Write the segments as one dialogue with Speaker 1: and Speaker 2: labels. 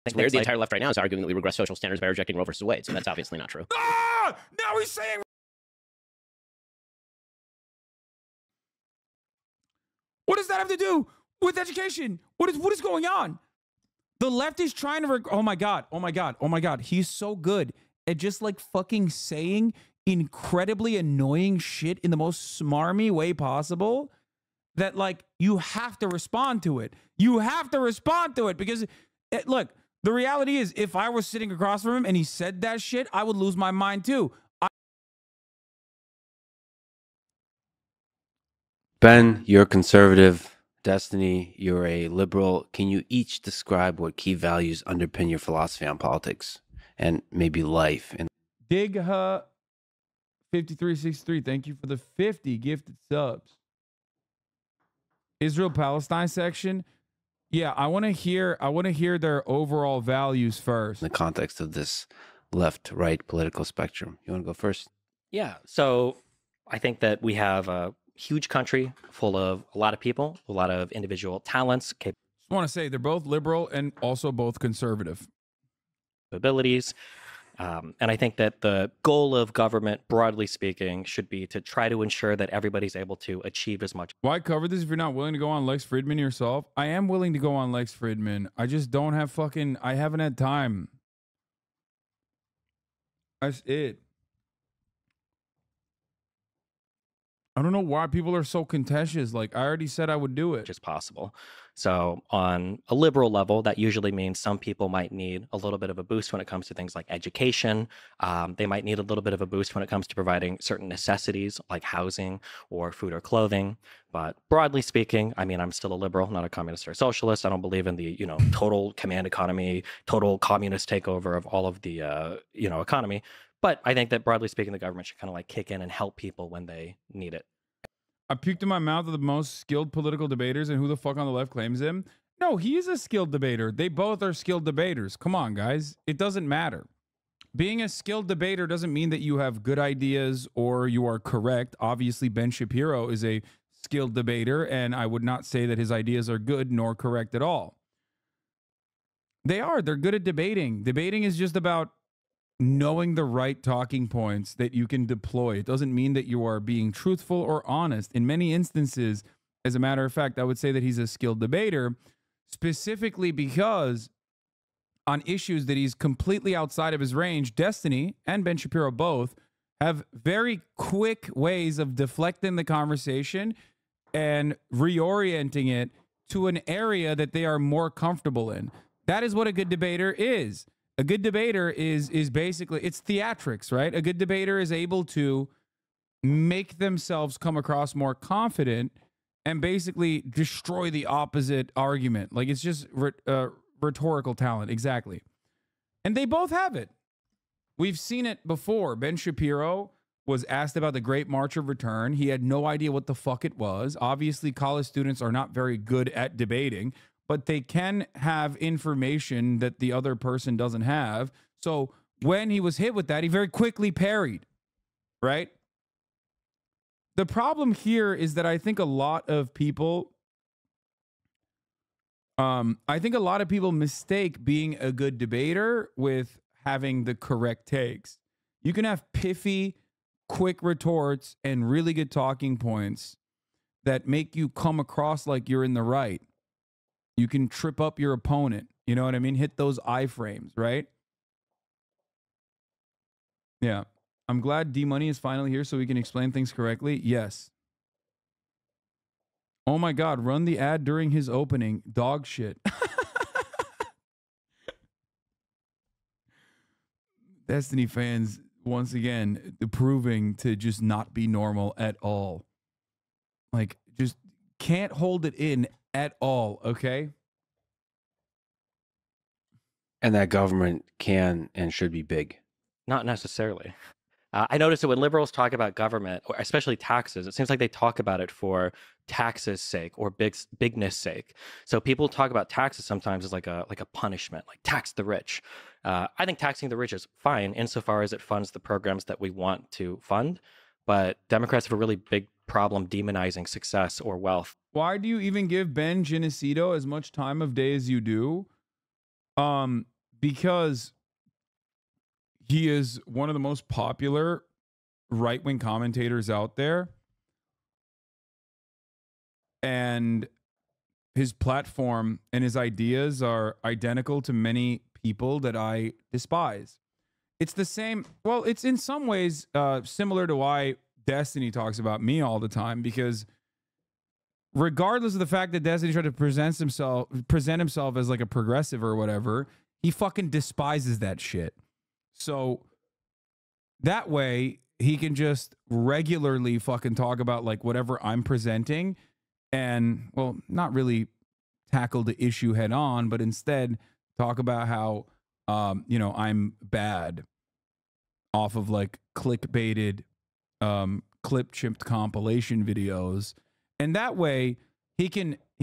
Speaker 1: It's weird. The entire left right now is arguing that we regress social standards by rejecting Roe versus Wade. So that's obviously not true.
Speaker 2: Ah! Now he's saying. What does that have to do with education? What is going on? The left is trying to. Oh my god! Oh my god! Oh my god! He's so good at just like fucking saying incredibly annoying shit in the most smarmy way possible. That like you have to respond to it. You have to respond to it because look. The reality is, if I was sitting across from him and he said that shit, I would lose my mind too.
Speaker 3: Ben, you're a conservative. Destiny, you're a liberal. Can you each describe what key values underpin your philosophy on politics and maybe life? And
Speaker 2: Digha 5363, thank you for the 50 gifted subs. Israel-Palestine section. Yeah, I want to hear their overall values first.
Speaker 3: in the context of this left-right political spectrum. You want to go first?
Speaker 4: Yeah, so I think that we have a huge country full of a lot of people, a lot of individual talents,
Speaker 2: Just want to say they're both liberal and also both conservative.
Speaker 4: capabilities. And I think that the goal of government, broadly speaking, should be to try to ensure that everybody's able to achieve as much.
Speaker 2: Why cover this if you're not willing to go on Lex Fridman yourself? I am willing to go on Lex Fridman. I just don't have I haven't had time. That's it. I don't know why people are so contentious. Like, I already said I would do it.
Speaker 4: As possible. So on a liberal level, that usually means some people might need a little bit of a boost when it comes to things like education. They might need a little bit of a boost when it comes to providing certain necessities like housing or food or clothing. But broadly speaking, I mean, I'm still a liberal, not a communist or a socialist. I don't believe in the, total command economy, total communist takeover of all of the, economy. But I think that broadly speaking, the government should kind of like kick in and help people when they need it.
Speaker 2: I puked in my mouth of the most skilled political debaters, and who the fuck on the left claims him? No, he is a skilled debater. They both are skilled debaters. Come on, guys. It doesn't matter. Being a skilled debater doesn't mean that you have good ideas or you are correct. Obviously, Ben Shapiro is a skilled debater, and I would not say that his ideas are good nor correct at all. They're good at debating. Debating is just about knowing the right talking points that you can deploy. It doesn't mean that you are being truthful or honest. In many instances, as a matter of fact, I would say that he's a skilled debater, specifically because on issues that he's completely outside of his range, Destiny and Ben Shapiro both have very quick ways of deflecting the conversation and reorienting it to an area that they are more comfortable in. That is what a good debater is. A good debater is basically, it's theatrics, right? A good debater is able to make themselves come across more confident and basically destroy the opposite argument. Like, it's just rhetorical talent, exactly. And they both have it. We've seen it before. Ben Shapiro was asked about the Great March of Return. He had no idea what the fuck it was. Obviously, college students are not very good at debating, but they can have information that the other person doesn't have. So when he was hit with that, he very quickly parried, right? The problem here is that I think a lot of people mistake being a good debater with having the correct takes. You can have piffy, quick retorts and really good talking points that make you come across like you're in the right. You can trip up your opponent. You know what I mean? Hit those iframes, right? Yeah. I'm glad D-Money is finally here so we can explain things correctly. Yes. Oh my God, run the ad during his opening. Dog shit. Destiny fans, once again, proving to just not be normal at all. Like, just can't hold it in at all, okay?
Speaker 3: And that government can and should be big.
Speaker 4: Not necessarily. I noticed that when liberals talk about government, or especially taxes, it seems like they talk about it for taxes' sake or bigness sake. So people talk about taxes sometimes as like a punishment, like tax the rich. I think taxing the rich is fine insofar as it funds the programs that we want to fund. But Democrats have a really big problem demonizing success or wealth.
Speaker 2: Why do you even give Ben Genocido as much time of day as you do? Because he is one of the most popular right-wing commentators out there. And his platform and his ideas are identical to many people that I despise. It's the same. Well, it's in some ways similar to why Destiny talks about me all the time, because regardless of the fact that Destiny tried to present himself as like a progressive or whatever, he fucking despises that shit. So that way he can just regularly fucking talk about like whatever I'm presenting and, well, not really tackle the issue head on, but instead talk about how, you know, I'm bad off of like clickbaited, clip chipped compilation videos. And that way he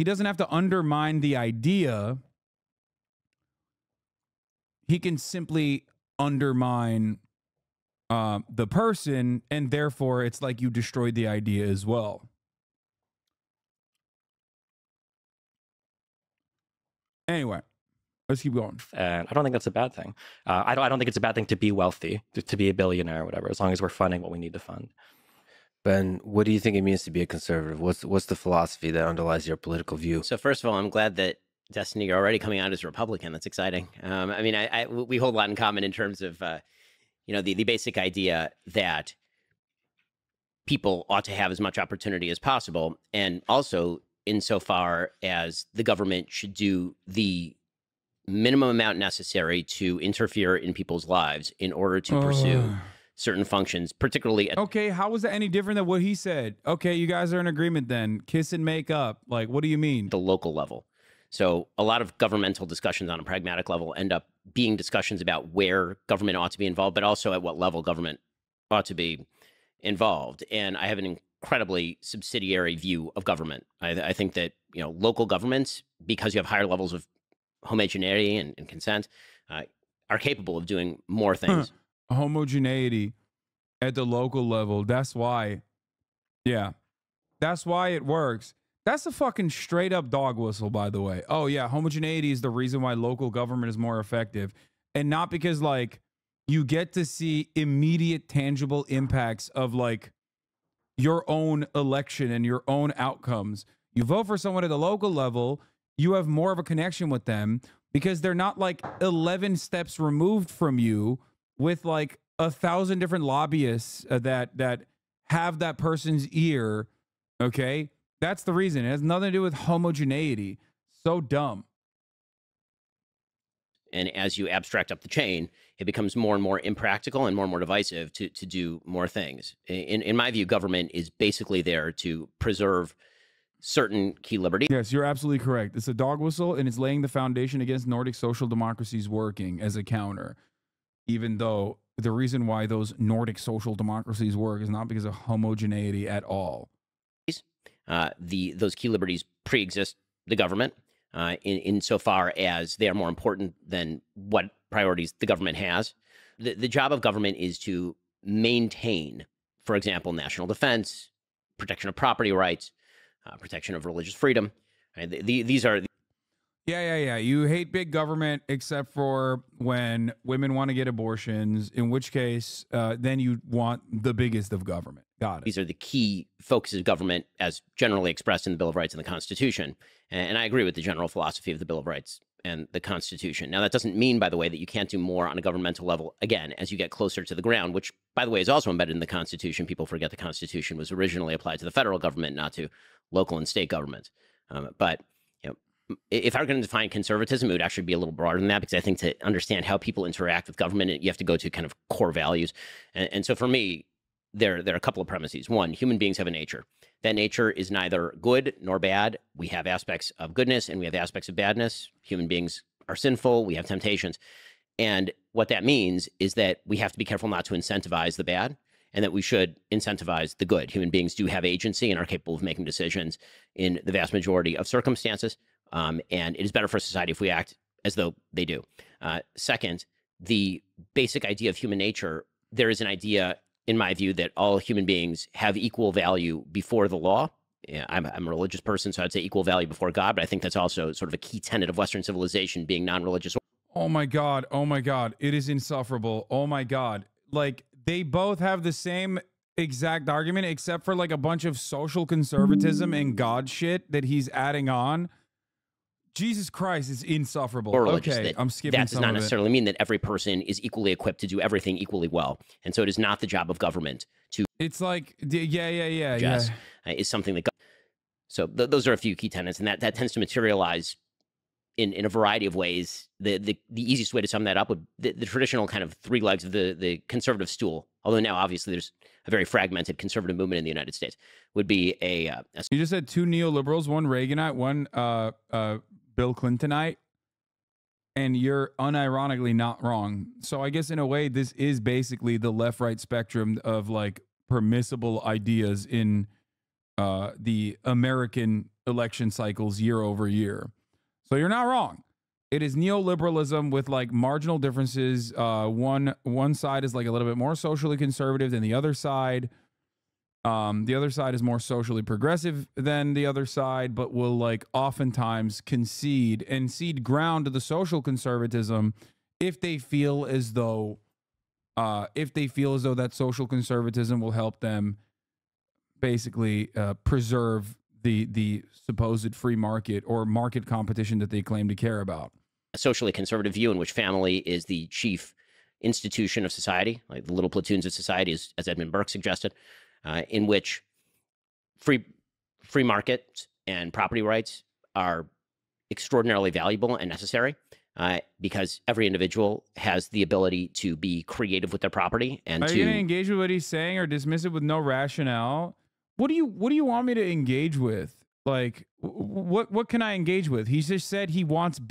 Speaker 2: doesn't have to undermine the idea. He can simply undermine the person, and therefore it's like you destroyed the idea as well. Anyway, let's keep going.
Speaker 4: And I don't think that's a bad thing. I don't think it's a bad thing to be wealthy, to be a billionaire or whatever, as long as we're funding what we need to fund.
Speaker 3: Ben, what do you think it means to be a conservative? What's the philosophy that underlies your political view?
Speaker 1: So first of all, I'm glad that Destiny, you're already coming out as a Republican. That's exciting. I mean, we hold a lot in common in terms of, you know, the basic idea that people ought to have as much opportunity as possible, and also insofar as the government should do the minimum amount necessary to interfere in people's lives in order to pursue certain functions, particularly at—
Speaker 2: Okay, how was that any different than what he said? Okay, you guys are in agreement then. Kiss and make up. Like, what do you mean?
Speaker 1: the local level. So a lot of governmental discussions on a pragmatic level end up being discussions about where government ought to be involved, but also at what level government ought to be involved. And I have an incredibly subsidiary view of government. I think that, you know, local governments, because you have higher levels of homogeneity and consent, are capable of doing more things.
Speaker 2: Homogeneity at the local level. That's why. Yeah. That's why it works. That's a fucking straight up dog whistle, by the way. Oh, yeah. Homogeneity is the reason why local government is more effective. And not because, like, you get to see immediate tangible impacts of, like, your own election and your own outcomes. You vote for someone at the local level, you have more of a connection with them because they're not like 11 steps removed from you with like 1,000 different lobbyists that have that person's ear. Okay, that's the reason. It has nothing to do with homogeneity. So dumb.
Speaker 1: And as you abstract up the chain, it becomes more and more impractical and more divisive to do more things. In my view, government is basically there to preserve certain key liberties.
Speaker 2: Yes, you're absolutely correct. It's a dog whistle, and it's laying the foundation against Nordic social democracies working as a counter, even though the reason why those Nordic social democracies work is not because of homogeneity at all.
Speaker 1: Those key liberties pre-exist the government insofar as they are more important than what priorities the government has. The job of government is to maintain, for example, national defense, protection of property rights, protection of religious freedom. Right? These are—
Speaker 2: Yeah. You hate big government except for when women want to get abortions, in which case then you want the biggest of government. Got it.
Speaker 1: These are the key focuses of government as generally expressed in the Bill of Rights and the Constitution. And I agree with the general philosophy of the Bill of Rights and the Constitution. Now, that doesn't mean, by the way, that you can't do more on a governmental level, again, as you get closer to the ground, which, by the way, is also embedded in the Constitution. People forget the Constitution was originally applied to the federal government, not to local and state governments. But you know, if I were going to define conservatism, it would actually be a little broader than that, because I think to understand how people interact with government, you have to go to kind of core values. And so for me, there are a couple of premises. One, human beings have a nature. That nature is neither good nor bad. We have aspects of goodness and we have aspects of badness. Human beings are sinful. We have temptations. And what that means is that we have to be careful not to incentivize the bad, and that we should incentivize the good. Human beings do have agency and are capable of making decisions in the vast majority of circumstances. And it is better for society if we act as though they do. Second, the basic idea of human nature, there is an idea, in my view, that all human beings have equal value before the law. Yeah, I'm a religious person, so I'd say equal value before God, but I think that's also sort of a key tenet of Western civilization, being non-religious.
Speaker 2: Oh my God. Oh my God. It is insufferable. Oh my God. Like they both have the same exact argument, except for like a bunch of social conservatism and God shit that he's adding on. Jesus Christ, it's insufferable.
Speaker 1: Or religious.
Speaker 2: Okay,
Speaker 1: That
Speaker 2: I'm skipping
Speaker 1: that does
Speaker 2: some
Speaker 1: not
Speaker 2: of it.
Speaker 1: necessarily mean that every person is equally equipped to do everything equally well. And so it is not the job of government to
Speaker 2: It's like, yeah.
Speaker 1: suggest is something that. So those are a few key tenets, and that tends to materialize in a variety of ways. The easiest way to sum that up would the traditional kind of three legs of the conservative stool, although now obviously there's a very fragmented conservative movement in the United States, would be a
Speaker 2: You just said two neoliberals, one Reaganite, one Bill Clintonite, and you're unironically not wrong. So I guess in a way, this is basically the left-right spectrum of like permissible ideas in the American election cycles year over year. So you're not wrong. It is neoliberalism with like marginal differences. One side is like a little bit more socially conservative than the other side. The other side is more socially progressive than the other side, but will like oftentimes concede and cede ground to the social conservatism if they feel as though that social conservatism will help them basically preserve the supposed free market or market competition that they claim to care about.
Speaker 1: a socially conservative view in which family is the chief institution of society, like the little platoons of society, as Edmund Burke suggested, in which free markets and property rights are extraordinarily valuable and necessary, because every individual has the ability to be creative with their property and
Speaker 2: Are
Speaker 1: to
Speaker 2: you going to engage with what he's saying or dismiss it with no rationale? What do you want me to engage with? Like, what can I engage with? He just said he wants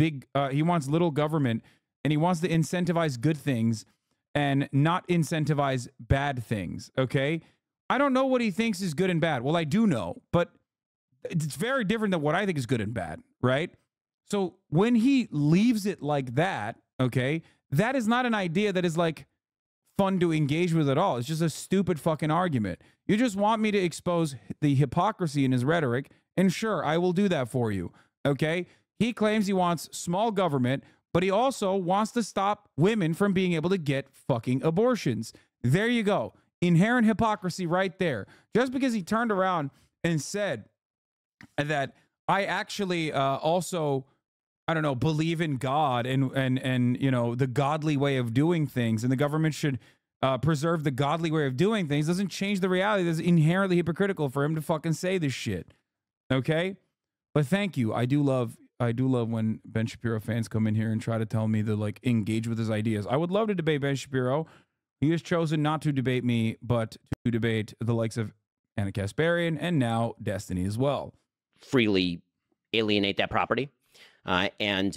Speaker 2: he wants little government, and he wants to incentivize good things and not incentivize bad things. Okay, I don't know what he thinks is good and bad. Well, I do know, but it's very different than what I think is good and bad, right? So when he leaves it like that, okay, that is not an idea that is like fun to engage with at all. It's just a stupid fucking argument. You just want me to expose the hypocrisy in his rhetoric, and sure, I will do that for you, okay? He claims he wants small government, but he also wants to stop women from being able to get fucking abortions. There you go. Inherent hypocrisy right there. Just because he turned around and said that I actually also, I don't know, believe in God and you know, the godly way of doing things, and the government should preserve the godly way of doing things, doesn't change the reality. That's inherently hypocritical for him to fucking say this shit. Okay? But thank you. I do love when Ben Shapiro fans come in here and try to tell me to like engage with his ideas. I would love to debate Ben Shapiro. He has chosen not to debate me, but to debate the likes of Anna Kasparian and now Destiny as well.
Speaker 1: freely alienate that property. And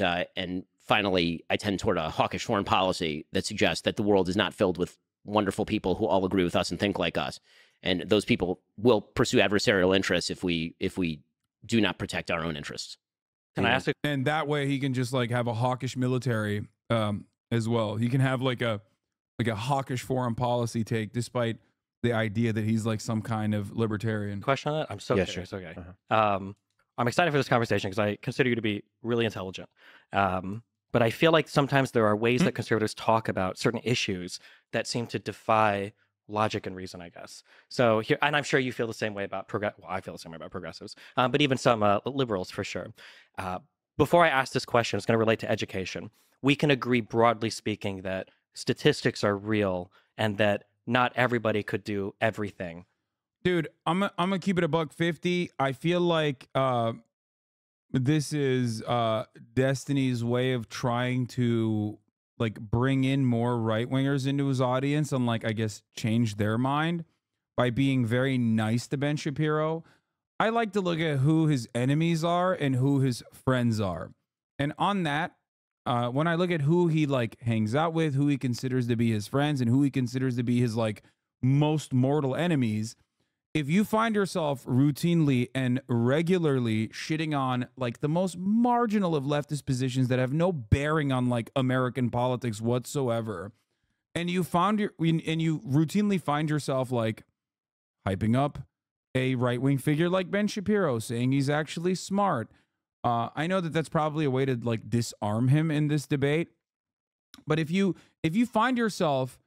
Speaker 1: finally, I tend toward a hawkish foreign policy that suggests that the world is not filled with wonderful people who all agree with us and think like us. And those people will pursue adversarial interests if we do not protect our own interests.
Speaker 4: Can I ask a
Speaker 2: And that way he can just like have a hawkish military as well. He can have like a hawkish foreign policy take, despite the idea that he's like some kind of libertarian.
Speaker 4: question on that? I'm so
Speaker 3: Yeah,
Speaker 4: curious.
Speaker 3: sure.
Speaker 4: Okay.
Speaker 3: Uh-huh.
Speaker 4: I'm excited for this conversation because I consider you to be really intelligent. But I feel like sometimes there are ways that conservatives talk about certain issues that seem to defy logic and reason, I guess. So here, and I'm sure you feel the same way about well, I feel the same way about progressives, but even some liberals for sure. Before I ask this question, it's going to relate to education. We can agree, broadly speaking, that statistics are real and that not everybody could do everything.
Speaker 2: Dude, I'm gonna keep it $150. I feel like this is Destiny's way of trying to like bring in more right wingers into his audience and like I guess change their mind by being very nice to Ben Shapiro. I like to look at who his enemies are and who his friends are, and on that, when I look at who he like hangs out with, who he considers to be his friends, and who he considers to be his like most mortal enemies. If you find yourself routinely and regularly shitting on like the most marginal of leftist positions that have no bearing on like American politics whatsoever, and you routinely find yourself like hyping up a right-wing figure like Ben Shapiro, saying he's actually smart, I know that that's probably a way to like disarm him in this debate, But if you find yourself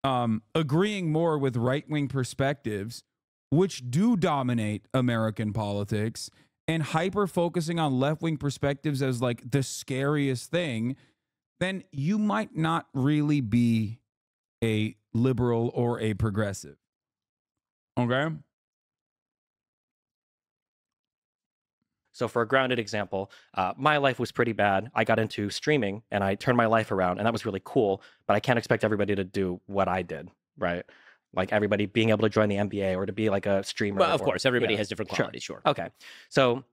Speaker 2: agreeing more with right-wing perspectives, which do dominate American politics, and hyper-focusing on left-wing perspectives as like the scariest thing, then you might not really be a liberal or a progressive. Okay?
Speaker 4: So for a grounded example, my life was pretty bad. I got into streaming and I turned my life around, and that was really cool. But I can't expect everybody to do what I did, right? Like everybody being able to join the NBA or to be like a streamer.
Speaker 1: Well, of
Speaker 4: or,
Speaker 1: course, everybody
Speaker 4: yeah.
Speaker 1: has different qualities, sure.
Speaker 4: Okay. So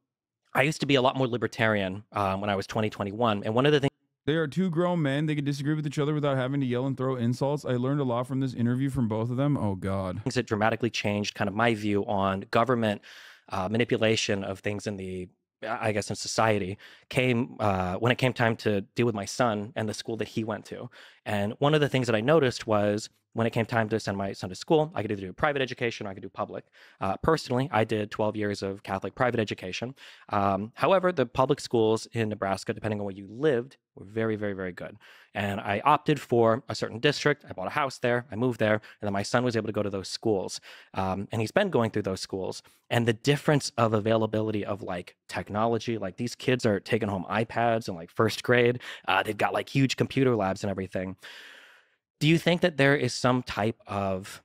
Speaker 4: I used to be a lot more libertarian when I was 21. And one of the things
Speaker 2: They are two grown men. They can disagree with each other without having to yell and throw insults. I learned a lot from this interview from both of them. Oh, God.
Speaker 4: that dramatically changed kind of my view on government manipulation of things in the, I guess, in society came when it came time to deal with my son and the school that he went to. And one of the things that I noticed was when it came time to send my son to school, I could either do private education or I could do public. Personally, I did 12 years of Catholic private education. However, the public schools in Nebraska, depending on where you lived, were very, very, very good. And I opted for a certain district. I bought a house there. I moved there. And then my son was able to go to those schools. And he's been going through those schools. And the difference of availability of like technology, like these kids are taking home iPads in like first grade. They've got like huge computer labs and everything. Do you think that there is some type of,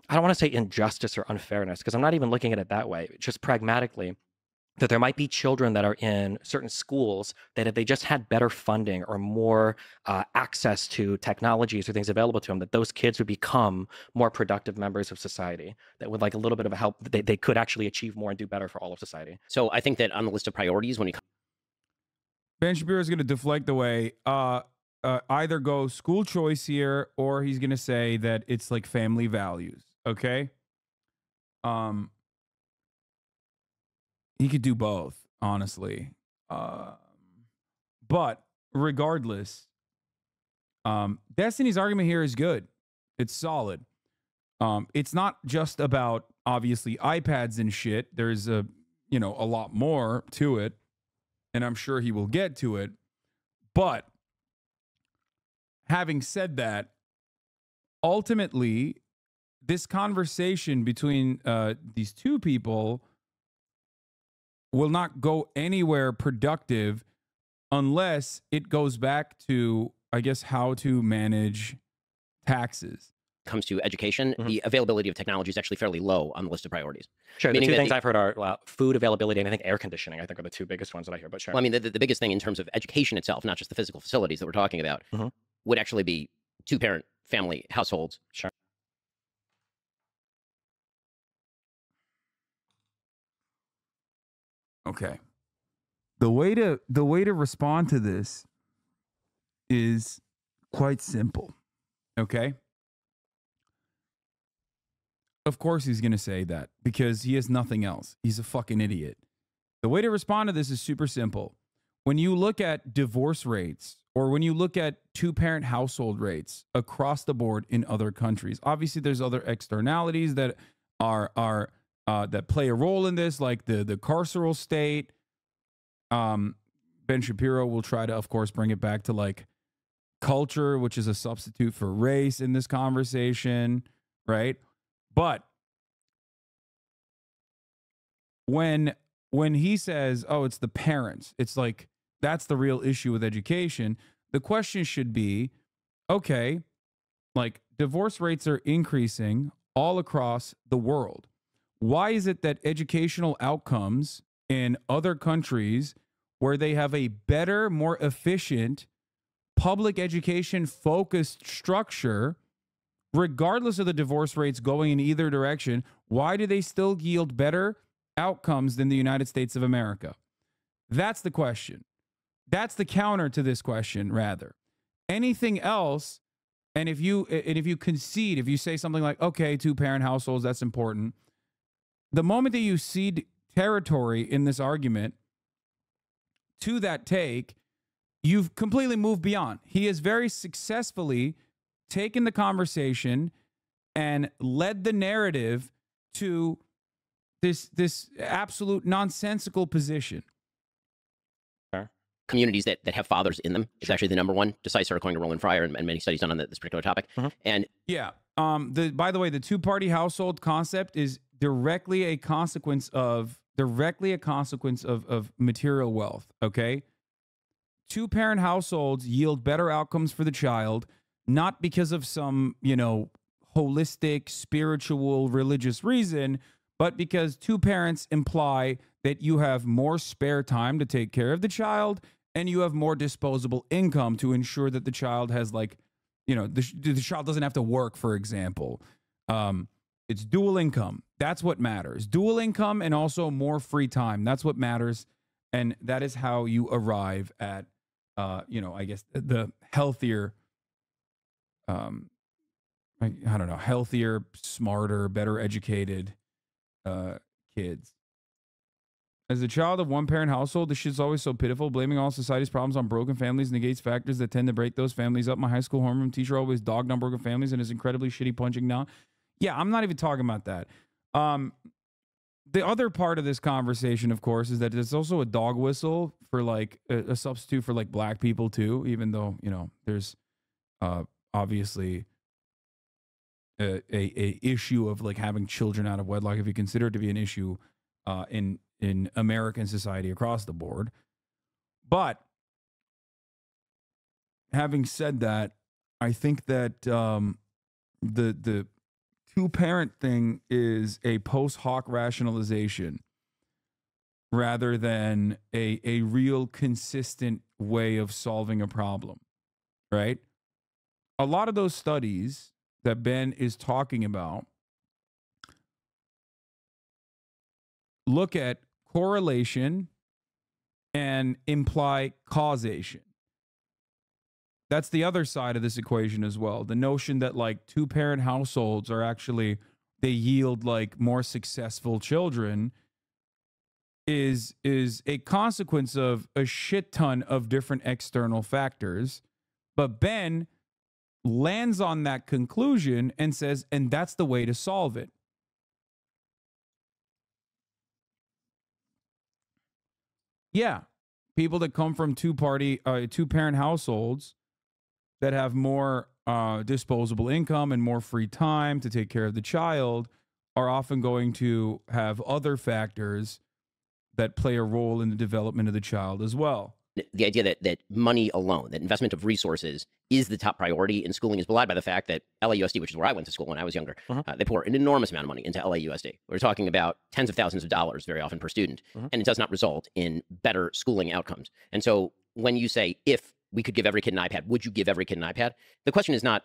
Speaker 4: I don't want to say injustice or unfairness, because I'm not even looking at it that way, just pragmatically, that there might be children that are in certain schools that if they just had better funding or more access to technologies or things available to them, that those kids would become more productive members of society, that with like a little bit of a help, they could actually achieve more and do better for all of society?
Speaker 1: So I think that on the list of priorities, when you
Speaker 2: Ben Shapiro is going to deflect away. Either go school choice here, or he's going to say that it's like family values. Okay. He could do both, honestly. But regardless, Destiny's argument here is good. It's solid. It's not just about obviously iPads and shit. There's a lot more to it, and I'm sure he will get to it. But having said that, ultimately, this conversation between these two people will not go anywhere productive unless it goes back to, I guess, how to manage taxes.
Speaker 1: comes to education, the availability of technology is actually fairly low on the list of priorities.
Speaker 4: Sure. The
Speaker 1: Meaning
Speaker 4: two
Speaker 1: that
Speaker 4: things I've heard are food availability and I think air conditioning, I think are the two biggest ones that I hear. But sure.
Speaker 1: Well, I mean, the biggest thing in terms of education itself, not just the physical facilities that we're talking about, would actually be two-parent family households.
Speaker 4: Sure.
Speaker 2: Okay. The way to respond to this is quite simple. Okay? Of course he's going to say that because he has nothing else. He's a fucking idiot. The way to respond to this is super simple. When you look at divorce rates or when you look at two-parent household rates across the board in other countries, obviously there's other externalities that are that play a role in this, like the carceral state. Ben Shapiro will try to, of course, bring it back to like culture, which is a substitute for race in this conversation, right? But when he says, oh, it's the parents, it's like that's the real issue with education. The question should be, okay, like divorce rates are increasing all across the world. Why is it that educational outcomes in other countries where they have a better, more efficient public education focused structure, regardless of the divorce rates going in either direction, why do they still yield better outcomes than the United States of America? That's the question. That's the counter to this question, rather. Anything else, and if you concede, if you say something like, okay, two-parent households, that's important, the moment that you cede territory in this argument to that take, you've completely moved beyond. He has very successfully taken the conversation and led the narrative to this absolute nonsensical position.
Speaker 4: Sure.
Speaker 1: communities that have fathers in them is actually the number one decisive, according to Roland Fryer and many studies done on this particular topic. And
Speaker 2: yeah, by the way, the two-party household concept is directly a consequence of material wealth. Okay, two-parent households yield better outcomes for the child, not because of some, you know, holistic, spiritual, religious reason, but because two parents imply that you have more spare time to take care of the child and you have more disposable income to ensure that the child has, like, you know, the child doesn't have to work, for example. It's dual income. That's what matters. Dual income and also more free time. That's what matters. And that is how you arrive at, you know, I guess the healthier, I don't know, healthier, smarter, better educated kids. As a child of one-parent household, this shit's always so pitiful. Blaming all society's problems on broken families negates factors that tend to break those families up. My high school homeroom teacher always dogged on broken families and is incredibly shitty punching now. Yeah, I'm not even talking about that. The other part of this conversation, of course, is that it's also a dog whistle for, like, a substitute for, like, black people too, even though, you know, there's obviously a issue of, like, having children out of wedlock, if you consider it to be an issue in American society across the board. But having said that, I think that the two-parent thing is a post hoc rationalization rather than a real consistent way of solving a problem, right? A lot of those studies that Ben is talking about look at correlation and imply causation. That's the other side of this equation as well. The notion that, like, two-parent households are actually, they yield, like, more successful children is a consequence of a shit ton of different external factors. But Ben lands on that conclusion and says, and that's the way to solve it. Yeah, people that come from two-parent households that have more disposable income and more free time to take care of the child are often going to have other factors that play a role in the development of the child as well.
Speaker 1: The idea that money alone, that investment of resources is the top priority in schooling is belied by the fact that LAUSD, which is where I went to school when I was younger, they pour an enormous amount of money into LAUSD. We're talking about tens of thousands of dollars very often per student, and it does not result in better schooling outcomes. And so when you say, if we could give every kid an iPad, would you give every kid an iPad? The question is not,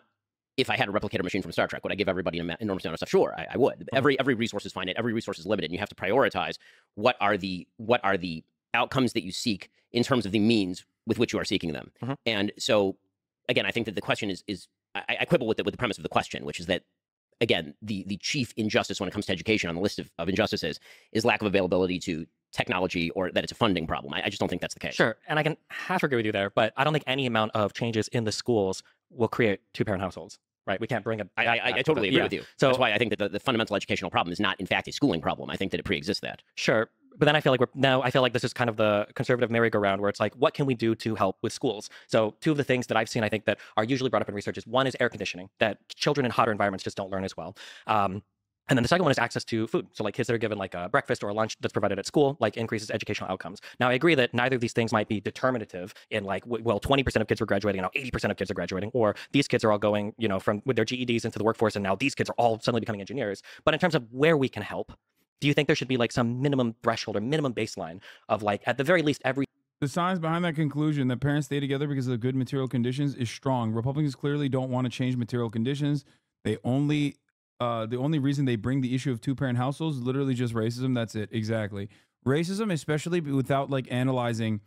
Speaker 1: if I had a replicator machine from Star Trek, would I give everybody an enormous amount of stuff? Sure, I would. Every resource is finite, every resource is limited, and you have to prioritize what are the outcomes that you seek in terms of the means with which you are seeking them. And so, again, I think that the question is I quibble with the premise of the question, which is that, again, the chief injustice when it comes to education on the list of injustices is lack of availability to technology, or that it's a funding problem. I just don't think that's the case.
Speaker 4: Sure, and I can half agree with you there, but I don't think any amount of changes in the schools will create two-parent households. Right, we can't bring a.
Speaker 1: I totally agree with you. So that's why I think that the fundamental educational problem is not, in fact, a schooling problem. I think that it preexists that.
Speaker 4: Sure, but then I feel like this is kind of the conservative merry-go-round where it's like, what can we do to help with schools? So two of the things that I've seen, I think, that are usually brought up in research is, one is air conditioning, that children in hotter environments just don't learn as well. And then the second one is access to food. So, like, kids that are given, like, a breakfast or a lunch that's provided at school, like, increases educational outcomes. Now, I agree that neither of these things might be determinative in, like, well, 20% of kids were graduating, and now 80% of kids are graduating, or these kids are all going, you know, with their GEDs into the workforce, and now these kids are all suddenly becoming engineers. But in terms of where we can help, do you think there should be, like, some minimum threshold or minimum baseline of, like, at the very least,
Speaker 2: The science behind that conclusion that parents stay together because of the good material conditions is strong. Republicans clearly don't want to change material conditions. The only reason they bring the issue of two-parent households is literally just racism. That's it. Exactly. Racism, especially without, like, analyzing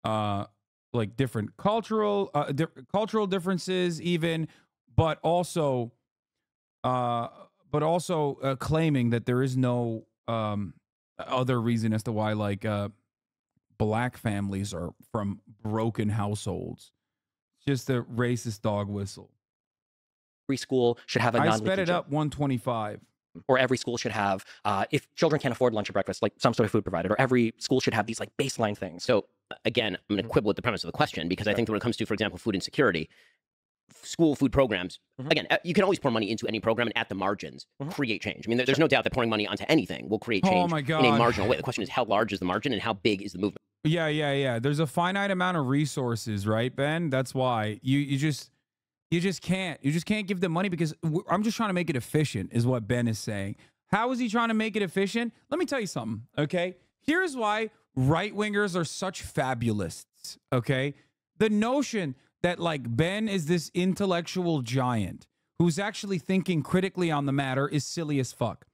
Speaker 2: like different cultural differences even, but also claiming that there is no other reason as to why, like, black families are from broken households. Just a racist dog whistle.
Speaker 4: every school should have a
Speaker 2: I
Speaker 4: non-leaky
Speaker 2: sped it
Speaker 4: gym.
Speaker 2: up 125.
Speaker 4: Or every school should have, if children can't afford lunch or breakfast, like some sort of food provided, or every school should have these like baseline things.
Speaker 1: So again, I'm going to quibble with the premise of the question, because I think that when it comes to, for example, food insecurity, school food programs, again, you can always pour money into any program and at the margins create change. I mean, there's no doubt that pouring money onto anything will create change in a marginal way. The question is, how large is the margin and how big is the movement?
Speaker 2: Yeah. There's a finite amount of resources, right, Ben? That's why you just can't give them money, because I'm just trying to make it efficient, is what Ben is saying. How is he trying to make it efficient? Let me tell you something, okay? Here's why right-wingers are such fabulists, okay? The notion that, like, Ben is this intellectual giant who's actually thinking critically on the matter is silly as fuck.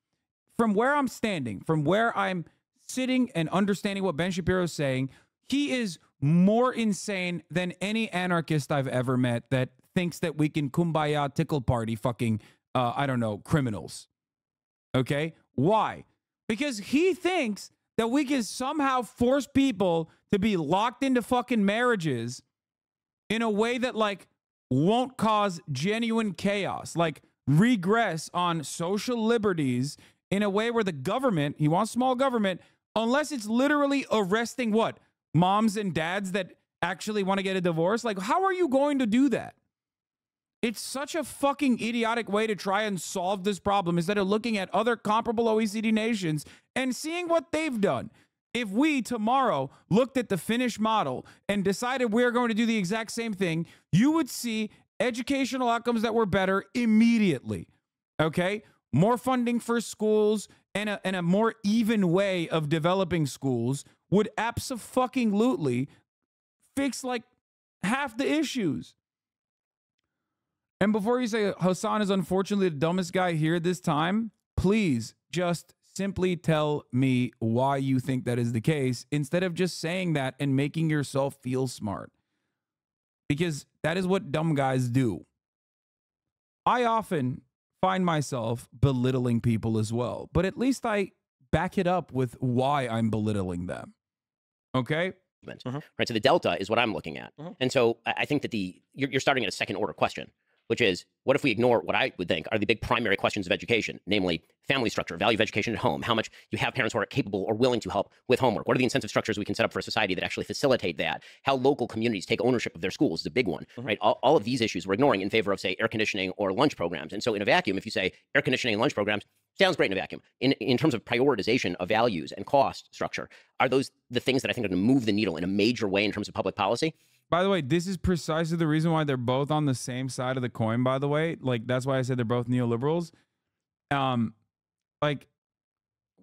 Speaker 2: From where I'm standing, from where I'm sitting and understanding what Ben Shapiro is saying, he is more insane than any anarchist I've ever met that thinks that we can kumbaya tickle party fucking, I don't know, criminals. Okay? Why? Because he thinks that we can somehow force people to be locked into fucking marriages in a way that, like, won't cause genuine chaos, like regress on social liberties in a way where the government, he wants small government, unless it's literally arresting what? Moms and dads that actually want to get a divorce? Like, how are you going to do that? It's such a fucking idiotic way to try and solve this problem, instead of looking at other comparable OECD nations and seeing what they've done. If we tomorrow looked at the Finnish model and decided we're going to do the exact same thing, you would see educational outcomes that were better immediately. Okay? More funding for schools and a more even way of developing schools would abso-fucking-lutely fix like half the issues. And before you say Hasan is unfortunately the dumbest guy here this time, please just simply tell me why you think that is the case, instead of just saying that and making yourself feel smart. Because that is what dumb guys do. I often find myself belittling people as well, but at least I back it up with why I'm belittling them. Okay?
Speaker 1: Right. So the delta is what I'm looking at. And so I think that you're starting at a second order question, which is, what if we ignore what I would think are the big primary questions of education, namely family structure, value of education at home, how much you have parents who are capable or willing to help with homework, what are the incentive structures we can set up for a society that actually facilitate that, how local communities take ownership of their schools is a big one, right? All of these issues we're ignoring in favor of, say, air conditioning or lunch programs. And so in a vacuum, if you say air conditioning and lunch programs, sounds great in a vacuum. In terms of prioritization of values and cost structure, are those the things that I think are going to move the needle in a major way in terms of public policy?
Speaker 2: By the way, this is precisely the reason why they're both on the same side of the coin, by the way. Like, that's why I said they're both neoliberals. Like,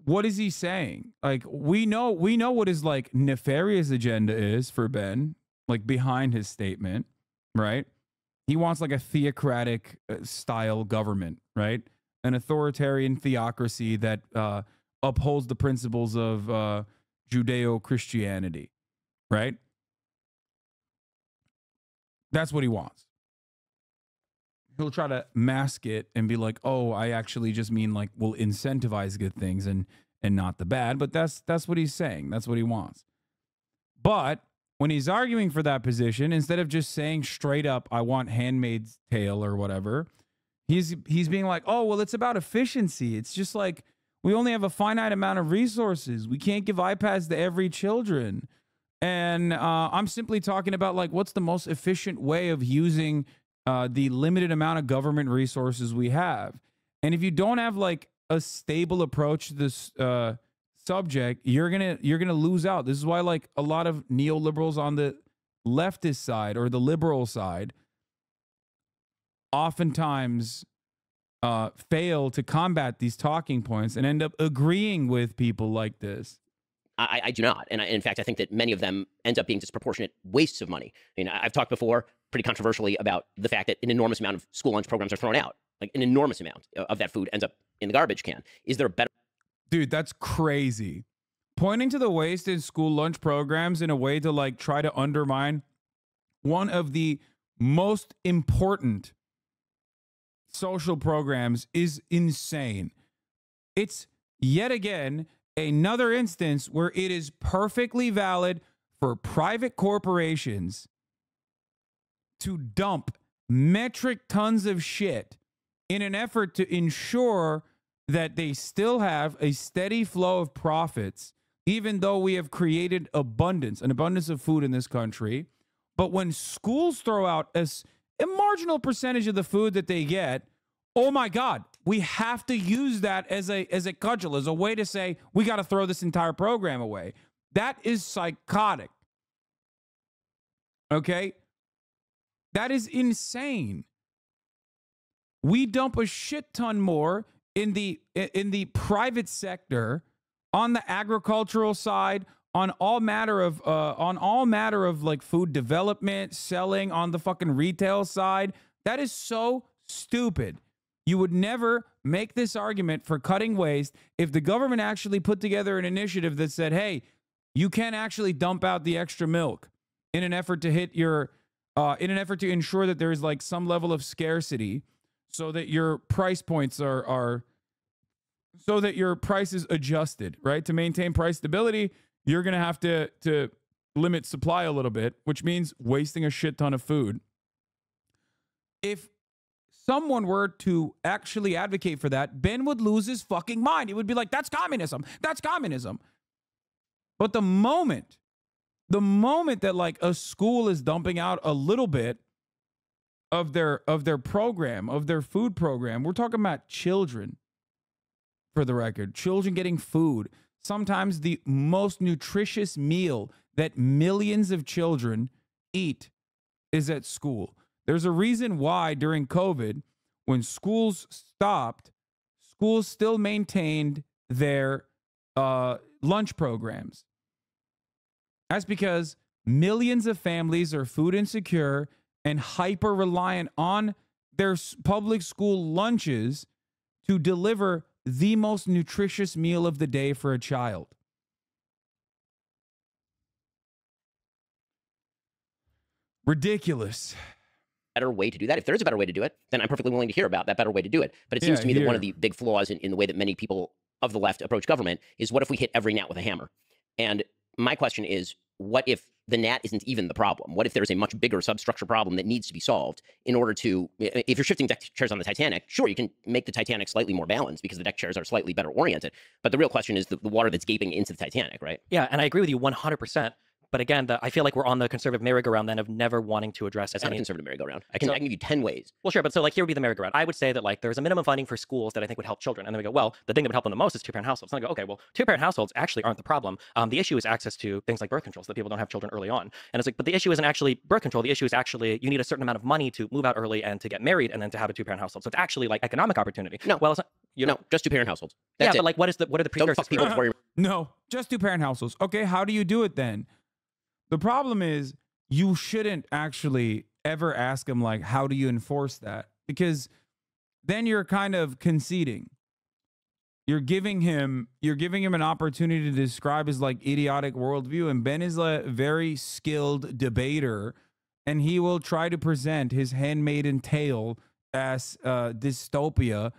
Speaker 2: what is he saying? Like, we know what his, like, nefarious agenda is for Ben, like, behind his statement, right? He wants, like, a theocratic style government, right? An authoritarian theocracy that upholds the principles of Judeo-Christianity, right? That's what he wants. He'll try to mask it and be like, oh, I actually just mean, like, we'll incentivize good things and not the bad. But that's what he's saying. That's what he wants. But when he's arguing for that position, instead of just saying straight up, I want Handmaid's Tale or whatever, he's being like, oh, well, it's about efficiency. It's just like, we only have a finite amount of resources. We can't give iPads to every children. And I'm simply talking about, like, what's the most efficient way of using the limited amount of government resources we have. And if you don't have, like, a stable approach to this subject, you're gonna lose out. This is why, like, a lot of neoliberals on the leftist side or the liberal side oftentimes fail to combat these talking points and end up agreeing with people like this.
Speaker 1: I do not. And in fact, I think that many of them end up being disproportionate wastes of money. I mean, I've talked before pretty controversially about the fact that an enormous amount of school lunch programs are thrown out. Like, an enormous amount of that food ends up in the garbage can. Is there a better...
Speaker 2: Dude, that's crazy. Pointing to the waste in school lunch programs in a way to, like, try to undermine one of the most important social programs is insane. It's yet again another instance where it is perfectly valid for private corporations to dump metric tons of shit in an effort to ensure that they still have a steady flow of profits even though we have created an abundance of food in this country. But when schools throw out a marginal percentage of the food that they get, oh my God, we have to use that as a cudgel, as a way to say, we got to throw this entire program away. That is psychotic. Okay? That is insane. We dump a shit ton more in the private sector, on the agricultural side, on all matter of like food development, selling, on the fucking retail side. That is so stupid. You would never make this argument for cutting waste if the government actually put together an initiative that said, hey, you can actually dump out the extra milk in an effort to hit your in an effort to ensure that there is like some level of scarcity, so that your price points are so that your price is adjusted, right? To maintain price stability, you're going to have to limit supply a little bit, which means wasting a shit ton of food. If someone were to actually advocate for that, Ben would lose his fucking mind. He would be like, that's communism. That's communism. But the moment that like a school is dumping out a little bit of their program, of their food program, we're talking about children, for the record, children getting food. Sometimes the most nutritious meal that millions of children eat is at school. There's a reason why during COVID, when schools stopped, schools still maintained their lunch programs. That's because millions of families are food insecure and hyper reliant on their public school lunches to deliver the most nutritious meal of the day for a child. Ridiculous.
Speaker 1: Better way to do that. If there is a better way to do it, then I'm perfectly willing to hear about that better way to do it. But it seems to me that one of the big flaws in the way that many people of the left approach government is, what if we hit every gnat with a hammer? And my question is, what if the gnat isn't even the problem? What if there's a much bigger substructure problem that needs to be solved in order to, if you're shifting deck chairs on the Titanic, sure, you can make the Titanic slightly more balanced because the deck chairs are slightly better oriented. But the real question is the water that's gaping into the Titanic, right?
Speaker 4: Yeah, and I agree with you 100%. But again, I feel like we're on the conservative merry-go-round then of never wanting to address
Speaker 1: That's not a conservative merry-go-round. I can give you 10 ways.
Speaker 4: Well, sure, but so like here would be the merry-go-round. I would say that like there's a minimum funding for schools that I think would help children. And then we go, well, the thing that would help them the most is two-parent households. And I go, okay, well, two-parent households actually aren't the problem. The issue is access to things like birth control, so that people don't have children early on. And it's like, but the issue isn't actually birth control. The issue is actually you need a certain amount of money to move out early and to get married and then to have a two-parent household. So it's actually like economic opportunity.
Speaker 1: No,
Speaker 4: well, it's not,
Speaker 1: no, just two-parent households. That's
Speaker 4: but like what are the precursors?
Speaker 1: Don't fuck people before you.
Speaker 2: No, just two-parent households. Okay, how do you do it then? The problem is you shouldn't actually ever ask him, like, how do you enforce that? Because then you're kind of conceding. You're giving him an opportunity to describe his like idiotic worldview. And Ben is a very skilled debater, and he will try to present his handmaiden tale as dystopia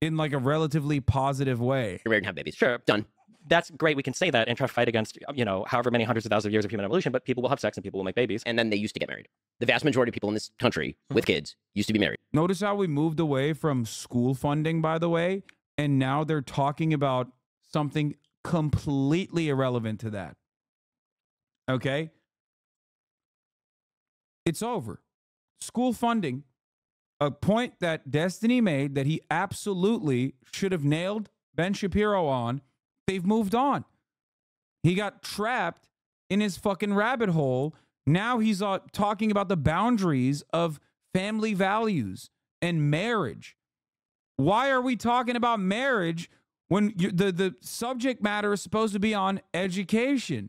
Speaker 2: in like a relatively positive way.
Speaker 1: You're married and have babies.
Speaker 4: Sure.
Speaker 1: Done.
Speaker 4: That's great. We can say that and try to fight against, however many hundreds of thousands of years of human evolution, but people will have sex and people will make babies.
Speaker 1: And then they used to get married. The vast majority of people in this country with kids used to be married.
Speaker 2: Notice how we moved away from school funding, by the way, and now they're talking about something completely irrelevant to that. Okay? It's over. School funding, a point that Destiny made that he absolutely should have nailed Ben Shapiro on. They've moved on. He got trapped in his fucking rabbit hole. Now he's talking about the boundaries of family values and marriage. Why are we talking about marriage when the subject matter is supposed to be on education?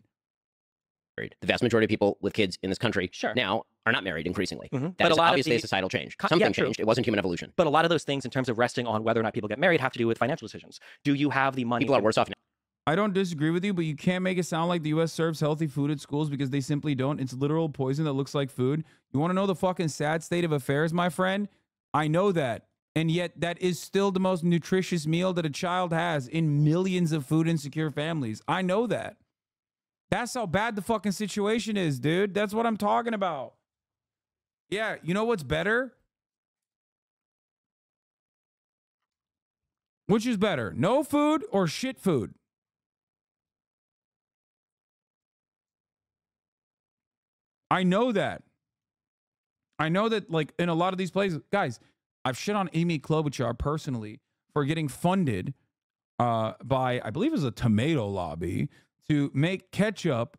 Speaker 1: The vast majority of people with kids in this country
Speaker 4: Sure.
Speaker 1: now are not married increasingly.
Speaker 4: Mm-hmm.
Speaker 1: That is obviously a societal change. Something changed. It wasn't human evolution.
Speaker 4: But a lot of those things in terms of resting on whether or not people get married have to do with financial decisions. Do you have the money?
Speaker 1: People are worse off now.
Speaker 2: I don't disagree with you, but you can't make it sound like the U.S. serves healthy food at schools because they simply don't. It's literal poison that looks like food. You want to know the fucking sad state of affairs, my friend? I know that. And yet that is still the most nutritious meal that a child has in millions of food insecure families. I know that. That's how bad the fucking situation is, dude. That's what I'm talking about. Yeah, you know what's better? Which is better, no food or shit food? I know that. I know that, like, in a lot of these places, guys, I've shit on Amy Klobuchar personally for getting funded by, I believe it was a tomato lobby, to make ketchup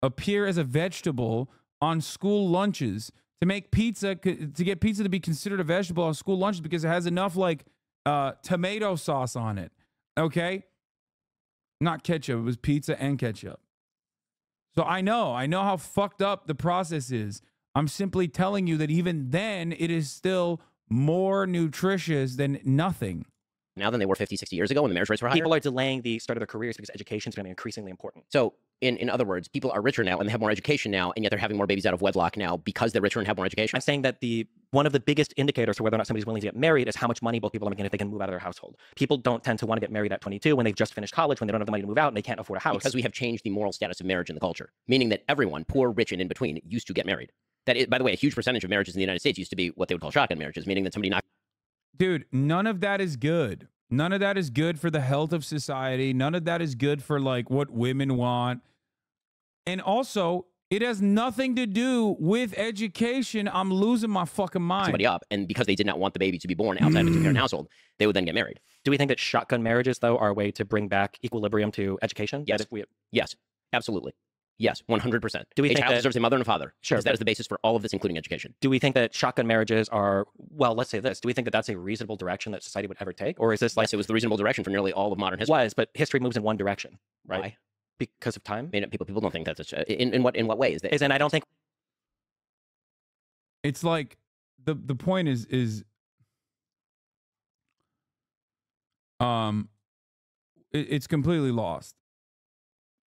Speaker 2: appear as a vegetable on school lunches, to make pizza, to get pizza to be considered a vegetable on school lunches because it has enough, like, tomato sauce on it. Okay? Not ketchup. It was pizza and ketchup. So I know how fucked up the process is. I'm simply telling you that even then, it is still more nutritious than nothing.
Speaker 1: Now than they were 50, 60 years ago when the marriage rates were higher.
Speaker 4: People are delaying the start of their careers because education is going to be increasingly important.
Speaker 1: So in other words, people are richer now and they have more education now, and yet they're having more babies out of wedlock now because they're richer and have more education.
Speaker 4: I'm saying that one of the biggest indicators for whether or not somebody's willing to get married is how much money both people are making if they can move out of their household. People don't tend to want to get married at 22 when they've just finished college, when they don't have the money to move out and they can't afford a house.
Speaker 1: Because we have changed the moral status of marriage in the culture, meaning that everyone, poor, rich, and in between, used to get married. That is, by the way, a huge percentage of marriages in the United States used to be what they would call shotgun marriages, meaning that somebody knocked.
Speaker 2: Dude, none of that is good. None of that is good for the health of society. None of that is good for, like, what women want. And also, it has nothing to do with education. I'm losing my fucking mind.
Speaker 1: Somebody up, and because they did not want the baby to be born outside of a two-parent household, they would then get married.
Speaker 4: Do we think that shotgun marriages, though, are a way to bring back equilibrium to education?
Speaker 1: Yes. Yes, absolutely. Yes, 100%.
Speaker 4: Do we
Speaker 1: a
Speaker 4: think
Speaker 1: child
Speaker 4: that,
Speaker 1: deserves a mother and a father?
Speaker 4: Sure.
Speaker 1: Because that is the basis for all of this, including education.
Speaker 4: Do we think that shotgun marriages are, well, let's say this, do we think that that's a reasonable direction that society would ever take? Or is this like...
Speaker 1: Yes, it was the reasonable direction for nearly all of modern history.
Speaker 4: It was, but history moves in one direction, right?
Speaker 1: Why?
Speaker 4: Because of time?
Speaker 1: I mean, people don't think that's in what way is that?
Speaker 4: And I don't think...
Speaker 2: It's like, the point is it's completely lost.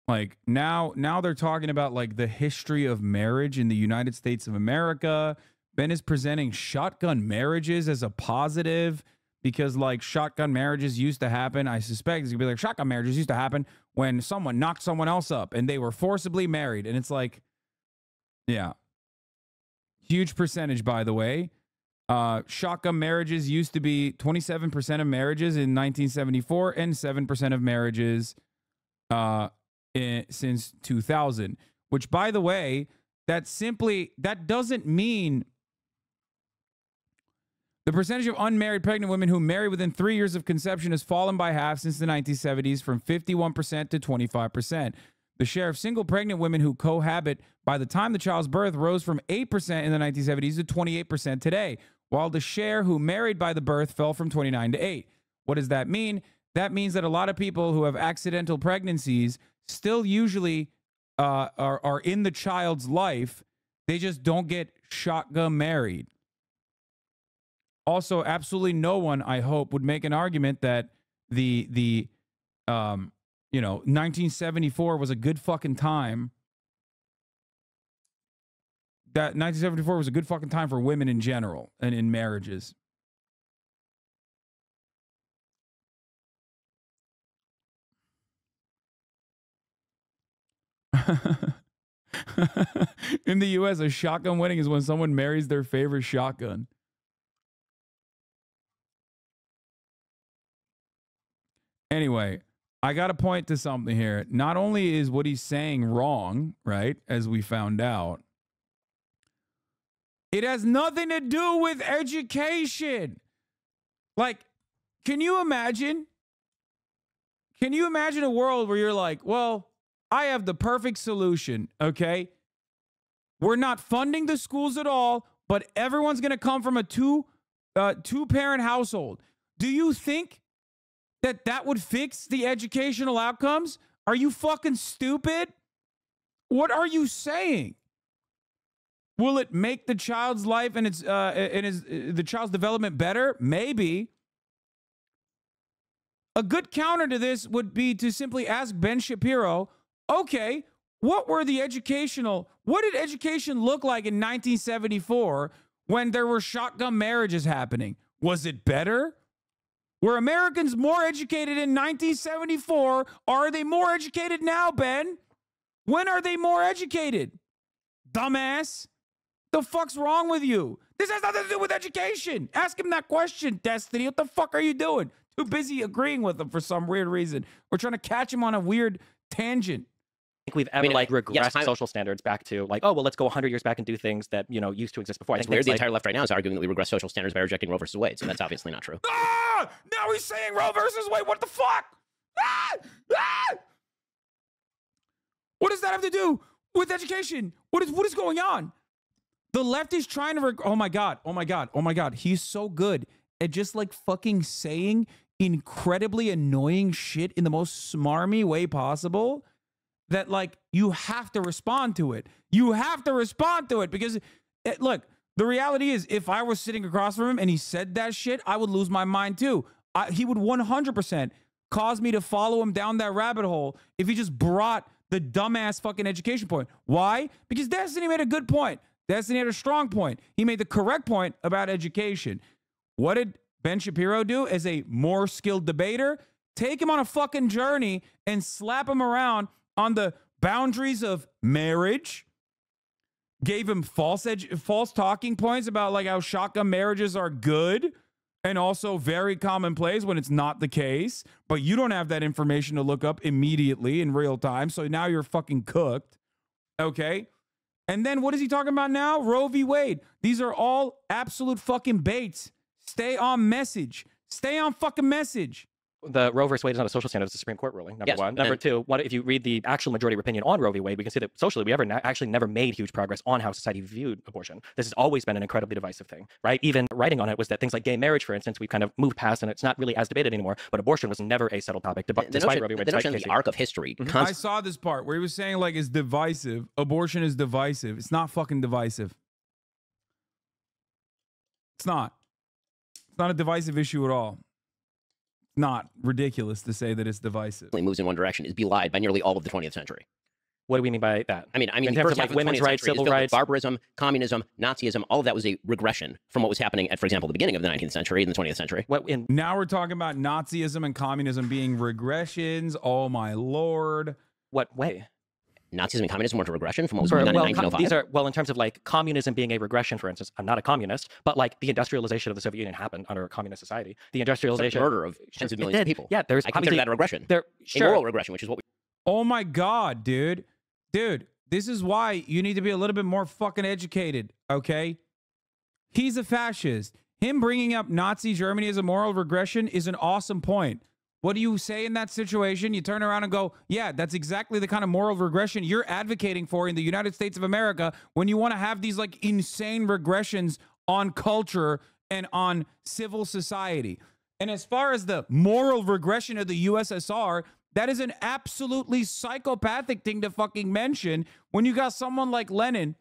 Speaker 2: Like, now they're talking about, like, the history of marriage in the United States of America. Ben is presenting shotgun marriages as a positive because, like, shotgun marriages used to happen. I suspect it's gonna be like, shotgun marriages used to happen when someone knocked someone else up and they were forcibly married. And it's like, yeah. Huge percentage, by the way. Shotgun marriages used to be 27% of marriages in 1974 and 7% of marriages since 2000, which, by the way, that doesn't mean the percentage of unmarried pregnant women who marry within 3 years of conception has fallen by half since the 1970s, from 51% to 25%. The share of single pregnant women who cohabit by the time the child's birth rose from 8% in the 1970s to 28% today, while the share who married by the birth fell from 29 to 8. What does that mean? That means that a lot of people who have accidental pregnancies still usually are in the child's life. They just don't get shotgun married. Also, absolutely no one, I hope, would make an argument that the 1974 was a good fucking time. That 1974 was a good fucking time for women in general and in marriages. In the U.S., a shotgun wedding is when someone marries their favorite shotgun. Anyway, I got to point to something here. Not only is what he's saying wrong, right, as we found out, it has nothing to do with education. Like, can you imagine? Can you imagine a world where you're like, well, I have the perfect solution, okay? We're not funding the schools at all, but everyone's going to come from a two-parent household. Do you think that would fix the educational outcomes? Are you fucking stupid? What are you saying? Will it make the child's life and the child's development better? Maybe. A good counter to this would be to simply ask Ben Shapiro, okay, what did education look like in 1974 when there were shotgun marriages happening? Was it better? Were Americans more educated in 1974? Are they more educated now, Ben? When are they more educated? Dumbass. The fuck's wrong with you? This has nothing to do with education. Ask him that question, Destiny. What the fuck are you doing? Too busy agreeing with him for some weird reason. We're trying to catch him on a weird tangent.
Speaker 4: think we've ever regressed social standards back to like, oh, well, let's go 100 years back and do things that, you know, used to exist before.
Speaker 1: It's weird. The entire left right now is arguing that we regress social standards by rejecting Roe versus Wade. So that's obviously not true.
Speaker 2: Now he's saying Roe versus Wade. What the fuck? What does that have to do with education? What is going on? The left is trying to, oh my God. He's so good at just like fucking saying incredibly annoying shit in the most smarmy way possible that like you have to respond to it. You have to respond to it because look, the reality is if I was sitting across from him and he said that shit, I would lose my mind too. He would 100% cause me to follow him down that rabbit hole if he just brought the dumbass fucking education point. Why? Because Destiny made a good point. Destiny had a strong point. He made the correct point about education. What did Ben Shapiro do as a more skilled debater? Take him on a fucking journey and slap him around on the boundaries of marriage. Gave him false talking points about like how shotgun marriages are good and also very commonplace when it's not the case. But you don't have that information to look up immediately in real time. So now you're fucking cooked. Okay? And then what is he talking about now? Roe v. Wade. These are all absolute fucking baits. Stay on message. Stay on fucking message.
Speaker 4: The Roe versus Wade is not a social standard. It's a Supreme Court ruling, number one. Number two, if you read the actual majority opinion on Roe v. Wade, we can see that socially we actually never made huge progress on how society viewed abortion. This has always been an incredibly divisive thing, right? Even writing on it was that things like gay marriage, for instance, we've kind of moved past and it's not really as debated anymore, but abortion was never a settled topic despite Roe v. Wade.
Speaker 1: The notion of the arc of history.
Speaker 2: I saw this part where he was saying like it's divisive. Abortion is divisive. It's not fucking divisive. It's not. It's not a divisive issue at all. Not ridiculous to say that it's divisive.
Speaker 1: Moves in one direction is belied by nearly all of the 20th century.
Speaker 4: What do we mean by that?
Speaker 1: I mean,
Speaker 4: in terms of like women's rights, civil rights,
Speaker 1: barbarism, communism, Nazism, all of that was a regression from what was happening at, for example, the beginning of the 19th century and the 20th century.
Speaker 2: Now we're talking about Nazism and communism being regressions. Oh my Lord.
Speaker 4: What way?
Speaker 1: Nazism and communism weren't a regression from what was going on in 1905?
Speaker 4: These are, in terms of like communism being a regression, for instance, I'm not a communist, but like the industrialization of the Soviet Union happened under a communist society. The industrialization.
Speaker 1: Murder of tens of millions of people.
Speaker 4: Yeah, there's
Speaker 1: I consider that a regression. A moral regression, which is what we.
Speaker 2: Oh my God, dude. Dude, this is why you need to be a little bit more fucking educated, okay? He's a fascist. Him bringing up Nazi Germany as a moral regression is an awesome point. What do you say in that situation? You turn around and go, yeah, that's exactly the kind of moral regression you're advocating for in the United States of America when you want to have these like insane regressions on culture and on civil society. And as far as the moral regression of the USSR, that is an absolutely psychopathic thing to fucking mention when you got someone like Lenin.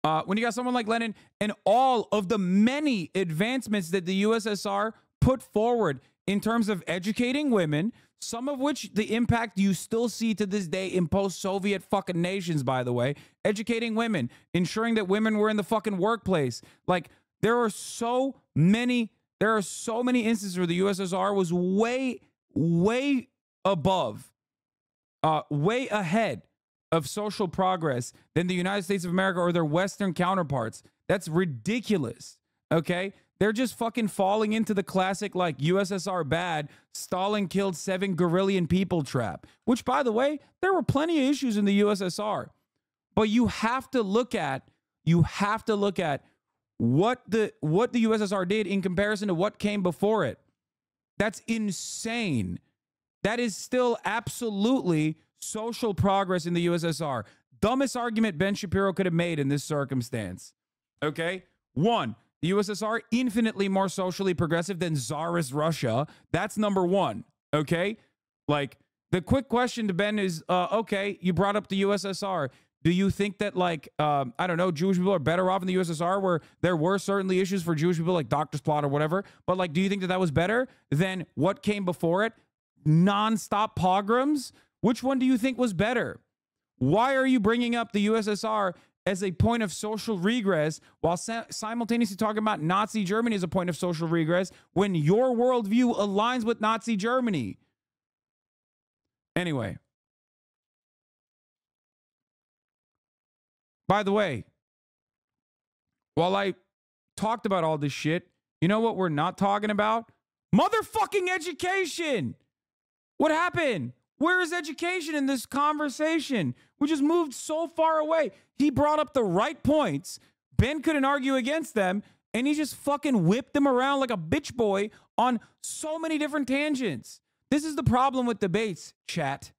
Speaker 2: And all of the many advancements that the USSR put forward in terms of educating women, some of which the impact you still see to this day in post-Soviet fucking nations, by the way, educating women, ensuring that women were in the fucking workplace. Like there are so many instances where the USSR was way above, way ahead of social progress than the United States of America or their Western counterparts. That's ridiculous. Okay? They're just fucking falling into the classic, like, USSR bad, Stalin killed 7 guerrillian people trap. Which, by the way, there were plenty of issues in the USSR. But you have to look at what the USSR did in comparison to what came before it. That's insane. That is still absolutely social progress in the USSR. Dumbest argument Ben Shapiro could have made in this circumstance. Okay? 1. The USSR, infinitely more socially progressive than Tsarist Russia. That's number 1, okay? Like, the quick question to Ben is, okay, you brought up the USSR. Do you think that, like, I don't know, Jewish people are better off in the USSR where there were certainly issues for Jewish people like Doctor's Plot or whatever, but, like, do you think that that was better than what came before it? Non-stop pogroms? Which one do you think was better? Why are you bringing up the USSR as a point of social regress while simultaneously talking about Nazi Germany as a point of social regress when your worldview aligns with Nazi Germany? Anyway. By the way, while I talked about all this shit, you know what we're not talking about? Motherfucking education! What happened? Where is education in this conversation? We just moved so far away. He brought up the right points. Ben couldn't argue against them, and he just fucking whipped them around like a bitch boy on so many different tangents. This is the problem with debates, chat.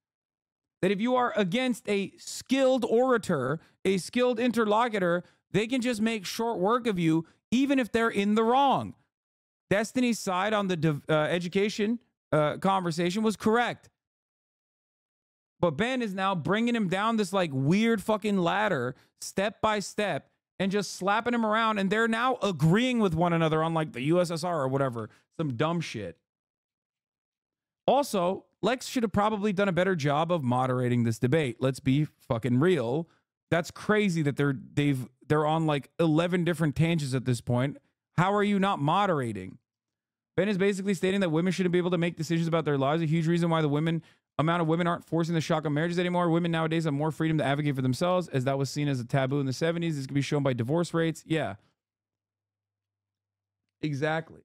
Speaker 2: That if you are against a skilled orator, a skilled interlocutor, they can just make short work of you, even if they're in the wrong. Destiny's side on the education conversation was correct. But Ben is now bringing him down this like weird fucking ladder, step by step, and just slapping him around. And they're now agreeing with one another on like the USSR or whatever, some dumb shit. Also, Lex should have probably done a better job of moderating this debate. Let's be fucking real. That's crazy that they're on like 11 different tangents at this point. How are you not moderating? Ben is basically stating that women shouldn't be able to make decisions about their lives. A huge reason why the amount of women aren't forcing the shotgun marriages anymore. Women nowadays have more freedom to advocate for themselves, as that was seen as a taboo in the 70s. This can be shown by divorce rates. Yeah. Exactly.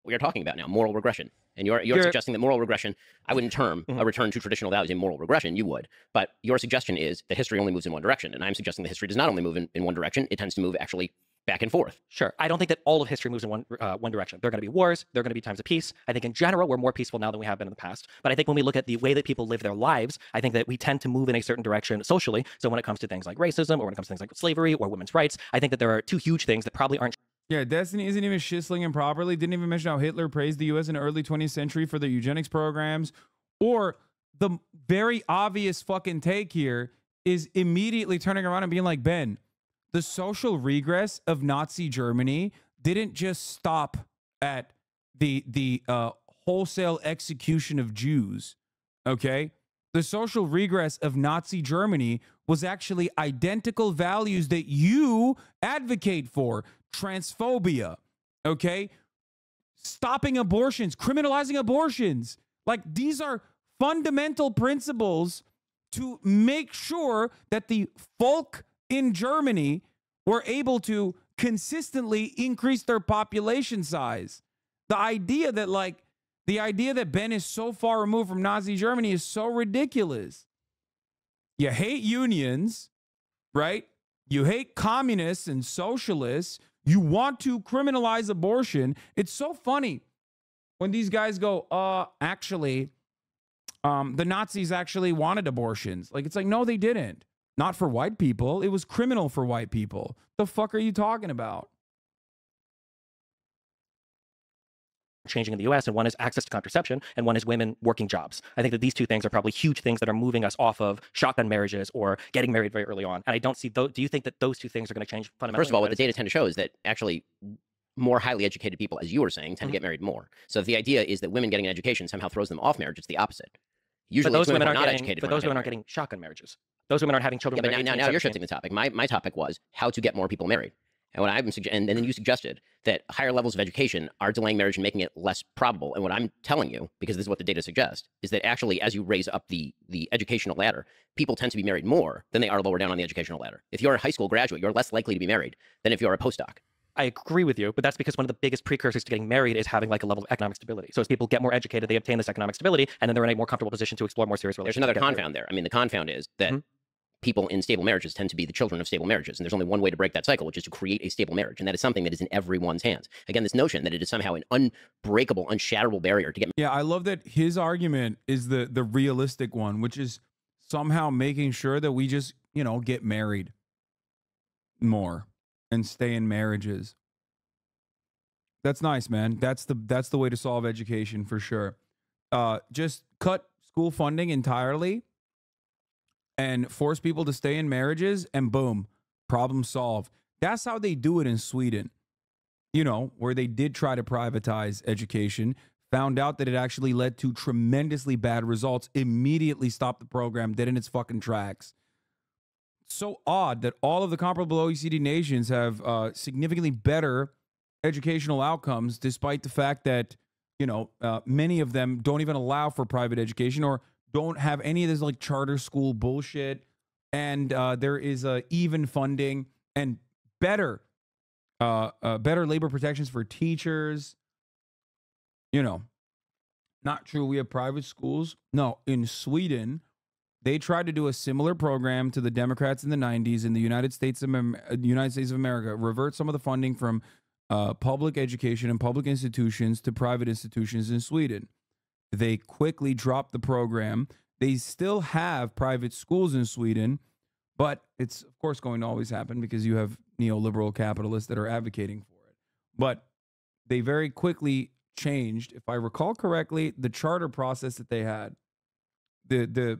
Speaker 1: We are talking about now moral regression. And you're suggesting that moral regression, I wouldn't term a return to traditional values in moral regression, you would. But your suggestion is that history only moves in one direction. And I'm suggesting that history does not only move in one direction, it tends to move actually back and forth.
Speaker 4: Sure. I don't think that all of history moves in one direction. There are going to be wars. There are going to be times of peace. I think in general, we're more peaceful now than we have been in the past. But I think when we look at the way that people live their lives, I think that we tend to move in a certain direction socially. So when it comes to things like racism or when it comes to things like slavery or women's rights, I think that there are two huge things that probably aren't.
Speaker 2: Yeah, Destiny isn't even shistling him properly. Didn't even mention how Hitler praised the U.S. in the early 20th century for their eugenics programs. Or the very obvious fucking take here is immediately turning around and being like, Ben, the social regress of Nazi Germany didn't just stop at the wholesale execution of Jews, okay? The social regress of Nazi Germany was actually identical values that you advocate for. Transphobia, okay? Stopping abortions, criminalizing abortions. Like, these are fundamental principles to make sure that the folk in Germany were able to consistently increase their population size. The idea that Ben is so far removed from Nazi Germany is so ridiculous. You hate unions, right? You hate communists and socialists. You want to criminalize abortion. It's so funny when these guys go, actually, the Nazis actually wanted abortions. Like, it's like, no, they didn't. Not for white people. It was criminal for white people. The fuck are you talking about?
Speaker 4: Changing in the US, and one is access to contraception, and one is women working jobs. I think that these two things are probably huge things that are moving us off of shotgun marriages or getting married very early on. And I don't see those. Do you think that those two things are going to change fundamentally?
Speaker 1: First of all, what the data tend to show is that actually more highly educated people, as you were saying, tend to get married more. So if the idea is that women getting an education somehow throws them off marriage, it's the opposite. Usually,
Speaker 4: those women
Speaker 1: are not educated.
Speaker 4: But those women aren't getting shotgun marriages. Those women aren't having children.
Speaker 1: Yeah, but now you're shifting the topic. My topic was how to get more people married. And what I'm and then you suggested that higher levels of education are delaying marriage and making it less probable. And what I'm telling you, because this is what the data suggests, is that actually as you raise up the educational ladder, people tend to be married more than they are lower down on the educational ladder. If you're a high school graduate, you're less likely to be married than if you're a postdoc.
Speaker 4: I agree with you, but that's because one of the biggest precursors to getting married is having like a level of economic stability. So as people get more educated, they obtain this economic stability, and then they're in a more comfortable position to explore more serious relationships.
Speaker 1: There's another confound there. I mean, the confound is that people in stable marriages tend to be the children of stable marriages. And there's only one way to break that cycle, which is to create a stable marriage. And that is something that is in everyone's hands. Again, this notion that it is somehow an unbreakable, unshatterable barrier to get married.
Speaker 2: Yeah, I love that his argument is the realistic one, which is somehow making sure that we just, get married more and stay in marriages. That's nice, man. That's the way to solve education for sure. Just cut school funding entirely and force people to stay in marriages, and boom, problem solved. That's how they do it in Sweden, where they did try to privatize education, found out that it actually led to tremendously bad results, immediately stopped the program, dead in its fucking tracks. So odd that all of the comparable OECD nations have significantly better educational outcomes, despite the fact that, many of them don't even allow for private education or don't have any of this like charter school bullshit. And there is even funding and better labor protections for teachers. Not true. We have private schools. No, in Sweden, they tried to do a similar program to the Democrats in the 90s in the United States of America, revert some of the funding from public education and public institutions to private institutions in Sweden. They quickly dropped the program. They still have private schools in Sweden, but it's, of course, going to always happen because you have neoliberal capitalists that are advocating for it. But they very quickly changed, if I recall correctly, the charter process that they had. The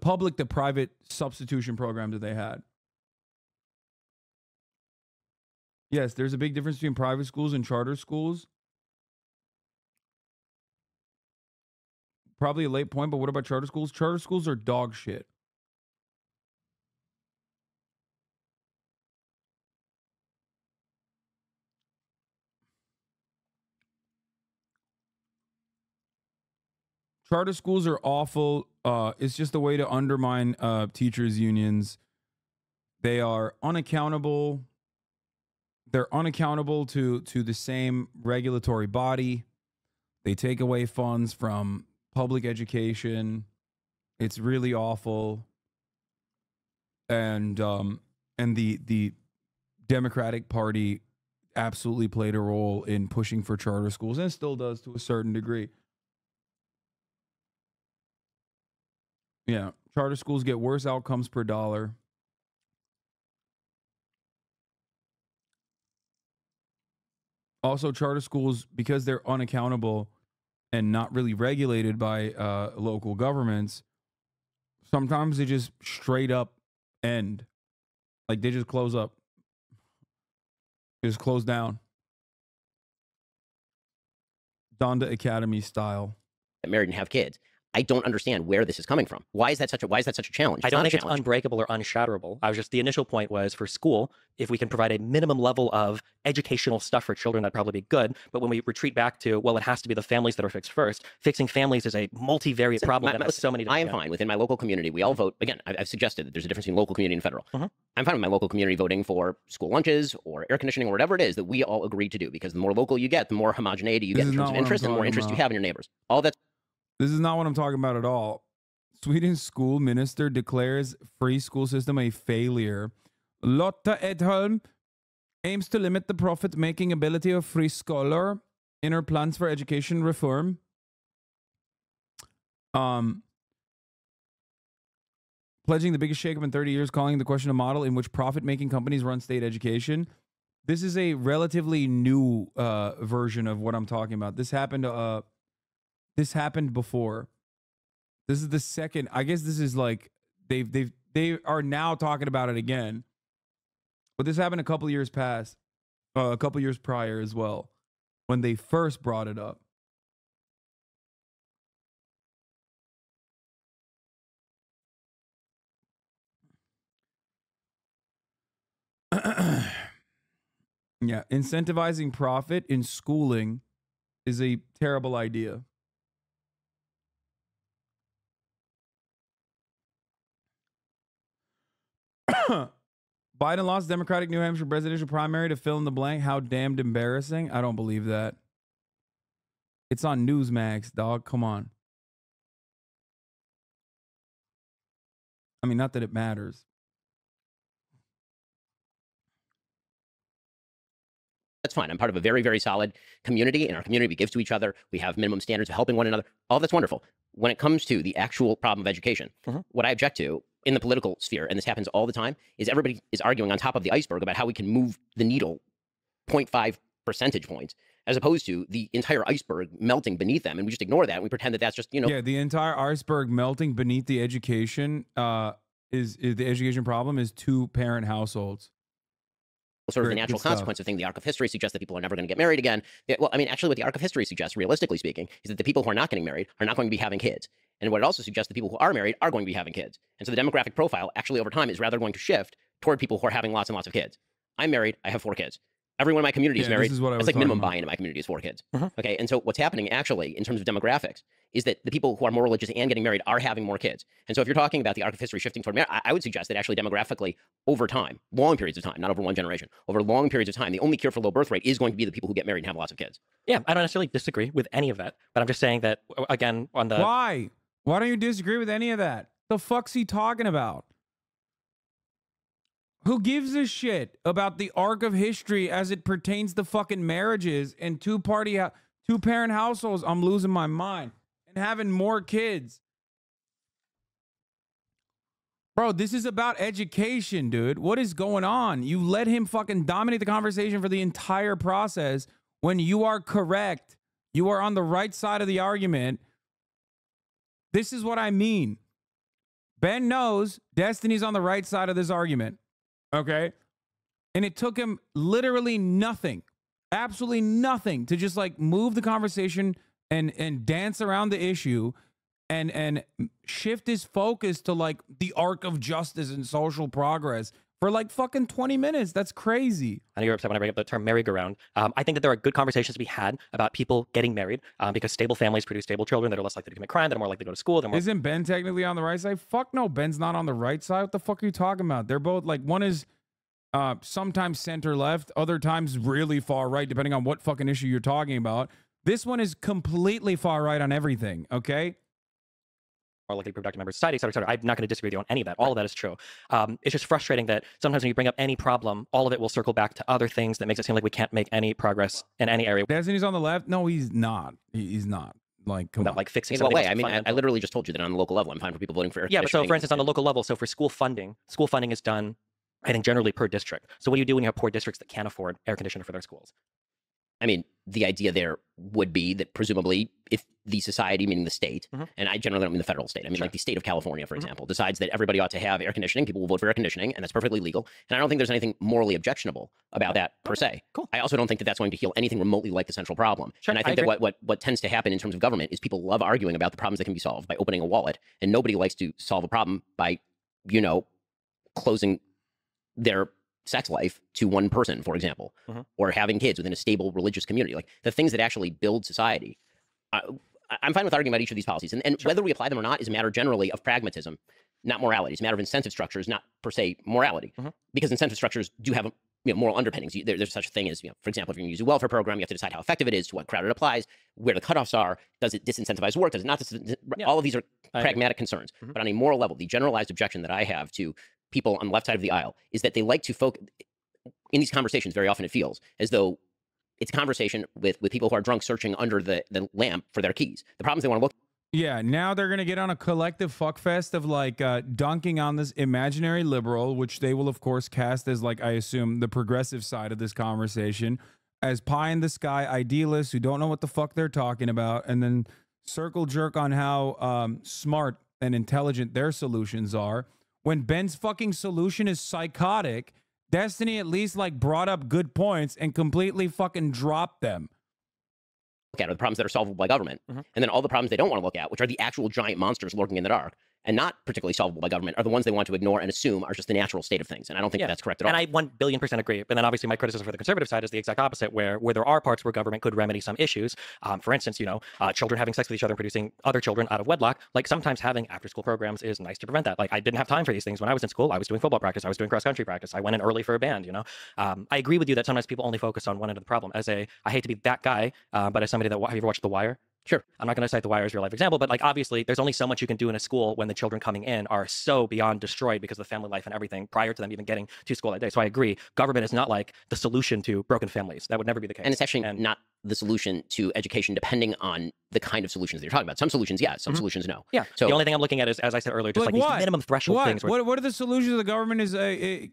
Speaker 2: public to private substitution program that they had. Yes, there's a big difference between private schools and charter schools. Probably a late point, but what about charter schools? Charter schools are dog shit. Charter schools are awful. It's just a way to undermine teachers' unions. They are unaccountable. They're unaccountable to the same regulatory body. They take away funds from public education. It's really awful. And the Democratic Party absolutely played a role in pushing for charter schools and still does to a certain degree. Yeah, charter schools get worse outcomes per dollar. Also, charter schools, because they're unaccountable and not really regulated by local governments, sometimes they just straight up end. Like they just close up. They just close down. Donda Academy style.
Speaker 1: Get married and have kids. I don't understand where this is coming from. Why is that such a challenge?
Speaker 4: I don't think it's unbreakable or unshatterable. The initial point was for school, if we can provide a minimum level of educational stuff for children, that'd probably be good. But when we retreat back to, well, it has to be the families that are fixed first, fixing families is a multivariate problem that has so many.
Speaker 1: I am fine within my local community. We all vote. Again, I've suggested that there's a difference between local community and federal. I'm fine with my local community voting for school lunches or air conditioning or whatever it is that we all agree to do, because the more local you get, the more homogeneity you get in terms of interest and the more interest you have in your neighbors. All that's.
Speaker 2: This is not what I'm talking about at all. Sweden's school minister declares free school system a failure. Lotta Edholm aims to limit the profit-making ability of free scholar in her plans for education reform. Pledging the biggest shakeup in 30 years, calling the question a model in which profit-making companies run state education. This is a relatively new version of what I'm talking about. This happened before. This is the second. I guess this is like they are now talking about it again. But this happened a couple years past, a couple years prior as well, when they first brought it up. Yeah, incentivizing profit in schooling is a terrible idea. Biden lost Democratic New Hampshire presidential primary to fill in the blank. How damned embarrassing. I don't believe that. It's on Newsmax, dog. Come on. I mean, not that it matters.
Speaker 1: That's fine. I'm part of a very, very solid community. In our community, we give to each other. We have minimum standards of helping one another. All that's wonderful. When it comes to the actual problem of education, what I object to in the political sphere, and this happens all the time, is everybody is arguing on top of the iceberg about how we can move the needle 0.5 percentage points, as opposed to the entire iceberg melting beneath them. And we just ignore that. And we pretend that that's just,
Speaker 2: Yeah, the entire iceberg melting beneath the education is the education problem is 2-parent households.
Speaker 1: Sort of the natural consequence of thing. The arc of history suggests that people are never going to get married again. Well, I mean, actually, what the arc of history suggests, realistically speaking, is that the people who are not getting married are not going to be having kids. And what it also suggests, the people who are married are going to be having kids. And so the demographic profile, actually, over time, is rather going to shift toward people who are having lots and lots of kids. I'm married. I have 4 kids. Every one of my communities
Speaker 2: Yeah,
Speaker 1: married.
Speaker 2: this is what I
Speaker 1: It's
Speaker 2: was
Speaker 1: like minimum
Speaker 2: talking about.
Speaker 1: buy-in in my community is 4 kids.
Speaker 4: Mhm.
Speaker 1: Okay, and so what's happening actually in terms of demographics is that the people who are more religious and getting married are having more kids. And so if you're talking about the arc of history shifting toward marriage, I would suggest that actually demographically over time, long periods of time, not over one generation, over long periods of time, the only cure for low birth rate is going to be the people who get married and have lots of kids.
Speaker 4: Yeah, I don't necessarily disagree with any of that, but I'm just saying that again on the
Speaker 2: Why? Why don't you disagree with any of that? The fuck's he talking about? Who gives a shit about the arc of history as it pertains to fucking marriages and two-parent households? I'm losing my mind. And having more kids. Bro, this is about education, dude. What is going on? You let him fucking dominate the conversation for the entire process when you are correct. You are on the right side of the argument. This is what I mean. Ben knows Destiny's on the right side of this argument. Okay? And it took him literally nothing, absolutely nothing to just like move the conversation and dance around the issue and shift his focus to like the arc of justice and social progress for like fucking 20 minutes. That's crazy.
Speaker 4: I know you're upset when I bring up the term merry-go-round. I think that there are good conversations to be had about people getting married because stable families produce stable children that are less likely to commit crime, that are more likely to go to school.
Speaker 2: Isn't Ben technically on the right side? Fuck no, Ben's not on the right side. What the fuck are you talking about? They're both like, one is sometimes center left, other times really far right, depending on what fucking issue you're talking about. This one is completely far right on everything, okay?
Speaker 4: More likely to be productive members of society, et cetera, et cetera. I'm not going to disagree with you on any of that. All of that is true. It's just frustrating that sometimes when you bring up any problem, all of it will circle back to other things that makes it seem like we can't make any progress in any area.
Speaker 2: Destiny's on the left? No, he's not. He's not. Like, come
Speaker 4: Without
Speaker 2: on.
Speaker 4: like fixing
Speaker 1: In what
Speaker 4: something.
Speaker 1: way? I
Speaker 4: that's
Speaker 1: mean, I
Speaker 4: fundamental.
Speaker 1: literally just told you that on the local level, I'm fine for people voting for air
Speaker 4: Yeah, but so for
Speaker 1: conditioning.
Speaker 4: instance, on the local level, so for school funding is done, I think, generally per district. So what do you do when you have poor districts that can't afford air conditioner for their schools?
Speaker 1: I mean, the idea there would be that presumably if the society, meaning the state, and I generally don't mean the federal state, I mean like the state of California, for example, decides that everybody ought to have air conditioning, people will vote for air conditioning, and that's perfectly legal. And I don't think there's anything morally objectionable about that per se.
Speaker 4: Cool.
Speaker 1: I also don't think that that's going to heal anything remotely like the central problem.
Speaker 4: Sure,
Speaker 1: and I think that what tends to happen in terms of government is people love arguing about the problems that can be solved by opening a wallet, and nobody likes to solve a problem by, you know, closing their sex life to one person, for example, or having kids within a stable religious community. Like the things that actually build society. I'm fine with arguing about each of these policies. And whether we apply them or not is a matter generally of pragmatism, not morality. It's a matter of incentive structures, not per se morality. Because incentive structures do have moral underpinnings. There's such a thing as, for example, if you're going to use a welfare program, you have to decide how effective it is, to what crowd it applies, where the cutoffs are. Does it disincentivize work? Does it not? All of these are pragmatic concerns. But on a moral level, the generalized objection that I have to people on the left side of the aisle is that they like to focus in these conversations. Very often it feels as though it's a conversation with people who are drunk searching under the lamp for their keys. The problems they want to look.
Speaker 2: Yeah, now they're going to get on a collective fuckfest of like dunking on this imaginary liberal, which they will, of course, cast as like, I assume, the progressive side of this conversation, as pie in the sky idealists who don't know what the fuck they're talking about, and then circle jerk on how smart and intelligent their solutions are. When Ben's fucking solution is psychotic, Destiny at least like brought up good points and completely fucking dropped them.
Speaker 1: Look at are the problems that are solvable by government, and then all the problems they don't want to look at, which are the actual giant monsters lurking in the dark and not particularly solvable by government, are the ones they want to ignore and assume are just the natural state of things. And I don't think that's correct at all.
Speaker 4: And I 1,000,000,000% agree. But then obviously my criticism for the conservative side is the exact opposite, where there are parts where government could remedy some issues. For instance, children having sex with each other and producing other children out of wedlock. Like sometimes having after-school programs is nice to prevent that. Like I didn't have time for these things when I was in school. I was doing football practice. I was doing cross-country practice. I went in early for a band. I agree with you that sometimes people only focus on one end of the problem. I hate to be that guy, but as somebody that have you ever watched The Wire?
Speaker 1: Sure.
Speaker 4: I'm not going to cite The Wire as a real life example, but like obviously there's only so much you can do in a school when the children coming in are so beyond destroyed because of the family life and everything prior to them even getting to school that day. So I agree. Government is not like the solution to broken families. That would never be the case.
Speaker 1: And it's actually not the solution to education, depending on the kind of solutions that you're talking about. Some solutions, yes. Some solutions, no.
Speaker 4: Yeah. So the only thing I'm looking at is, as I said earlier, just like these minimum threshold things.
Speaker 2: What are the solutions of the government?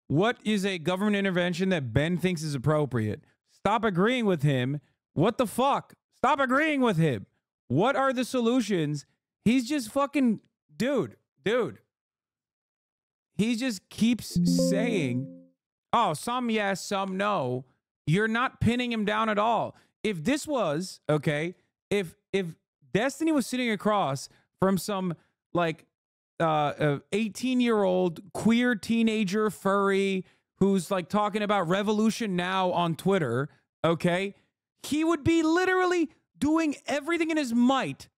Speaker 2: What is a government intervention that Ben thinks is appropriate? Stop agreeing with him. What the fuck? Stop agreeing with him. What are the solutions? He's just fucking, dude. He just keeps saying, oh, some yes, some no. You're not pinning him down at all. If this was, okay, if Destiny was sitting across from some like 18-year-old queer teenager furry who's like talking about revolution now on Twitter, okay, he would be literally doing everything in his might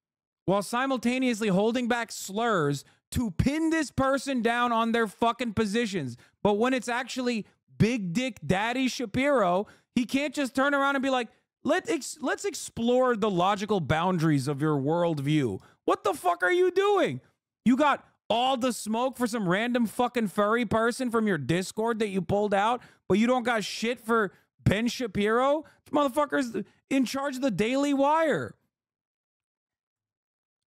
Speaker 2: while simultaneously holding back slurs to pin this person down on their fucking positions. But when it's actually Big Dick Daddy Shapiro, he can't just turn around and be like, let's explore the logical boundaries of your worldview. What the fuck are you doing? You got all the smoke for some random fucking furry person from your Discord that you pulled out, but you don't got shit for Ben Shapiro? This motherfucker's in charge of the Daily Wire.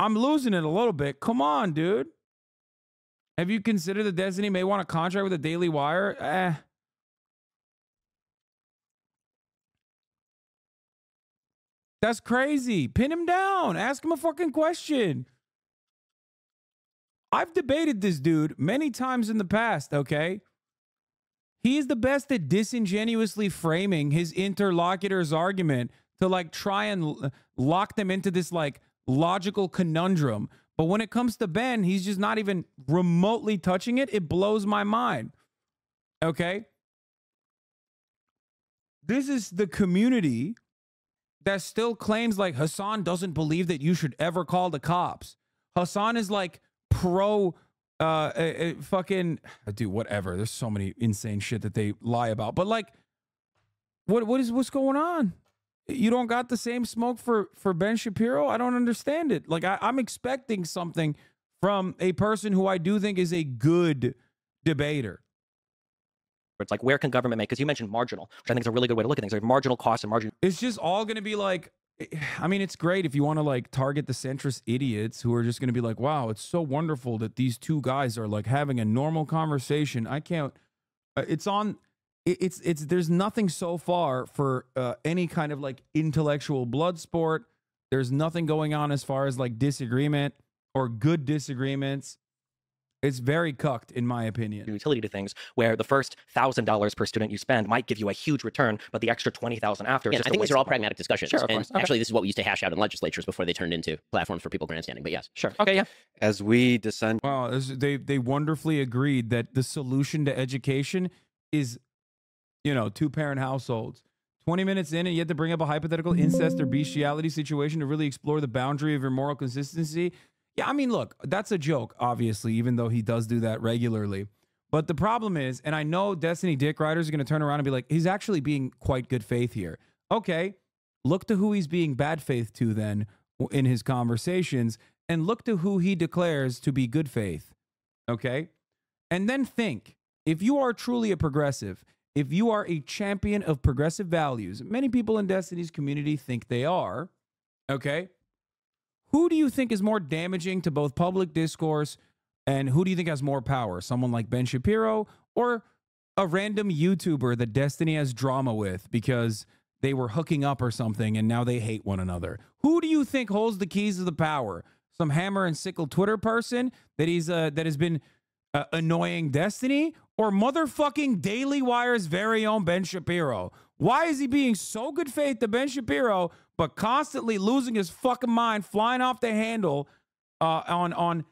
Speaker 2: I'm losing it a little bit. Come on, dude. Have you considered that Destiny may want a contract with the Daily Wire? That's crazy. Pin him down. Ask him a fucking question. I've debated this dude many times in the past, okay? He is the best at disingenuously framing his interlocutor's argument to like try and lock them into this like logical conundrum. But when it comes to Ben, he's just not even remotely touching it. It blows my mind. Okay? This is the community that still claims like Hasan doesn't believe that you should ever call the cops. Hasan is like pro fucking dude, whatever. There's so many insane shit that they lie about. But like what's going on? You don't got the same smoke for Ben Shapiro? I don't understand it. Like I'm expecting something from a person who I do think is a good debater.
Speaker 4: It's like, where can government make, because you mentioned marginal, which I think is a really good way to look at things. Like marginal costs and marginal.
Speaker 2: It's just all going to be like, I mean, it's great if you want to like target the centrist idiots who are just going to be like, wow, it's so wonderful that these two guys are like having a normal conversation. I can't, there's nothing so far for any kind of like intellectual blood sport. There's nothing going on as far as like disagreement or good disagreements. It's very cucked, in my opinion.
Speaker 4: Utility to things where the first $1,000 per student you spend might give you a huge return, but the extra $20,000 after.
Speaker 1: Yeah, I think these are all pragmatic discussions.
Speaker 4: Sure, of
Speaker 1: and
Speaker 4: course. Okay.
Speaker 1: Actually, this is what we used to hash out in legislatures before they turned into platforms for people grandstanding. But yes,
Speaker 4: sure. Okay, yeah.
Speaker 3: As we descend,
Speaker 2: well, they wonderfully agreed that the solution to education is, you know, two-parent households. 20 minutes in, and you have to bring up a hypothetical incest or bestiality situation to really explore the boundary of your moral consistency. Yeah, I mean, look, that's a joke, obviously, even though he does do that regularly. But the problem is, and I know Destiny Dick Riders are going to turn around and be like, he's actually being quite good faith here. Okay, look to who he's being bad faith to then in his conversations, and look to who he declares to be good faith. Okay? And then think, if you are truly a progressive, if you are a champion of progressive values, many people in Destiny's community think they are, okay? Who do you think is more damaging to both public discourse, and who do you think has more power? Someone like Ben Shapiro or a random YouTuber that Destiny has drama with because they were hooking up or something and now they hate one another? Who do you think holds the keys to the power? Some hammer and sickle Twitter person that has been annoying Destiny, or motherfucking Daily Wire's very own Ben Shapiro? Why is he being so good faith to Ben Shapiro, but constantly losing his fucking mind, flying off the handle on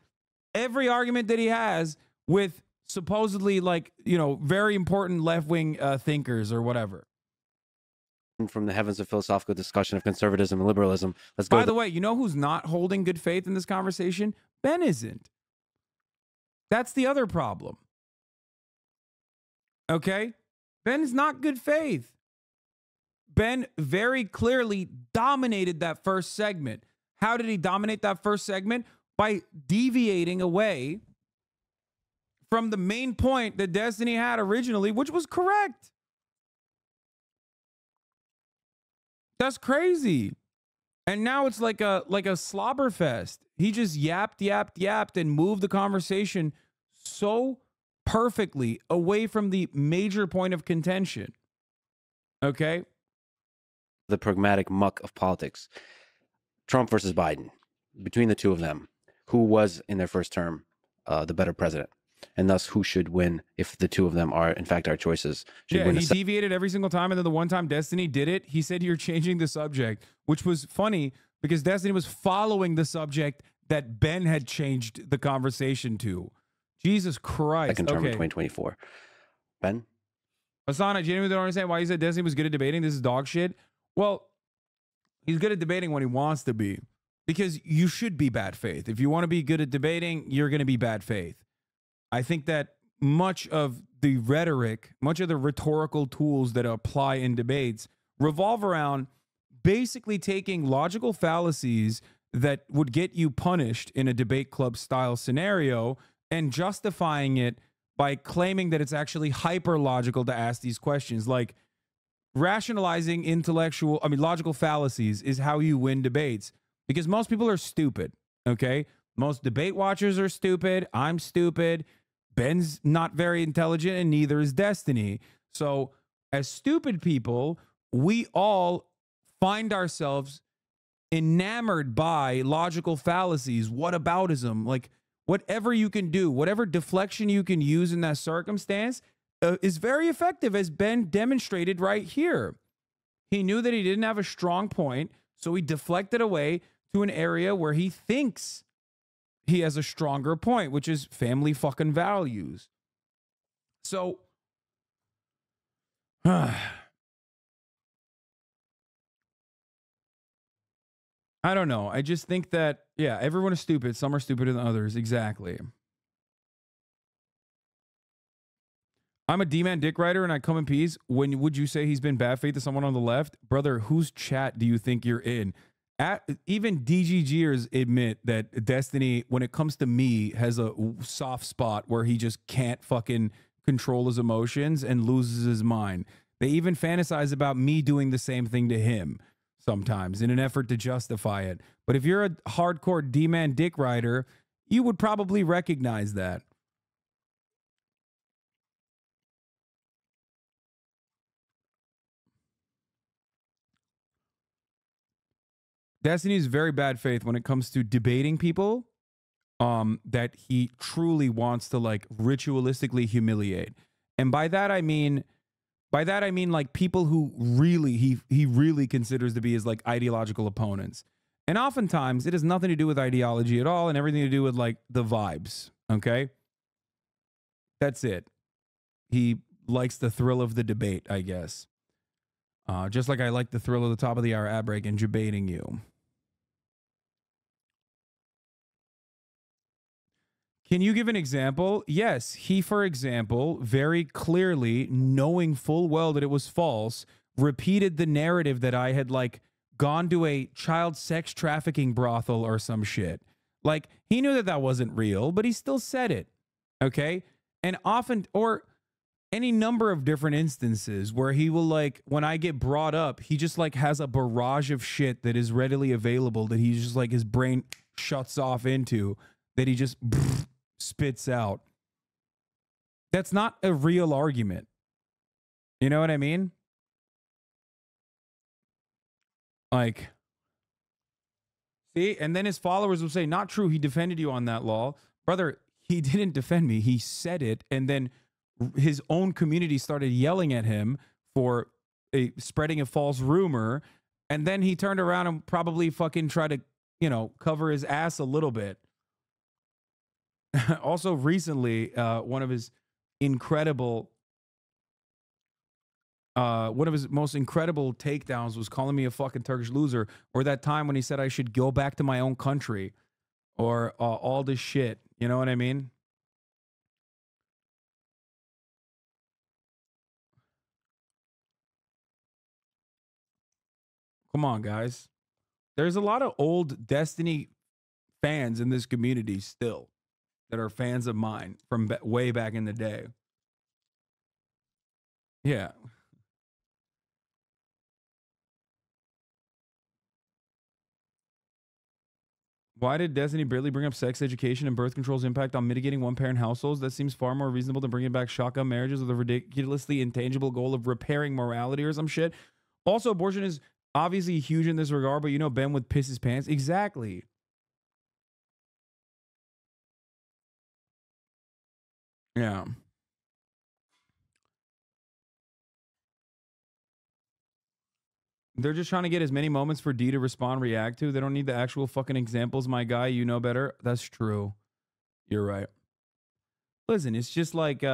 Speaker 2: every argument that he has with supposedly, like, you know, very important left-wing thinkers or whatever?
Speaker 3: from the heavens of philosophical discussion of conservatism and liberalism, let's go.
Speaker 2: By the way, you know who's not holding good faith in this conversation? Ben isn't. That's the other problem. Okay? Ben's not good faith. Ben very clearly dominated that first segment. How did he dominate that first segment? By deviating away from the main point that Destiny had originally, which was correct. That's crazy. And now it's like a slobber fest. He just yapped and moved the conversation so perfectly away from the major point of contention. Okay?
Speaker 3: The pragmatic muck of politics. Trump versus Biden. Between the two of them, who was in their first term the better president? And thus, who should win if the two of them are, in fact, our choices?
Speaker 2: Yeah, he deviated every single time. And then the one time Destiny did it, he said, "You're changing the subject," which was funny because Destiny was following the subject that Ben had changed the conversation to. Jesus Christ.
Speaker 3: Second term
Speaker 2: okay.
Speaker 3: of 2024. Ben?
Speaker 2: Hasan, I genuinely don't understand why you said Destiny was good at debating. This is dog shit. Well, he's good at debating when he wants to be, because you should be bad faith. If you want to be good at debating, you're going to be bad faith. I think that much of the rhetoric, much of the rhetorical tools that apply in debates revolve around basically taking logical fallacies that would get you punished in a debate club style scenario and justifying it by claiming that it's actually hyper logical to ask these questions. Like, rationalizing logical fallacies is how you win debates, because most people are stupid. Okay. Most debate watchers are stupid. I'm stupid. Ben's not very intelligent, and neither is Destiny. So as stupid people, we all find ourselves enamored by logical fallacies, whataboutism, like whatever you can do, whatever deflection you can use in that circumstance is very effective, as Ben demonstrated right here. He knew that he didn't have a strong point, so he deflected away to an area where he thinks he has a stronger point, which is family fucking values. So, I don't know. I just think that, yeah, everyone is stupid. Some are stupider than others. Exactly. I'm a D-man dick writer and I come in peace. When would you say he's been bad faith to someone on the left? Brother, whose chat do you think you're in? Even DGGers admit that Destiny, when it comes to me, has a soft spot where he just can't fucking control his emotions and loses his mind. They even fantasize about me doing the same thing to him sometimes in an effort to justify it. But if you're a hardcore D-man dick rider, you would probably recognize that. Destiny is very bad faith when it comes to debating people that he truly wants to like ritualistically humiliate. And by that I mean like people who really he really considers to be his like ideological opponents. And oftentimes it has nothing to do with ideology at all and everything to do with like the vibes, okay? That's it. He likes the thrill of the debate, I guess. Just like I like the thrill of the top of the hour ad break and debating you. Can you give an example? Yes, he, for example, very clearly, knowing full well that it was false, repeated the narrative that I had like gone to a child sex trafficking brothel or some shit. Like, he knew that that wasn't real, but he still said it. Okay? And often, or any number of different instances where he will like, when I get brought up, he just like has a barrage of shit that is readily available that he's just like, his brain shuts off into, that he just spits out. That's not a real argument. You know what I mean? Like, see, and then his followers will say, not true, he defended you on that law. Brother, he didn't defend me. He said it, and then his own community started yelling at him for spreading a false rumor, and then he turned around and probably fucking tried to, you know, cover his ass a little bit. Also, recently, one of his most incredible takedowns was calling me a fucking Turkish loser, or that time when he said I should go back to my own country, or all this shit. You know what I mean? Come on, guys. There's a lot of old Destiny fans in this community still that are fans of mine from way back in the day. Yeah. Why did Destiny barely bring up sex education and birth control's impact on mitigating one-parent households? That seems far more reasonable than bringing back shotgun marriages with a ridiculously intangible goal of repairing morality or some shit. Also, abortion is obviously huge in this regard, but you know Ben would piss his pants. Exactly. Yeah. They're just trying to get as many moments for D to respond, react to. They don't need the actual fucking examples, my guy. You know better. That's true. You're right. Listen, it's just like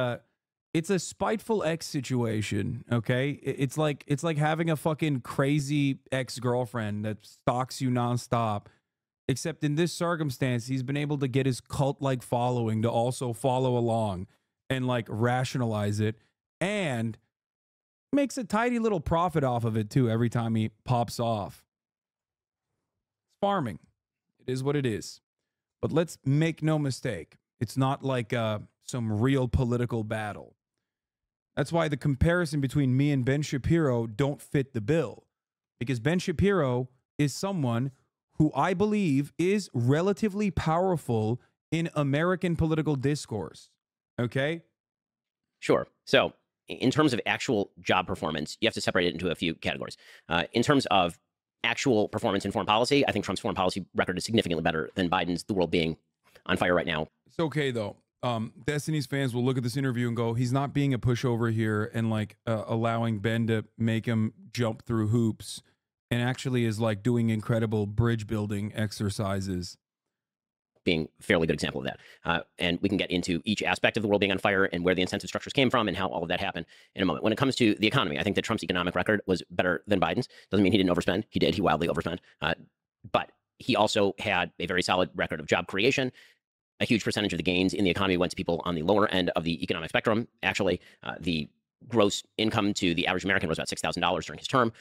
Speaker 2: It's a spiteful ex situation, okay? It's like having a fucking crazy ex-girlfriend that stalks you nonstop. Except in this circumstance, he's been able to get his cult-like following to also follow along and like rationalize it, and makes a tidy little profit off of it too every time he pops off. It's farming. It is what it is. But let's make no mistake. It's not like some real political battle. That's why the comparison between me and Ben Shapiro don't fit the bill. Because Ben Shapiro is someone who I believe is relatively powerful in American political discourse. Okay?
Speaker 1: Sure. So in terms of actual job performance, you have to separate it into a few categories. In terms of actual performance in foreign policy, I think Trump's foreign policy record is significantly better than Biden's, the world being on fire right now.
Speaker 2: It's okay, though. Destiny's fans will look at this interview and go, he's not being a pushover here and like allowing Ben to make him jump through hoops, and actually is like doing incredible bridge building exercises.
Speaker 1: Being a fairly good example of that. And we can get into each aspect of the world being on fire and where the incentive structures came from and how all of that happened in a moment. When it comes to the economy, I think that Trump's economic record was better than Biden's. Doesn't mean he didn't overspend. He did. He wildly overspent. But he also had a very solid record of job creation. A huge percentage of the gains in the economy went to people on the lower end of the economic spectrum. Actually, the gross income to the average American was about $6,000 during his term.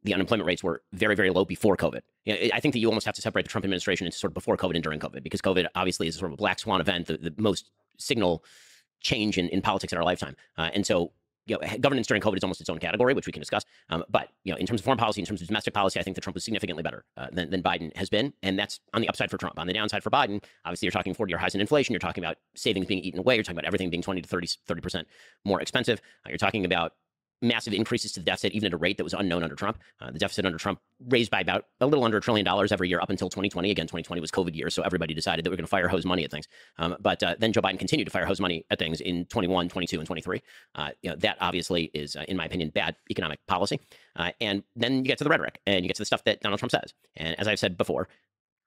Speaker 1: The unemployment rates were very, very low before COVID. I think that you almost have to separate the Trump administration into sort of before COVID and during COVID, because COVID obviously is sort of a black swan event, the most signal change in politics in our lifetime. And so, governance during COVID is almost its own category, which we can discuss. But, in terms of foreign policy, in terms of domestic policy, I think that Trump was significantly better than Biden has been. And that's on the upside for Trump. On the downside for Biden, obviously, you're talking 40-year highs in inflation. You're talking about savings being eaten away. You're talking about everything being 20 to 30% more expensive. You're talking about massive increases to the deficit, even at a rate that was unknown under Trump. The deficit under Trump raised by about a little under $1 trillion every year up until 2020. Again, 2020 was COVID year, so everybody decided that we're going to fire hose money at things. But then Joe Biden continued to fire hose money at things in 21, 22, and 23. That obviously is, in my opinion, bad economic policy. And then you get to the rhetoric, and you get to the stuff that Donald Trump says. And as I've said before,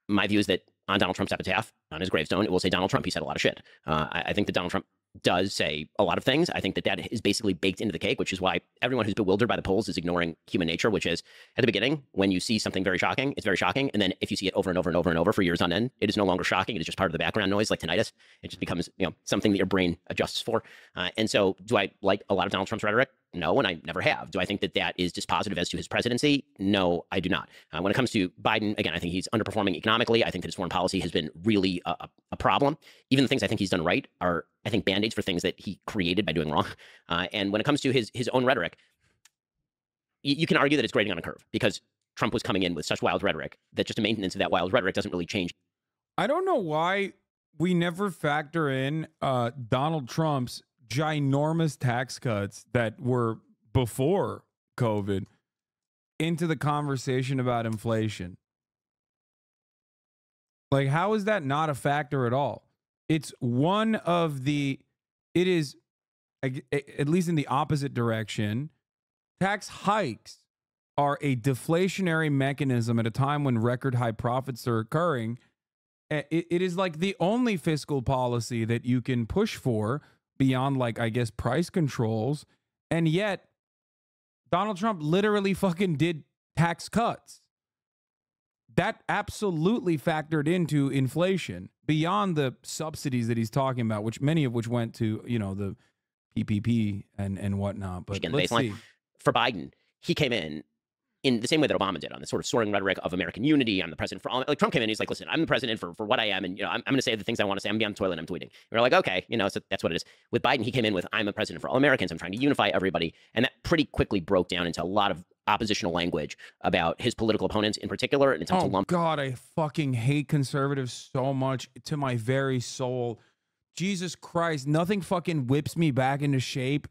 Speaker 1: my view is that on Donald Trump's epitaph, on his gravestone, it will say Donald Trump. He said a lot of shit. I think that Donald Trump does say a lot of things. I think that that is basically baked into the cake, which is why everyone who's bewildered by the polls is ignoring human nature, which is at the beginning, when you see something very shocking, it's very shocking. And then if you see it over and over and over and over for years on end, it is no longer shocking. It is just part of the background noise, like tinnitus. It just becomes, something that your brain adjusts for. And so do I like a lot of Donald Trump's rhetoric? No, and I never have. Do I think that that is dispositive as to his presidency? No, I do not. When it comes to Biden, again, I think he's underperforming economically. I think that his foreign policy has been really a problem. Even the things I think he's done right are, I think, band-aids for things that he created by doing wrong. And when it comes to his own rhetoric, you can argue that it's grading on a curve, because Trump was coming in with such wild rhetoric that just a maintenance of that wild rhetoric doesn't really change.
Speaker 2: I don't know why we never factor in Donald Trump's ginormous tax cuts that were before COVID into the conversation about inflation. Like, how is that not a factor at all? It's one of the, it is, at least in the opposite direction, tax hikes are a deflationary mechanism at a time when record high profits are occurring. It is like the only fiscal policy that you can push for beyond, like, I guess, price controls. And yet Donald Trump literally fucking did tax cuts. That absolutely factored into inflation beyond the subsidies that he's talking about, which many of which went to, the PPP and whatnot. But
Speaker 1: Again,
Speaker 2: let's see.
Speaker 1: For Biden, he came in the same way that Obama did, on this sort of soaring rhetoric of American unity. I'm the president for all. Like, Trump came in, he's like, listen, I'm the president for what I am, and I'm going to say the things I want to say. I'm going to be on the toilet, and I'm tweeting. And we're like, okay, so that's what it is. With Biden, he came in with, I'm a president for all Americans. I'm trying to unify everybody, and that pretty quickly broke down into a lot of oppositional language about his political opponents in particular. And
Speaker 2: God, I fucking hate conservatives so much to my very soul. Jesus Christ, nothing fucking whips me back into shape.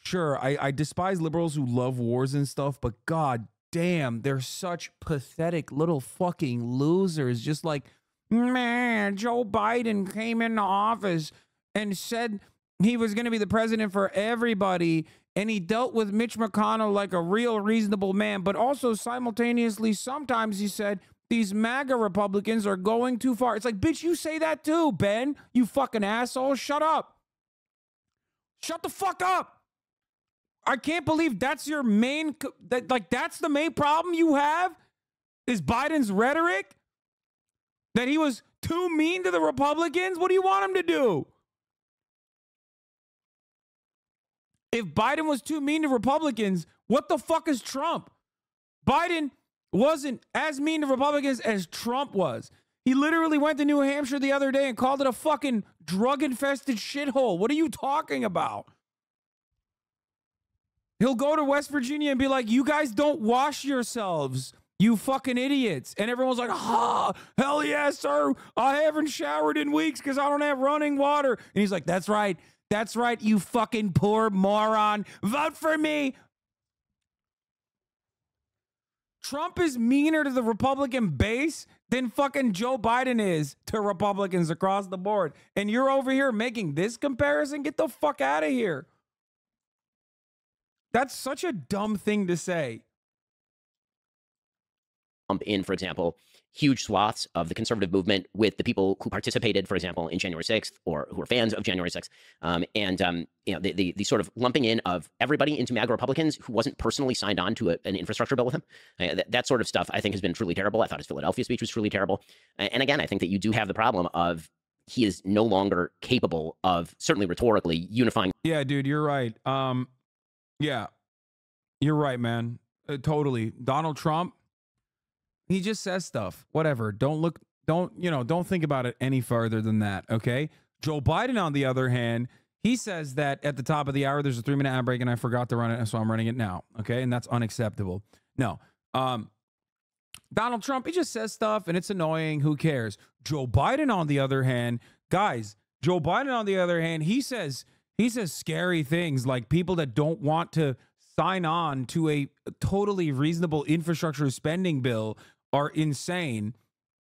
Speaker 2: Sure, I despise liberals who love wars and stuff, but god damn, they're such pathetic little fucking losers. Just like, man, Joe Biden came into office and said he was going to be the president for everybody, and he dealt with Mitch McConnell like a real reasonable man, but also simultaneously sometimes he said these MAGA Republicans are going too far. It's like, bitch, you say that too, Ben, you fucking asshole, shut up. Shut the fuck up. I can't believe that's your main, that's the main problem you have is Biden's rhetoric? That he was too mean to the Republicans? What do you want him to do? If Biden was too mean to Republicans, what the fuck is Trump? Biden wasn't as mean to Republicans as Trump was. He literally went to New Hampshire the other day and called it a fucking drug-infested shithole. What are you talking about? He'll go to West Virginia and be like, you guys don't wash yourselves, you fucking idiots. And everyone's like, ah, hell yes, sir. I haven't showered in weeks because I don't have running water. And he's like, that's right. That's right, you fucking poor moron. Vote for me. Trump is meaner to the Republican base than fucking Joe Biden is to Republicans across the board. And you're over here making this comparison? Get the fuck out of here. That's such a dumb thing to say.
Speaker 1: In, for example, huge swaths of the conservative movement with the people who participated, for example, in January 6th or who are fans of January 6th. The sort of lumping in of everybody into MAGA Republicans who wasn't personally signed on to an infrastructure bill with him. That sort of stuff, I think, has been truly terrible. I thought his Philadelphia speech was truly terrible. And again, I think that you do have the problem of he is no longer capable of, certainly rhetorically, unifying.
Speaker 2: Yeah, dude, you're right. Yeah, you're right, man. Totally. Donald Trump, he just says stuff. Whatever. Don't think about it any further than that, okay? Joe Biden, on the other hand, he says that at the top of the hour, there's a 3-minute ad break, and I forgot to run it, so I'm running it now, okay? And that's unacceptable. No. Donald Trump, he just says stuff, and it's annoying. Who cares? Joe Biden, on the other hand, guys, Joe Biden, on the other hand, he says scary things like people that don't want to sign on to a totally reasonable infrastructure spending bill are insane,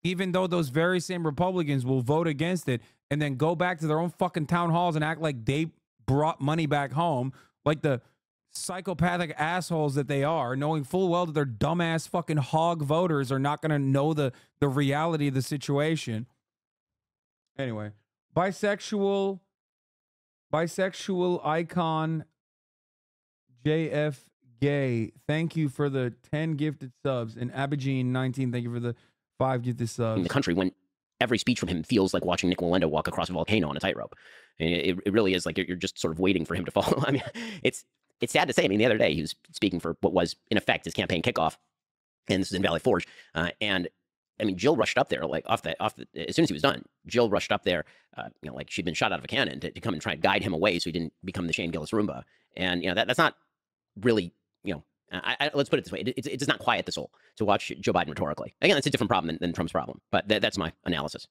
Speaker 2: even though those very same Republicans will vote against it and then go back to their own fucking town halls and act like they brought money back home, like the psychopathic assholes that they are, knowing full well that their dumbass fucking hog voters are not going to know the reality of the situation. Anyway, bisexual icon JF Gay, thank you for the 10 gifted subs. And Abigene 19, thank you for the 5 gifted subs.
Speaker 1: In the country, when every speech from him feels like watching Nick Wallenda walk across a volcano on a tightrope. It really is like you're just sort of waiting for him to fall. I mean, it's sad to say. I mean, the other day he was speaking for what was in effect his campaign kickoff, and this is in Valley Forge. And I mean, Jill rushed up there like off the as soon as he was done. Jill rushed up there, like she'd been shot out of a cannon to come and try and guide him away so he didn't become the Shane Gillis Roomba. And that's not really, let's put it this way. It does not quiet the soul to watch Joe Biden rhetorically. Again, it's a different problem than Trump's problem, but that's my analysis.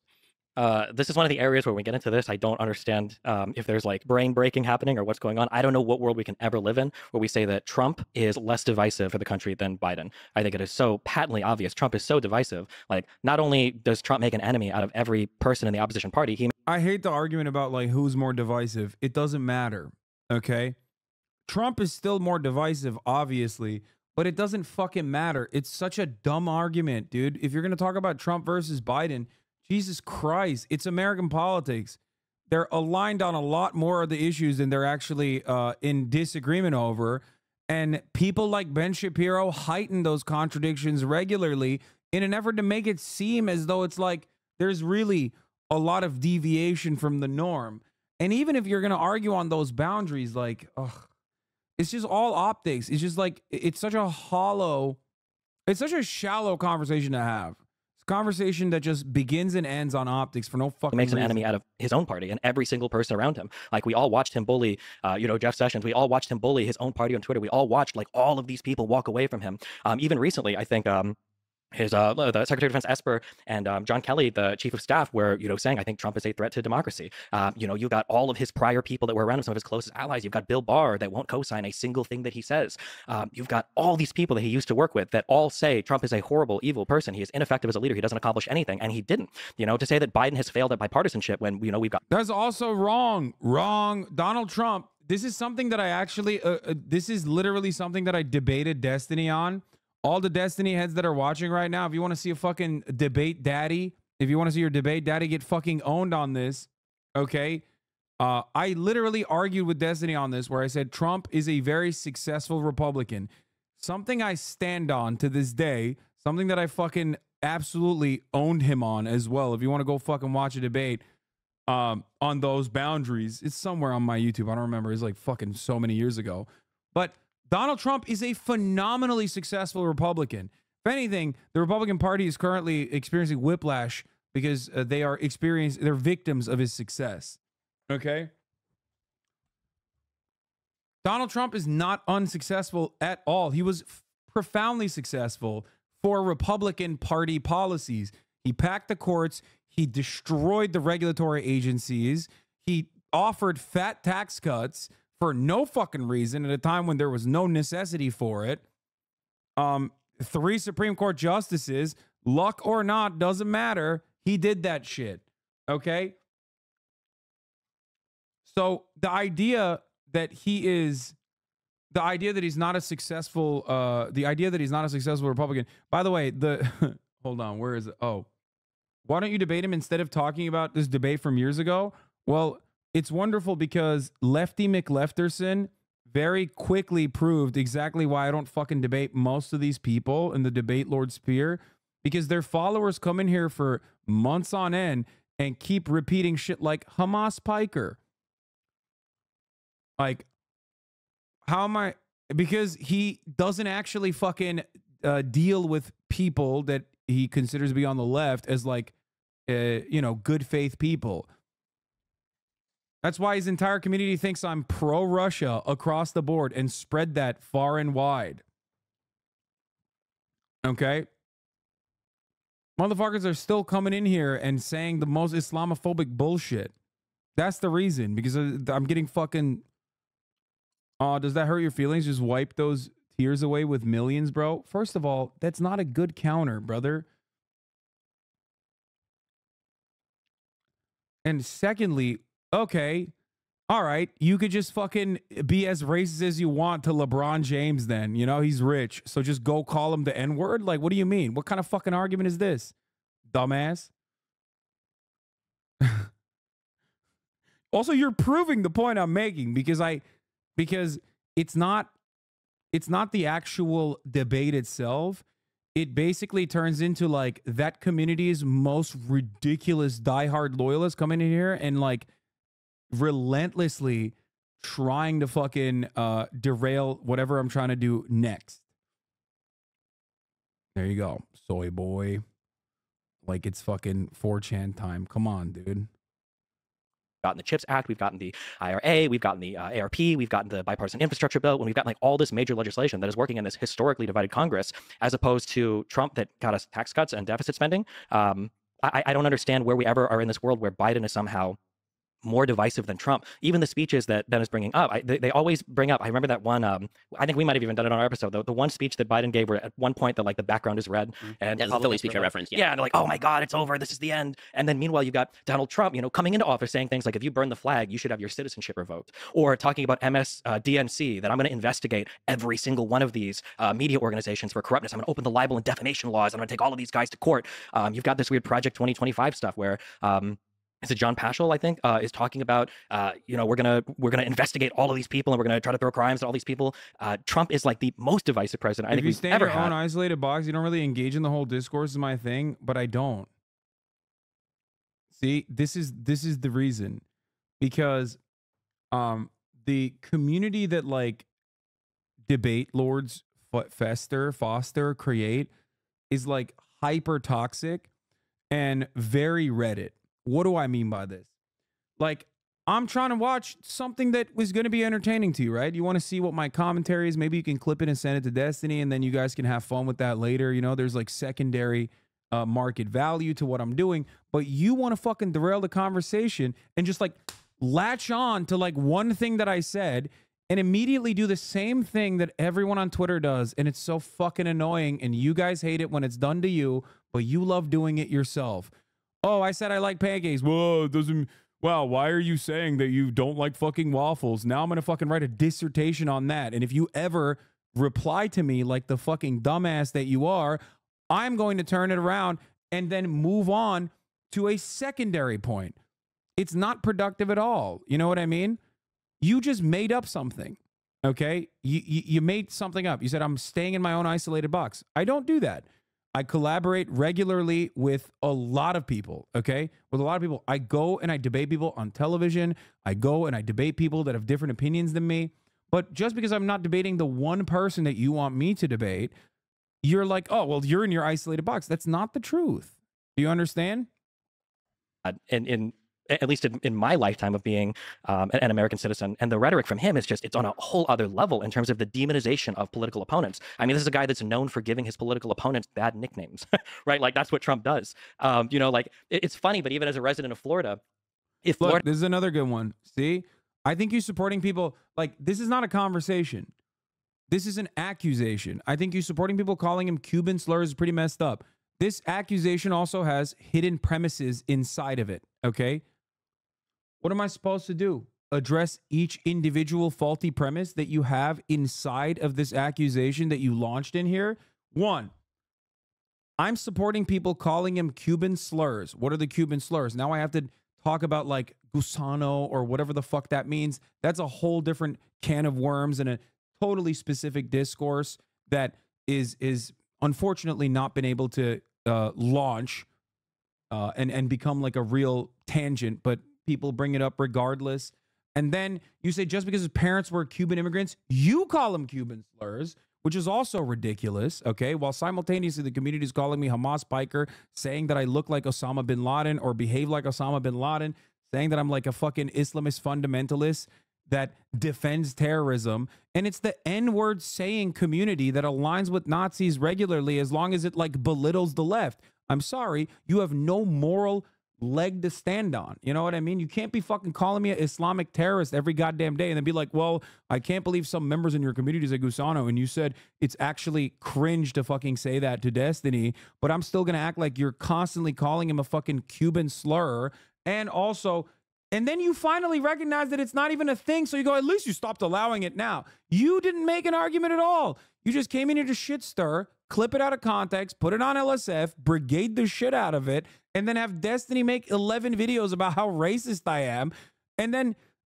Speaker 4: This is one of the areas where we get into this. I don't understand if there's like brain breaking happening or what's going on. I don't know what world we can ever live in where we say that Trump is less divisive for the country than Biden. I think it is so patently obvious. Trump is so divisive. Like, not only does Trump make an enemy out of every person in the opposition party,
Speaker 2: I hate the argument about like who's more divisive. It doesn't matter. Okay. Trump is still more divisive, obviously, but it doesn't fucking matter. It's such a dumb argument, dude. If you're going to talk about Trump versus Biden, Jesus Christ, it's American politics. They're aligned on a lot more of the issues than they're actually in disagreement over. And people like Ben Shapiro heighten those contradictions regularly in an effort to make it seem as though it's like there's really a lot of deviation from the norm. And even if you're going to argue on those boundaries, like, ugh, it's just all optics. It's just like, it's such a shallow conversation to have. It's a conversation that just begins and ends on optics for no fucking
Speaker 4: makes an
Speaker 2: reason.
Speaker 4: enemy out of his own party and every single person around him. Like, we all watched him bully, Jeff Sessions. We all watched him bully his own party on Twitter. We all watched like all of these people walk away from him. Even recently, I think, his the Secretary of Defense Esper and John Kelly, the Chief of Staff, were saying, I think Trump is a threat to democracy. You've got all of his prior people that were around him, some of his closest allies. You've got Bill Barr that won't co-sign a single thing that he says. You've got all these people that he used to work with that all say Trump is a horrible, evil person. He is ineffective as a leader. He doesn't accomplish anything, and he didn't. To say that Biden has failed at bipartisanship when we've got
Speaker 2: that's also wrong. Donald Trump. This is something that I actually. This is literally something that I debated Destiny on. All the Destiny heads that are watching right now, if you want to see a fucking debate daddy, if you want to see your debate daddy get fucking owned on this, okay, I literally argued with Destiny on this, where I said Trump is a very successful Republican. Something I stand on to this day, something that I fucking absolutely owned him on as well. If you want to go fucking watch a debate on those boundaries, it's somewhere on my YouTube. I don't remember. It's like fucking so many years ago. But Donald Trump is a phenomenally successful Republican. If anything, the Republican Party is currently experiencing whiplash because they're victims of his success. Okay? Donald Trump is not unsuccessful at all. He was profoundly successful for Republican Party policies. He packed the courts. He destroyed the regulatory agencies. He offered fat tax cuts for no fucking reason at a time when there was no necessity for it. 3 Supreme Court justices, luck or not, doesn't matter. He did that shit. Okay? So the idea that he's not a successful Republican. By the way, hold on, where is it? Oh, why don't you debate him instead of talking about this debate from years ago? Well, it's wonderful because Lefty McLefterson very quickly proved exactly why I don't fucking debate most of these people in the debate Lord Spear, because their followers come in here for months on end and keep repeating shit like Hamas Piker. Like, how am I? Because he doesn't actually fucking deal with people that he considers to be on the left as like, good faith people. That's why his entire community thinks I'm pro-Russia across the board and spread that far and wide. Okay? Motherfuckers are still coming in here and saying the most Islamophobic bullshit. That's the reason, because I'm getting fucking... does that hurt your feelings? Just wipe those tears away with millions, bro? First of all, that's not a good counter, brother. And secondly, okay, all right, you could just fucking be as racist as you want to LeBron James then. You know, he's rich, so just go call him the N-word? Like, what do you mean? What kind of fucking argument is this, dumbass? Also, you're proving the point I'm making because it's not the actual debate itself. It basically turns into like that community's most ridiculous diehard loyalists coming in here and like relentlessly trying to fucking derail whatever I'm trying to do next. There you go, soy boy. Like it's fucking 4chan time. Come on, dude.
Speaker 4: Gotten the CHIPS Act, we've gotten the IRA, we've gotten the ARP, we've gotten the bipartisan infrastructure bill, and we've gotten like all this major legislation that is working in this historically divided Congress, as opposed to Trump that got us tax cuts and deficit spending. I don't understand where we ever are in this world where Biden is somehow more divisive than Trump. Even the speeches that Ben is bringing up, they always bring up. I remember that one. I think we might have even done it on our episode. The one speech that Biden gave, where at one point the background is red, and
Speaker 1: the Philly speech I referenced.
Speaker 4: Yeah, and they're like, "Oh my God, it's over. This is the end." And then meanwhile, you got Donald Trump, coming into office saying things like, "If you burn the flag, you should have your citizenship revoked," or talking about MSDNC, that I'm going to investigate every single one of these media organizations for corruptness. I'm going to open the libel and defamation laws. I'm going to take all of these guys to court. You've got this weird Project 2025 stuff where. Is it John Paschal, I think, is talking about, we're gonna investigate all of these people and we're gonna try to throw crimes at all these people. Trump is like the most divisive president I think we've ever had.
Speaker 2: If you stay in your own isolated box, you don't really engage in the whole discourse is my thing, but I don't. See, this is the reason, because the community that like debate lords foster, create is like hyper toxic and very Reddit. What do I mean by this? Like, I'm trying to watch something that was going to be entertaining to you, right? You want to see what my commentary is. Maybe you can clip it and send it to Destiny, and then you guys can have fun with that later. There's like secondary market value to what I'm doing, but you want to fucking derail the conversation and just like latch on to like one thing that I said and immediately do the same thing that everyone on Twitter does. And it's so fucking annoying, and you guys hate it when it's done to you, but you love doing it yourself. Oh, I said I like pancakes. Whoa, it doesn't. Wow, why are you saying that you don't like fucking waffles? Now I'm going to fucking write a dissertation on that. And if you ever reply to me like the fucking dumbass that you are, I'm going to turn it around and then move on to a secondary point. It's not productive at all. You know what I mean? You just made up something. Okay? You made something up. You said, I'm staying in my own isolated box. I don't do that. I collaborate regularly with a lot of people, okay? With a lot of people. I go and I debate people on television. I go and I debate people that have different opinions than me. But just because I'm not debating the one person that you want me to debate, you're like, oh, well, you're in your isolated box. That's not the truth. Do you understand?
Speaker 4: In at least in my lifetime of being an American citizen, and the rhetoric from him is just, it's on a whole other level in terms of the demonization of political opponents. I mean, this is a guy that's known for giving his political opponents bad nicknames, right? Like, that's what Trump does. You know, like, it's funny, but even as a resident of Florida, if Florida...
Speaker 2: Look, this is another good one. See? I think you supporting people, like, this is not a conversation. This is an accusation. I think you supporting people calling him Cuban slurs is pretty messed up. This accusation also has hidden premises inside of it, okay? What am I supposed to do? Address each individual faulty premise that you have inside of this accusation that you launched in here? One, I'm supporting people calling him Cuban slurs. What are the Cuban slurs? Now I have to talk about like gusano or whatever the fuck that means. That's a whole different can of worms and a totally specific discourse that is unfortunately not been able to launch and become like a real tangent, but people bring it up regardless. And then you say just because his parents were Cuban immigrants, you call them Cuban slurs, which is also ridiculous, okay? While simultaneously the community is calling me Hamas biker, saying that I look like Osama bin Laden or behave like Osama bin Laden, saying that I'm like a fucking Islamist fundamentalist that defends terrorism. And it's the N-word saying community that aligns with Nazis regularly as long as it like belittles the left. I'm sorry, you have no moral leg to stand on. You know what I mean? You can't be fucking calling me an Islamic terrorist every goddamn day and then be like, well, I can't believe some members in your community say Gusano, and you said it's actually cringe to fucking say that to Destiny, but I'm still gonna act like you're constantly calling him a fucking Cuban slur. And also, and then you finally recognize that it's not even a thing, so you go, at least you stopped allowing it now. You didn't make an argument at all. You just came in here to shit stir, clip it out of context, put it on LSF, brigade the shit out of it, and then have Destiny make 11 videos about how racist I am. And then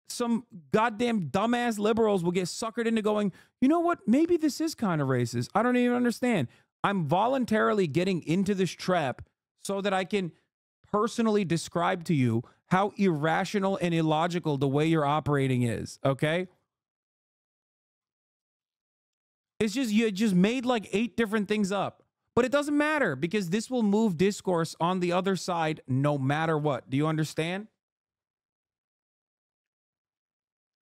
Speaker 2: some goddamn dumbass liberals will get suckered into going, you know what? Maybe this is kind of racist. I don't even understand. I'm voluntarily getting into this trap so that I can personally describe to you how irrational and illogical the way you're operating is, okay? It's just, you just made like 8 different things up. But it doesn't matter because this will move discourse on the other side no matter what. Do you understand?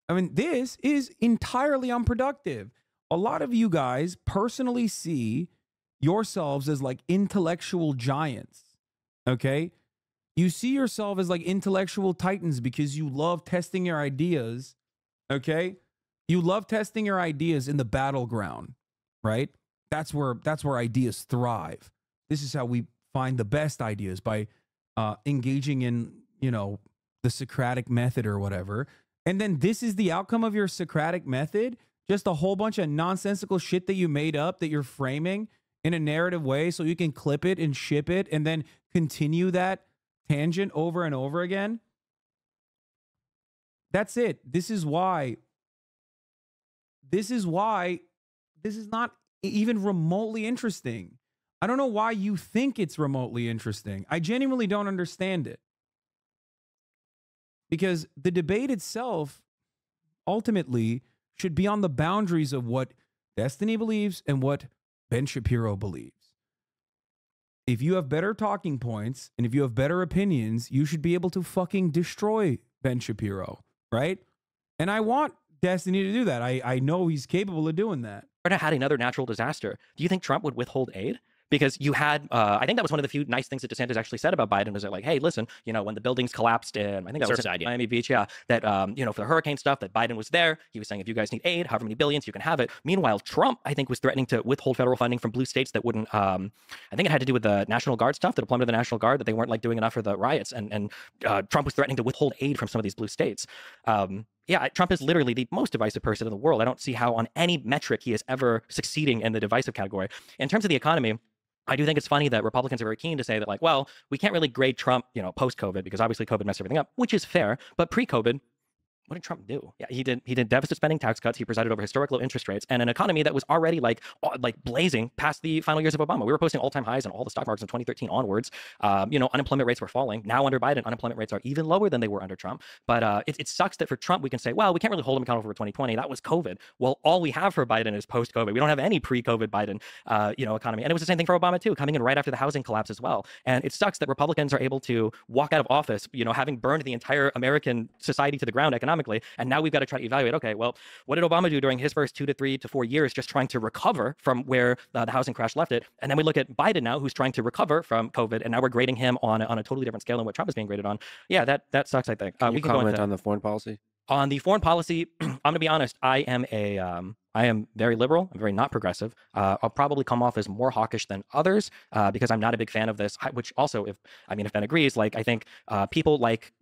Speaker 2: I mean, this is entirely unproductive. A lot of you guys personally see yourselves as like intellectual giants, okay? You see yourself as like intellectual titans because you love testing your ideas, okay? You love testing your ideas in the battleground, right? That's where ideas thrive. This is how we find the best ideas, by engaging in, you know, the Socratic method or whatever. And then this is the outcome of your Socratic method, just a whole bunch of nonsensical shit that you made up that you're framing in a narrative way so you can clip it and ship it and then continue that tangent over and over again. That's it. This is why this is not even remotely interesting. I don't know why you think it's remotely interesting. I genuinely don't understand it. Because the debate itself ultimately should be on the boundaries of what Destiny believes and what Ben Shapiro believes. If you have better talking points and if you have better opinions, you should be able to fucking destroy Ben Shapiro, right? And I want Destiny to do that. I know he's capable of doing that.
Speaker 4: Florida had another natural disaster. Do you think Trump would withhold aid? Because you had, I think that was one of the few nice things that DeSantis actually said about Biden, was that like, hey, listen, you know, when the buildings collapsed in, I think that was in Miami Beach, yeah, that, you know, for the hurricane stuff, that Biden was there. He was saying, if you guys need aid, however many billions, you can have it. Meanwhile, Trump, I think, was threatening to withhold federal funding from blue states that wouldn't, I think it had to do with the National Guard stuff, the deployment of the National Guard, that they weren't like doing enough for the riots. And Trump was threatening to withhold aid from some of these blue states. Yeah, Trump is literally the most divisive person in the world. I don't see how on any metric he is ever succeeding in the divisive category. In terms of the economy, I do think it's funny that Republicans are very keen to say that, like, well, we can't really grade Trump, post-COVID, because obviously COVID messed everything up, which is fair. But pre-COVID, what did Trump do? Yeah, he did deficit spending, tax cuts. He presided over historic low interest rates and an economy that was already like blazing past the final years of Obama. We were posting all-time highs in all the stock markets in 2013 onwards. Unemployment rates were falling. Now under Biden, unemployment rates are even lower than they were under Trump. But it sucks that for Trump, we can say, well, we can't really hold him accountable for 2020. That was COVID. Well, all we have for Biden is post-COVID. We don't have any pre-COVID Biden, economy. And it was the same thing for Obama too, coming in right after the housing collapse as well. And it sucks that Republicans are able to walk out of office, having burned the entire American society to the ground economically. And now we've got to try to evaluate, okay, well, what did Obama do during his first 2 to 3 to 4 years just trying to recover from where the housing crash left it? And then we look at Biden now, who's trying to recover from COVID, and now we're grading him on a totally different scale than what Trump is being graded on. Yeah, that sucks, I think.
Speaker 3: We can comment on the foreign policy?
Speaker 4: On the foreign policy, I'm going to be honest, I am very liberal. I'm very not progressive. I'll probably come off as more hawkish than others because I'm not a big fan of this, which also, if Ben agrees, I think people like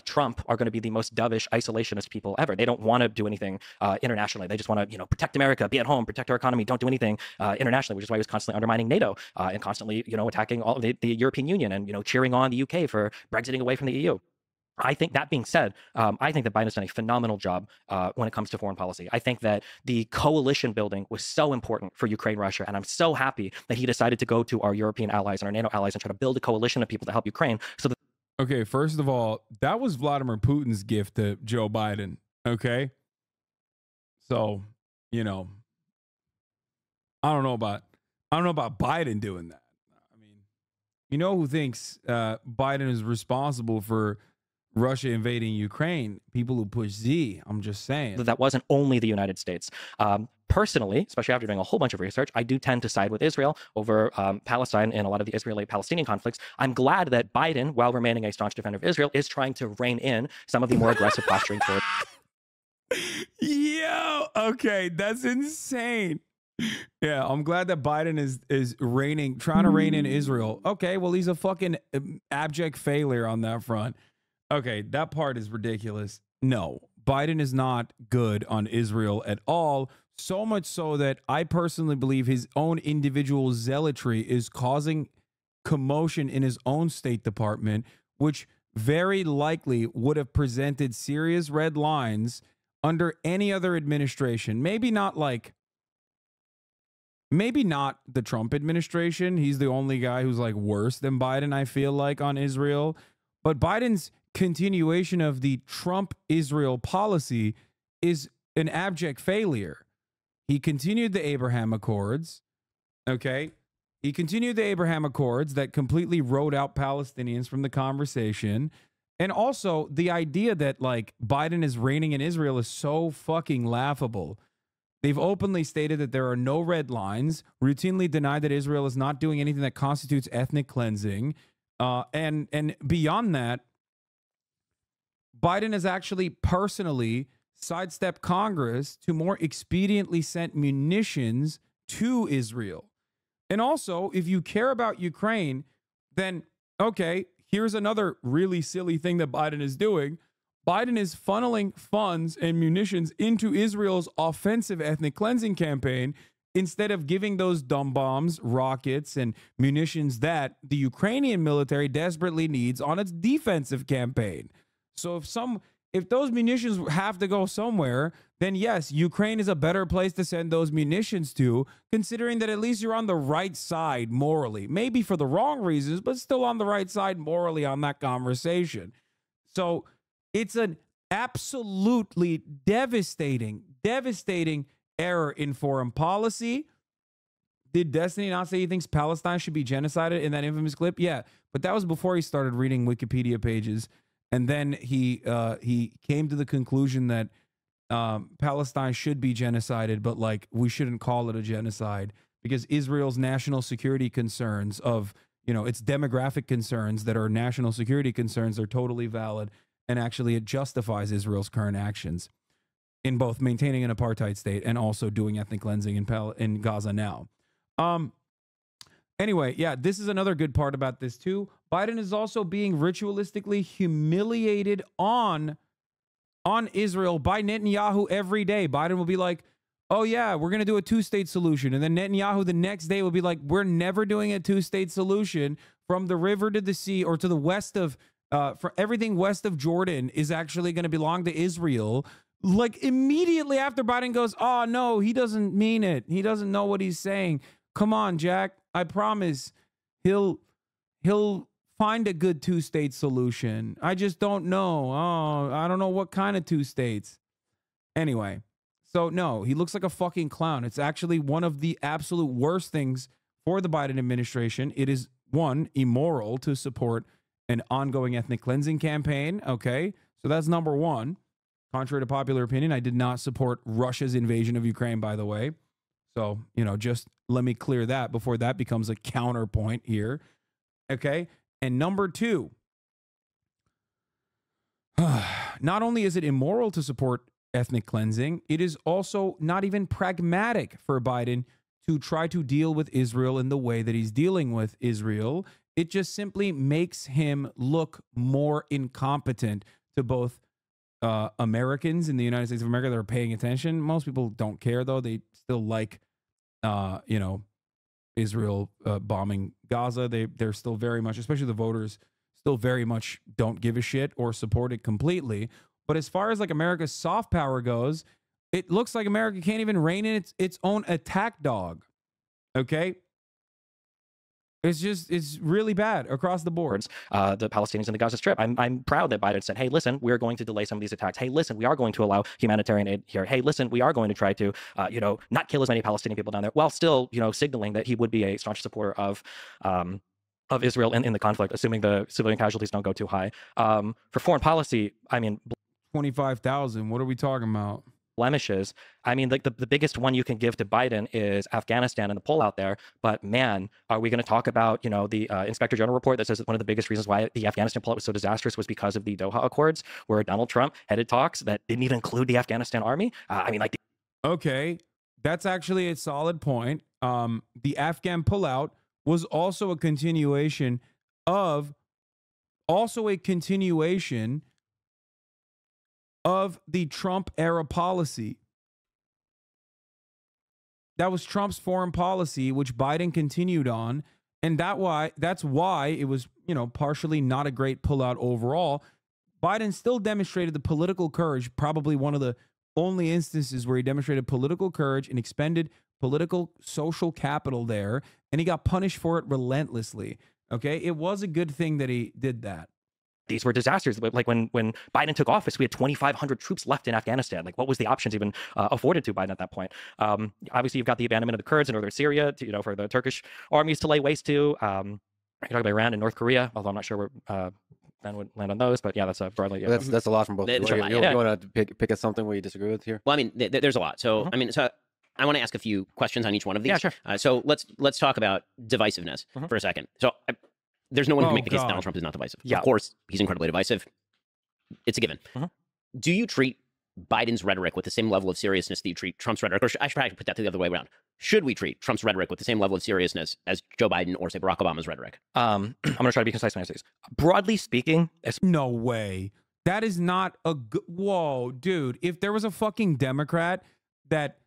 Speaker 4: Trump are going to be the most dovish isolationist people ever. They don't want to do anything internationally. They just want to, protect America, be at home, protect our economy, don't do anything internationally, which is why he was constantly undermining NATO and constantly, attacking all of the European Union and, cheering on the UK for Brexiting away from the EU. I think that being said, I think that Biden's done a phenomenal job when it comes to foreign policy. I think that the coalition building was so important for Ukraine, Russia, and I'm so happy that he decided to go to our European allies and our NATO allies and try to build a coalition of people to help Ukraine. So that
Speaker 2: Okay, first of all, that was Vladimir Putin's gift to Joe Biden. Okay, so I don't know about Biden doing that. I mean, who thinks Biden is responsible for Russia invading Ukraine? People who push Z. I'm just saying.
Speaker 4: that wasn't only the United States. Personally, especially after doing a whole bunch of research, I do tend to side with Israel over Palestine in a lot of the Israeli-Palestinian conflicts. I'm glad that Biden, while remaining a staunch defender of Israel, is trying to rein in some of the more aggressive posturing toward.
Speaker 2: Yo, okay, that's insane. Yeah, I'm glad that Biden is trying to rein in Israel. Okay, well, he's a fucking abject failure on that front. Okay, that part is ridiculous. No, Biden is not good on Israel at all. So much so that I personally believe his own individual zealotry is causing commotion in his own State Department, which very likely would have presented serious red lines under any other administration. Maybe not the Trump administration. He's the only guy who's worse than Biden, I feel like, on Israel. But Biden's continuation of the Trump-Israel policy is an abject failure. He continued the Abraham Accords, okay? He continued the Abraham Accords that completely wrote out Palestinians from the conversation. And also, the idea that, Biden is reigning in Israel is so fucking laughable. They've openly stated that there are no red lines, routinely denied that Israel is not doing anything that constitutes ethnic cleansing. And beyond that, Biden has actually personally sidestepped Congress to more expediently send munitions to Israel. And also, if you care about Ukraine, then, okay, here's another really silly thing that Biden is doing. Biden is funneling funds and munitions into Israel's offensive ethnic cleansing campaign instead of giving those dumb bombs, rockets, and munitions that the Ukrainian military desperately needs on its defensive campaign. So if those munitions have to go somewhere, then yes, Ukraine is a better place to send those munitions to, considering that at least you're on the right side morally. Maybe for the wrong reasons, but still on the right side morally on that conversation. So it's an absolutely devastating error in foreign policy. Did Destiny not say he thinks Palestine should be genocided in that infamous clip? Yeah, but that was before he started reading Wikipedia pages. And then he came to the conclusion that Palestine should be genocided, but we shouldn't call it a genocide because Israel's national security concerns of, its demographic concerns that are national security concerns are totally valid. And actually it justifies Israel's current actions in both maintaining an apartheid state and also doing ethnic cleansing in Gaza now. Anyway, yeah, this is another good part about this too. Biden is also being ritualistically humiliated on Israel by Netanyahu every day. Biden will be like, oh yeah, we're going to do a two-state solution. And then Netanyahu the next day will be like, we're never doing a two-state solution. From the river to the sea, or to the west of, for everything west of Jordan is actually going to belong to Israel. Like immediately after Biden goes, oh no, he doesn't mean it. He doesn't know what he's saying. Come on, Jack. I promise he'll find a good two-state solution. I just don't know. Oh, I don't know what kind of two states. Anyway, so no, he looks like a fucking clown. It's actually one of the absolute worst things for the Biden administration. It is, one, immoral to support an ongoing ethnic cleansing campaign. Okay, so that's number one. Contrary to popular opinion, I did not support Russia's invasion of Ukraine, by the way. So, you know, just let me clear that before that becomes a counterpoint here. Okay, and number two, not only is it immoral to support ethnic cleansing, it is also not even pragmatic for Biden to try to deal with Israel in the way that he's dealing with Israel. It just simply makes him look more incompetent to both Americans in the United States of America that are paying attention. Most people don't care, though. They still like, you know, Israel bombing Gaza. They're still very much, especially the voters, still very much don't give a shit or support it completely. But as far as like America's soft power goes, it looks like America can't even rein in its own attack dog. Okay? It's really bad across the board.
Speaker 4: The Palestinians in the Gaza Strip. I'm proud that Biden said, hey, listen, we're going to delay some of these attacks. Hey, listen, we are going to allow humanitarian aid here. Hey, listen, we are going to try to, you know, not kill as many Palestinian people down there, while still, you know, signaling that he would be a staunch supporter of Israel in the conflict, assuming the civilian casualties don't go too high. For foreign policy, I mean,
Speaker 2: 25,000. What are we talking about?
Speaker 4: Blemishes. I mean, like the biggest one you can give to Biden is Afghanistan and the pullout there. But man, are we going to talk about, you know, the Inspector General report that says that one of the biggest reasons why the Afghanistan pullout was so disastrous was because of the Doha Accords, where Donald Trump headed talks that didn't even include the Afghanistan army. I mean, like.
Speaker 2: Okay, that's actually a solid point. The Afghan pullout was also a continuation of the Trump era policy. That was Trump's foreign policy, which Biden continued on. And that's why it was, you know, partially not a great pullout overall. Biden still demonstrated the political courage, probably one of the only instances where he demonstrated political courage and expended political social capital there. And he got punished for it relentlessly. Okay. It was a good thing that he did that.
Speaker 4: These were disasters. Like when Biden took office, we had 2,500 troops left in Afghanistan. Like, what was the options even afforded to Biden at that point? Obviously, you've got the abandonment of the Kurds in northern Syria, to, you know, for the Turkish armies to lay waste to. You talk about Iran and North Korea, although I'm not sure where Ben would land on those. But yeah, that's broadly. Yeah.
Speaker 3: That's a lot from both. You want to pick at something where you disagree with here?
Speaker 1: Well, I mean, there's a lot. So I mean, so I want to ask a few questions on each one of these.
Speaker 4: Yeah, sure.
Speaker 1: So let's talk about divisiveness for a second. So. There's no one who can make the case that Donald Trump is not divisive.
Speaker 4: Yeah.
Speaker 1: Of course, he's incredibly divisive. It's a given. Do you treat Biden's rhetoric with the same level of seriousness that you treat Trump's rhetoric? Or I should probably put that the other way around. Should we treat Trump's rhetoric with the same level of seriousness as Joe Biden or, say, Barack Obama's rhetoric?
Speaker 4: I'm going to try to be concise in my answers. Broadly speaking,
Speaker 2: no way. That is not a good... Whoa, dude. If there was a fucking Democrat that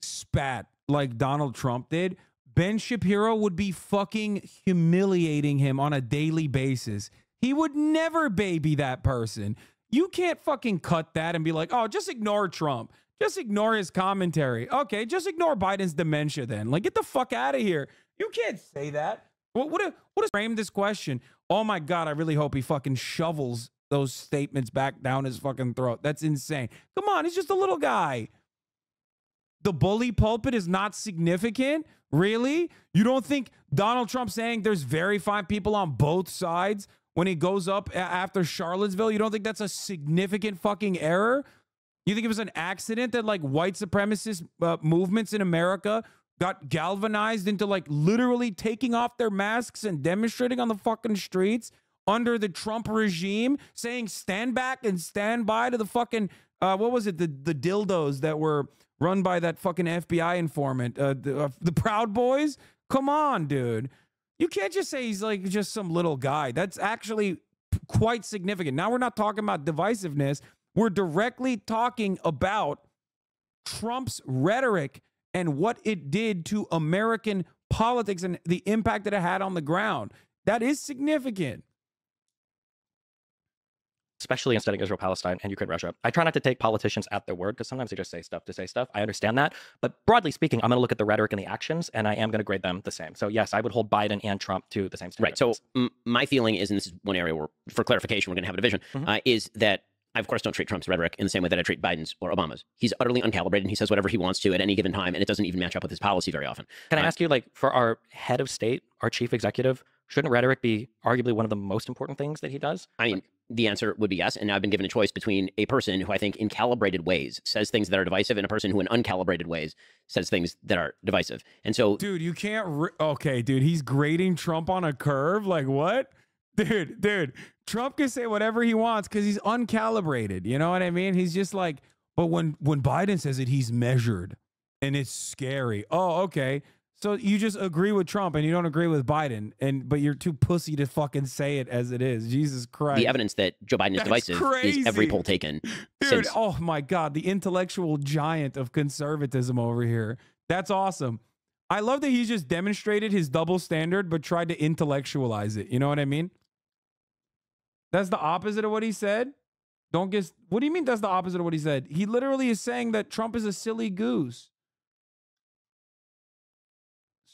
Speaker 2: spat like Donald Trump did... Ben Shapiro would be fucking humiliating him on a daily basis. He would never baby that person. You can't fucking cut that and be like, oh, just ignore Trump. Just ignore his commentary. Okay, just ignore Biden's dementia then. Like, get the fuck out of here. You can't say that. What a frame this question. Oh my God, I really hope he fucking shovels those statements back down his fucking throat. That's insane. Come on, he's just a little guy. The bully pulpit is not significant? Really? You don't think Donald Trump saying there's very fine people on both sides when he goes up after Charlottesville, you don't think that's a significant fucking error? You think it was an accident that like white supremacist movements in America got galvanized into like literally taking off their masks and demonstrating on the fucking streets under the Trump regime, saying stand back and stand by to the fucking, what was it? The dildos that were run by that fucking FBI informant, the Proud Boys. Come on, dude. You can't just say he's like just some little guy. That's actually quite significant. Now we're not talking about divisiveness. We're directly talking about Trump's rhetoric and what it did to American politics and the impact that it had on the ground. That is significant.
Speaker 4: Especially in studying Israel, Palestine, and Ukraine, Russia. I try not to take politicians at their word because sometimes they just say stuff to say stuff. I understand that. But broadly speaking, I'm going to look at the rhetoric and the actions, and I am going to grade them the same. So yes, I would hold Biden and Trump to the same standard.
Speaker 1: Right. So my feeling is, and this is one area where, for clarification, we're going to have a division, is that I, of course, don't treat Trump's rhetoric in the same way that I treat Biden's or Obama's. He's utterly uncalibrated, and he says whatever he wants to at any given time, and it doesn't even match up with his policy very often.
Speaker 4: Can I ask you, like, for our head of state, our chief executive, shouldn't rhetoric be arguably one of the most important things that he does?
Speaker 1: I mean, the answer would be yes. And now I've been given a choice between a person who I think in calibrated ways says things that are divisive and a person who in uncalibrated ways says things that are divisive. And so,
Speaker 2: dude, you can't. Okay, dude, he's grading Trump on a curve. Like what? Dude, Trump can say whatever he wants because he's uncalibrated. You know what I mean? He's just like, but when Biden says it, he's measured and it's scary. Oh, okay. So you just agree with Trump and you don't agree with Biden, but you're too pussy to fucking say it as it is. Jesus Christ.
Speaker 1: The evidence that Joe Biden is divisive is every poll taken.
Speaker 2: Dude, oh my God, the intellectual giant of conservatism over here. That's awesome. I love that he's just demonstrated his double standard, but tried to intellectualize it. You know what I mean? That's the opposite of what he said. What do you mean that's the opposite of what he said? He literally is saying that Trump is a silly goose.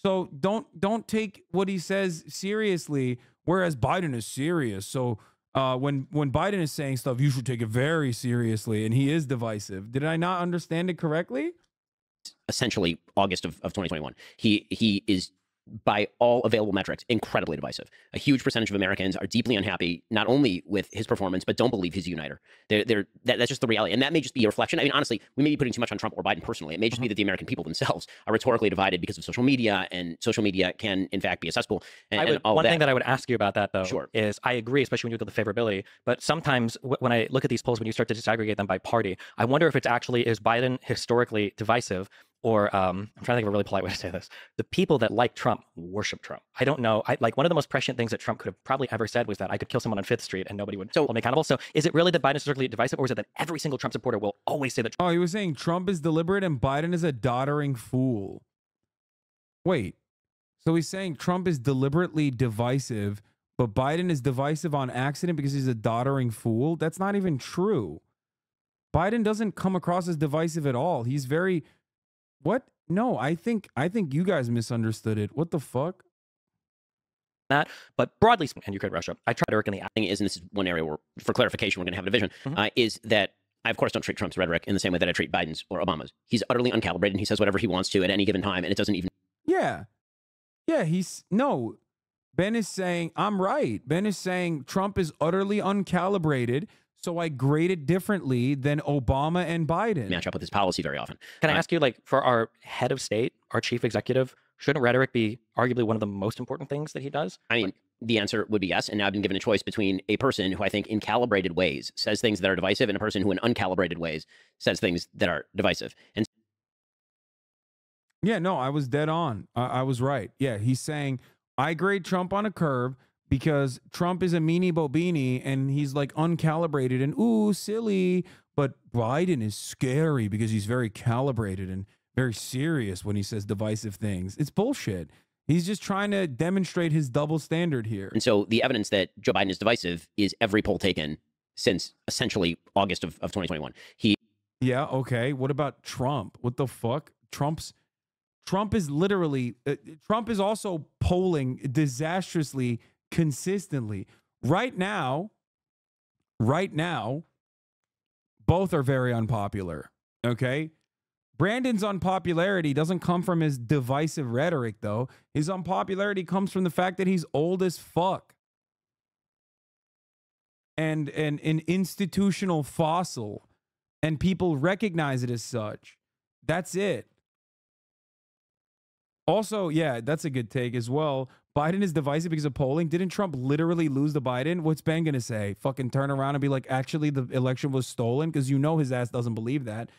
Speaker 2: So don't take what he says seriously, whereas Biden is serious. So when Biden is saying stuff, you should take it very seriously, and he is divisive. Did I not understand it correctly?
Speaker 1: Essentially August of 2021. He is, by all available metrics, incredibly divisive. A huge percentage of Americans are deeply unhappy, not only with his performance, but don't believe he's a uniter. That's just the reality. And that may just be a reflection. I mean, honestly, we may be putting too much on Trump or Biden personally. It may just be that the American people themselves are rhetorically divided because of social media, and social media can, in fact, be a cesspool.
Speaker 4: One thing that I would ask you about that, though,
Speaker 1: Sure.
Speaker 4: is I agree, especially when you look at the favorability, but sometimes when I look at these polls, when you start to disaggregate them by party, I wonder if it's actually, is Biden historically divisive? Or I'm trying to think of a really polite way to say this. The people that like Trump worship Trump. I don't know. Like one of the most prescient things that Trump could have probably ever said was that I could kill someone on 5th Street and nobody would hold me accountable. So is it really that Biden is historically divisive, or is it that every single Trump supporter will always say that?
Speaker 2: Oh, he was saying Trump is deliberate and Biden is a doddering fool. Wait. So he's saying Trump is deliberately divisive, but Biden is divisive on accident because he's a doddering fool? That's not even true. Biden doesn't come across as divisive at all. He's very... What? No, I think you guys misunderstood it. What the fuck?
Speaker 4: That, but broadly speaking, and Ukraine, Russia, I try to work in the
Speaker 1: thing is, and this is one area where, for clarification, we're going to have a division, is that I, of course, don't treat Trump's rhetoric in the same way that I treat Biden's or Obama's. He's utterly uncalibrated, and he says whatever he wants to at any given time, and it doesn't even...
Speaker 2: Yeah, no. Ben is saying, I'm right. Ben is saying Trump is utterly uncalibrated, so I grade it differently than Obama and Biden.
Speaker 1: Match up with his policy very often.
Speaker 4: Can I ask you, like, for our head of state, our chief executive, shouldn't rhetoric be arguably one of the most important things that he does?
Speaker 1: I mean, the answer would be yes. And now I've been given a choice between a person who I think in calibrated ways says things that are divisive and a person who in uncalibrated ways says things that are divisive. And
Speaker 2: yeah, no, I was dead on. I was right. Yeah, he's saying, I grade Trump on a curve because Trump is a meanie bobini and he's like uncalibrated and ooh, silly. But Biden is scary because he's very calibrated and very serious when he says divisive things. It's bullshit. He's just trying to demonstrate his double standard here.
Speaker 1: And so the evidence that Joe Biden is divisive is every poll taken since essentially August of 2021.
Speaker 2: Yeah, okay. What about Trump? What the fuck? Trump is literally, Trump is also polling disastrously consistently. Right now, both are very unpopular, okay? Brandon's unpopularity doesn't come from his divisive rhetoric, though. His unpopularity comes from the fact that he's old as fuck. And an institutional fossil. And people recognize it as such. That's it. Also, yeah, that's a good take as well. Biden is divisive because of polling. Didn't Trump literally lose to Biden? What's Ben going to say? Fucking turn around and be like, actually, the election was stolen? Because you know his ass doesn't believe that.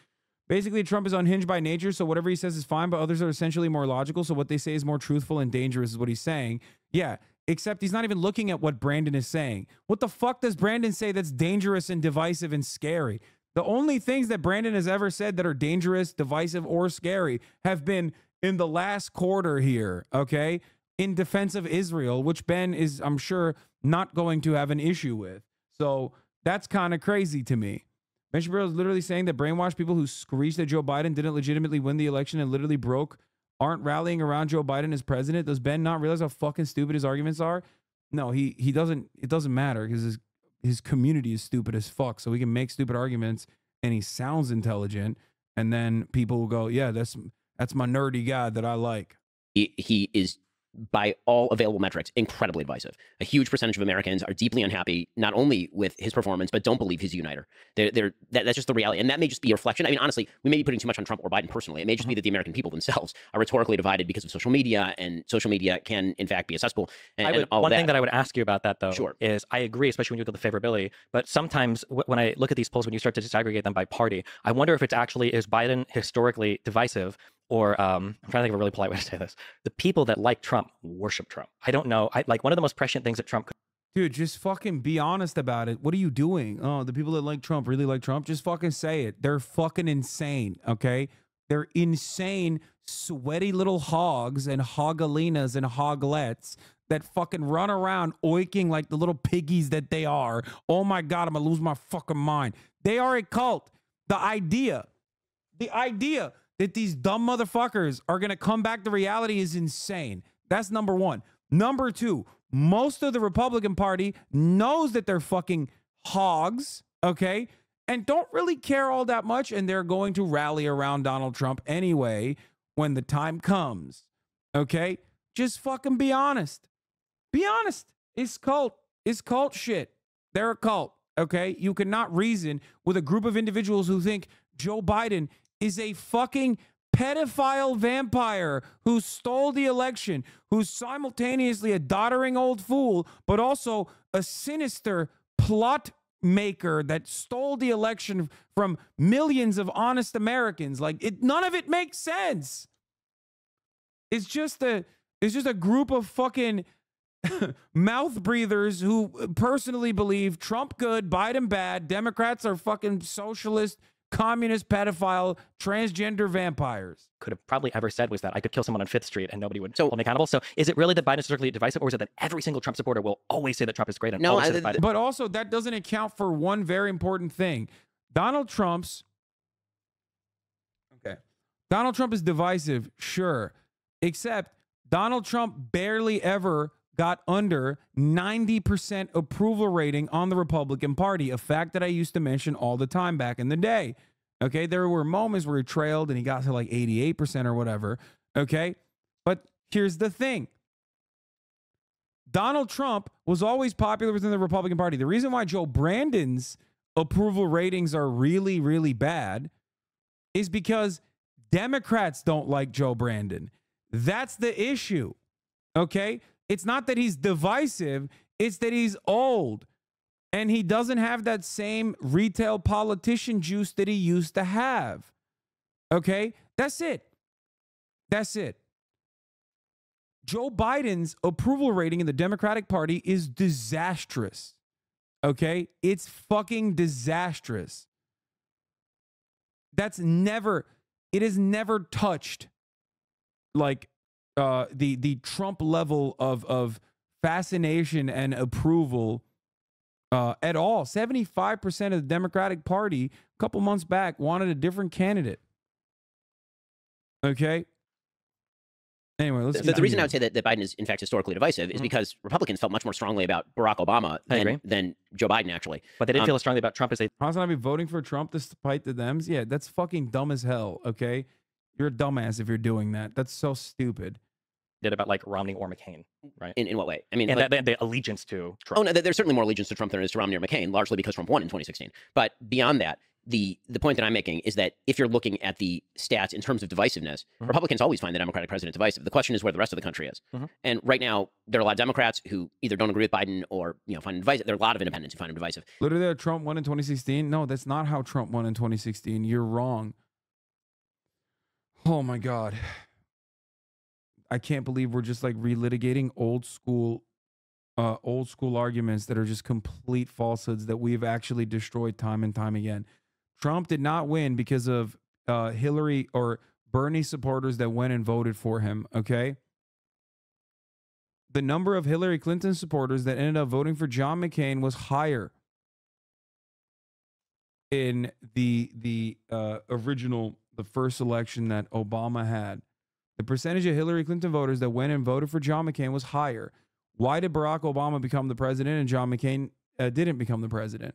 Speaker 2: Basically, Trump is unhinged by nature, so whatever he says is fine, but others are essentially more logical, so what they say is more truthful and dangerous is what he's saying. Yeah, except he's not even looking at what Brandon is saying. What the fuck does Brandon say that's dangerous and divisive and scary? The only things that Brandon has ever said that are dangerous, divisive, or scary have been in the last quarter here, okay, in defense of Israel, which Ben is, I'm sure, not going to have an issue with. So that's kind of crazy to me. Ben Shapiro is literally saying that brainwashed people who screeched that Joe Biden didn't legitimately win the election and literally broke aren't rallying around Joe Biden as president. Does Ben not realize how fucking stupid his arguments are? No, he doesn't. It doesn't matter because his community is stupid as fuck. So he can make stupid arguments and he sounds intelligent. And then people will go, yeah, that's my nerdy guy that I like.
Speaker 1: He is, by all available metrics, incredibly divisive. A huge percentage of Americans are deeply unhappy, not only with his performance, but don't believe he's a uniter. That's just the reality. And that may just be a reflection. I mean, honestly, we may be putting too much on Trump or Biden personally. It may just be that the American people themselves are rhetorically divided because of social media, and social media can, in fact, be a cesspool.
Speaker 4: One thing that I would ask you about that, though,
Speaker 1: Sure.
Speaker 4: is I agree, especially when you look at the favorability, but sometimes when I look at these polls, when you start to disaggregate them by party, I wonder if it's actually, is Biden historically divisive? Or I'm trying to think of a really polite way to say this. The people that like Trump worship Trump. I don't know. Like one of the most prescient things that Trump could.
Speaker 2: Dude, just fucking be honest about it. What are you doing? Oh, the people that like Trump really like Trump? Just fucking say it. They're fucking insane, okay? They're insane, sweaty little hogs and hogalinas and hoglets that fucking run around oiking like the little piggies that they are. Oh my God, I'm gonna lose my fucking mind. They are a cult. The idea that these dumb motherfuckers are going to come back to reality is insane. That's number one. Number two, most of the Republican Party knows that they're fucking hogs, okay, and don't really care all that much, and they're going to rally around Donald Trump anyway when the time comes, okay? Just fucking be honest. Be honest. It's cult. It's cult shit. They're a cult, okay? You cannot reason with a group of individuals who think Joe Biden is a fucking pedophile vampire who stole the election, who's simultaneously a doddering old fool, but also a sinister plot maker that stole the election from millions of honest Americans. Like, none of it makes sense. It's just a group of fucking mouth breathers who personally believe Trump good, Biden bad, Democrats are fucking socialist, communist, pedophile, transgender vampires.
Speaker 4: Could have probably ever said was that I could kill someone on 5th Street and nobody would hold me accountable. So is it really that Biden is strictly divisive, or is it that every single Trump supporter will always say that Trump is great and always say that Biden?
Speaker 2: But also that doesn't account for one very important thing. Donald Trump is divisive, sure, except Donald Trump barely ever got under 90% approval rating on the Republican Party, a fact that I used to mention all the time back in the day. Okay, there were moments where he trailed and he got to like 88% or whatever. Okay, but here's the thing. Donald Trump was always popular within the Republican Party. The reason why Joe Brandon's approval ratings are really, really bad is because Democrats don't like Joe Brandon. That's the issue. Okay? It's not that he's divisive, it's that he's old and he doesn't have that same retail politician juice that he used to have. Okay? That's it. That's it. Joe Biden's approval rating in the Democratic Party is disastrous. Okay? It's fucking disastrous. It has never touched like the Trump level of fascination and approval at all. 75% of the Democratic Party a couple months back wanted a different candidate. Okay. Anyway, let's
Speaker 1: the reason I would say that Biden is in fact historically divisive is because Republicans felt much more strongly about Barack Obama than Joe Biden, actually.
Speaker 4: But they didn't feel as strongly about Trump as they.
Speaker 2: HasanAbi voting for Trump despite the Dems? Yeah, that's fucking dumb as hell, okay? You're a dumbass if you're doing that. That's so stupid.
Speaker 4: Did about like Romney or McCain, right?
Speaker 1: In what way? I mean,
Speaker 4: and the allegiance to Trump.
Speaker 1: Oh, no, there's certainly more allegiance to Trump than there is to Romney or McCain, largely because Trump won in 2016. But beyond that, the point that I'm making is that if you're looking at the stats in terms of divisiveness, Republicans always find the Democratic president divisive. The question is where the rest of the country is. And right now, there are a lot of Democrats who either don't agree with Biden or find him divisive. There are a lot of independents who find him divisive.
Speaker 2: Literally, Trump won in 2016? No, that's not how Trump won in 2016. You're wrong. Oh, my God. I can't believe we're just like relitigating old school arguments that are just complete falsehoods that we've actually destroyed time and time again. Trump did not win because of Hillary or Bernie supporters that went and voted for him, okay? The number of Hillary Clinton supporters that ended up voting for John McCain was higher in the first election that Obama had. The percentage of Hillary Clinton voters that went and voted for John McCain was higher. Why did Barack Obama become the president and John McCain didn't become the president?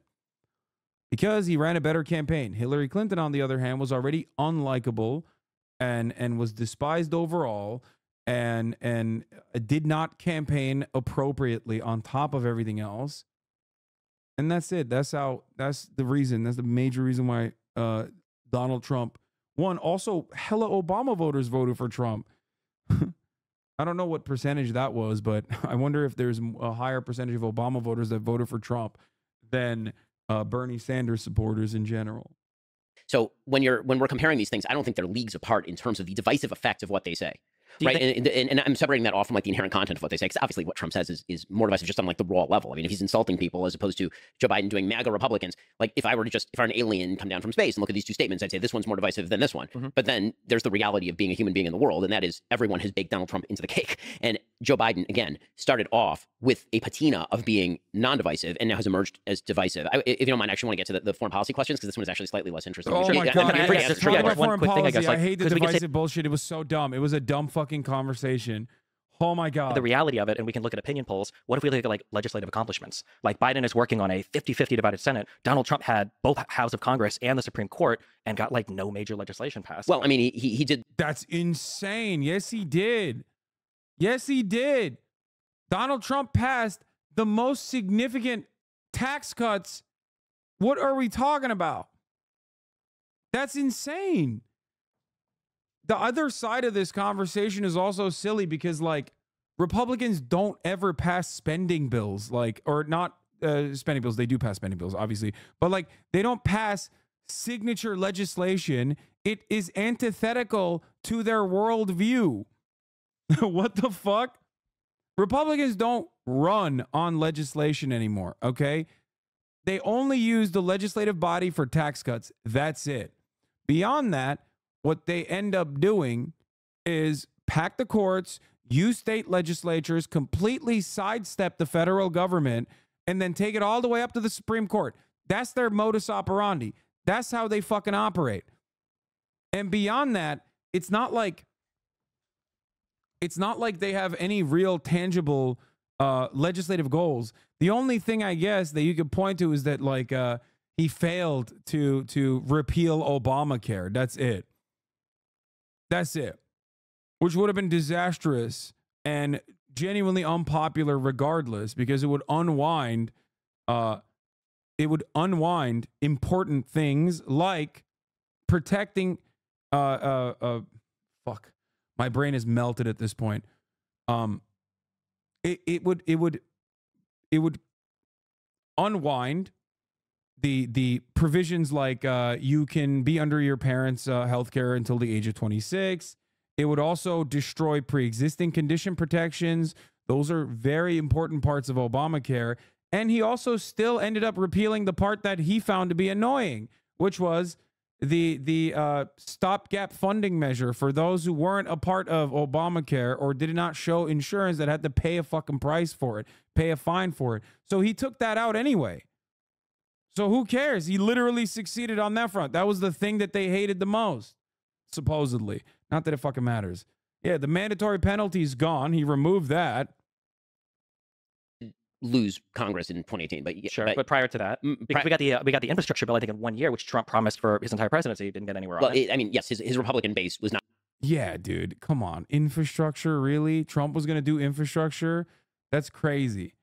Speaker 2: Because he ran a better campaign. Hillary Clinton, on the other hand, was already unlikable and was despised overall and did not campaign appropriately on top of everything else. And that's it. That's the reason. That's the major reason why Donald Trump won. Also, hella Obama voters voted for Trump. I don't know what percentage that was, but I wonder if there's a higher percentage of Obama voters that voted for Trump than Bernie Sanders supporters in general.
Speaker 1: So when we're comparing these things, I don't think they're leagues apart in terms of the divisive effect of what they say. Right. And I'm separating that off from like the inherent content of what they say, because obviously what Trump says is more divisive just on like the raw level. I mean, if he's insulting people as opposed to Joe Biden doing MAGA Republicans, like if I were an alien come down from space and look at these two statements, I'd say this one's more divisive than this one. Mm-hmm. But then there's the reality of being a human being in the world. And that is everyone has baked Donald Trump into the cake. And Joe Biden, again, started off with a patina of being non-divisive and now has emerged as divisive. If you don't mind, I actually want to get to the foreign policy questions, because this one is actually slightly less interesting.
Speaker 2: Oh my God.
Speaker 4: One quick thing, I guess.
Speaker 2: I hate the divisive bullshit. It was so dumb. It was a dumb fucking conversation. Oh my God.
Speaker 4: The reality of it, and we can look at opinion polls. What if we look at like legislative accomplishments? Like Biden is working on a 50-50 divided Senate. Donald Trump had both houses of Congress and the Supreme Court and got like no major legislation passed.
Speaker 1: Well, I mean, he did.
Speaker 2: That's insane. Yes, he did. Yes, he did. Donald Trump passed the most significant tax cuts. What are we talking about? That's insane. The other side of this conversation is also silly because, like, Republicans don't ever pass spending bills, like, or not spending bills. They do pass spending bills, obviously, but like, they don't pass signature legislation. It is antithetical to their worldview. What the fuck? Republicans don't run on legislation anymore, okay? They only use the legislative body for tax cuts. That's it. Beyond that, what they end up doing is pack the courts, use state legislatures, completely sidestep the federal government, and then take it all the way up to the Supreme Court. That's their modus operandi. That's how they fucking operate. And beyond that, it's not like they have any real tangible legislative goals. The only thing, I guess, that you could point to is that, like, he failed to repeal Obamacare. That's it. That's it. Which would have been disastrous and genuinely unpopular regardless, because it would unwind important things like protecting fuck. My brain is melted at this point. It would unwind the provisions like you can be under your parents' health care until the age of 26. It would also destroy pre-existing condition protections. Those are very important parts of Obamacare. And he also still ended up repealing the part that he found to be annoying, which was the stopgap funding measure for those who weren't a part of Obamacare or did not show insurance that had to pay a fucking price for it, pay a fine for it. So he took that out anyway. So who cares? He literally succeeded on that front. That was the thing that they hated the most, supposedly. Not that it fucking matters. Yeah, the mandatory penalty's gone. He removed that.
Speaker 1: Lose Congress in 2018, but yeah,
Speaker 4: sure. But prior to that, because we got the infrastructure bill, I think, in 1 year, which Trump promised for his entire presidency. He didn't get anywhere on it.
Speaker 1: I mean, yes, his Republican base was not.
Speaker 2: Yeah, dude, come on, infrastructure, really? Trump was gonna do infrastructure? That's crazy.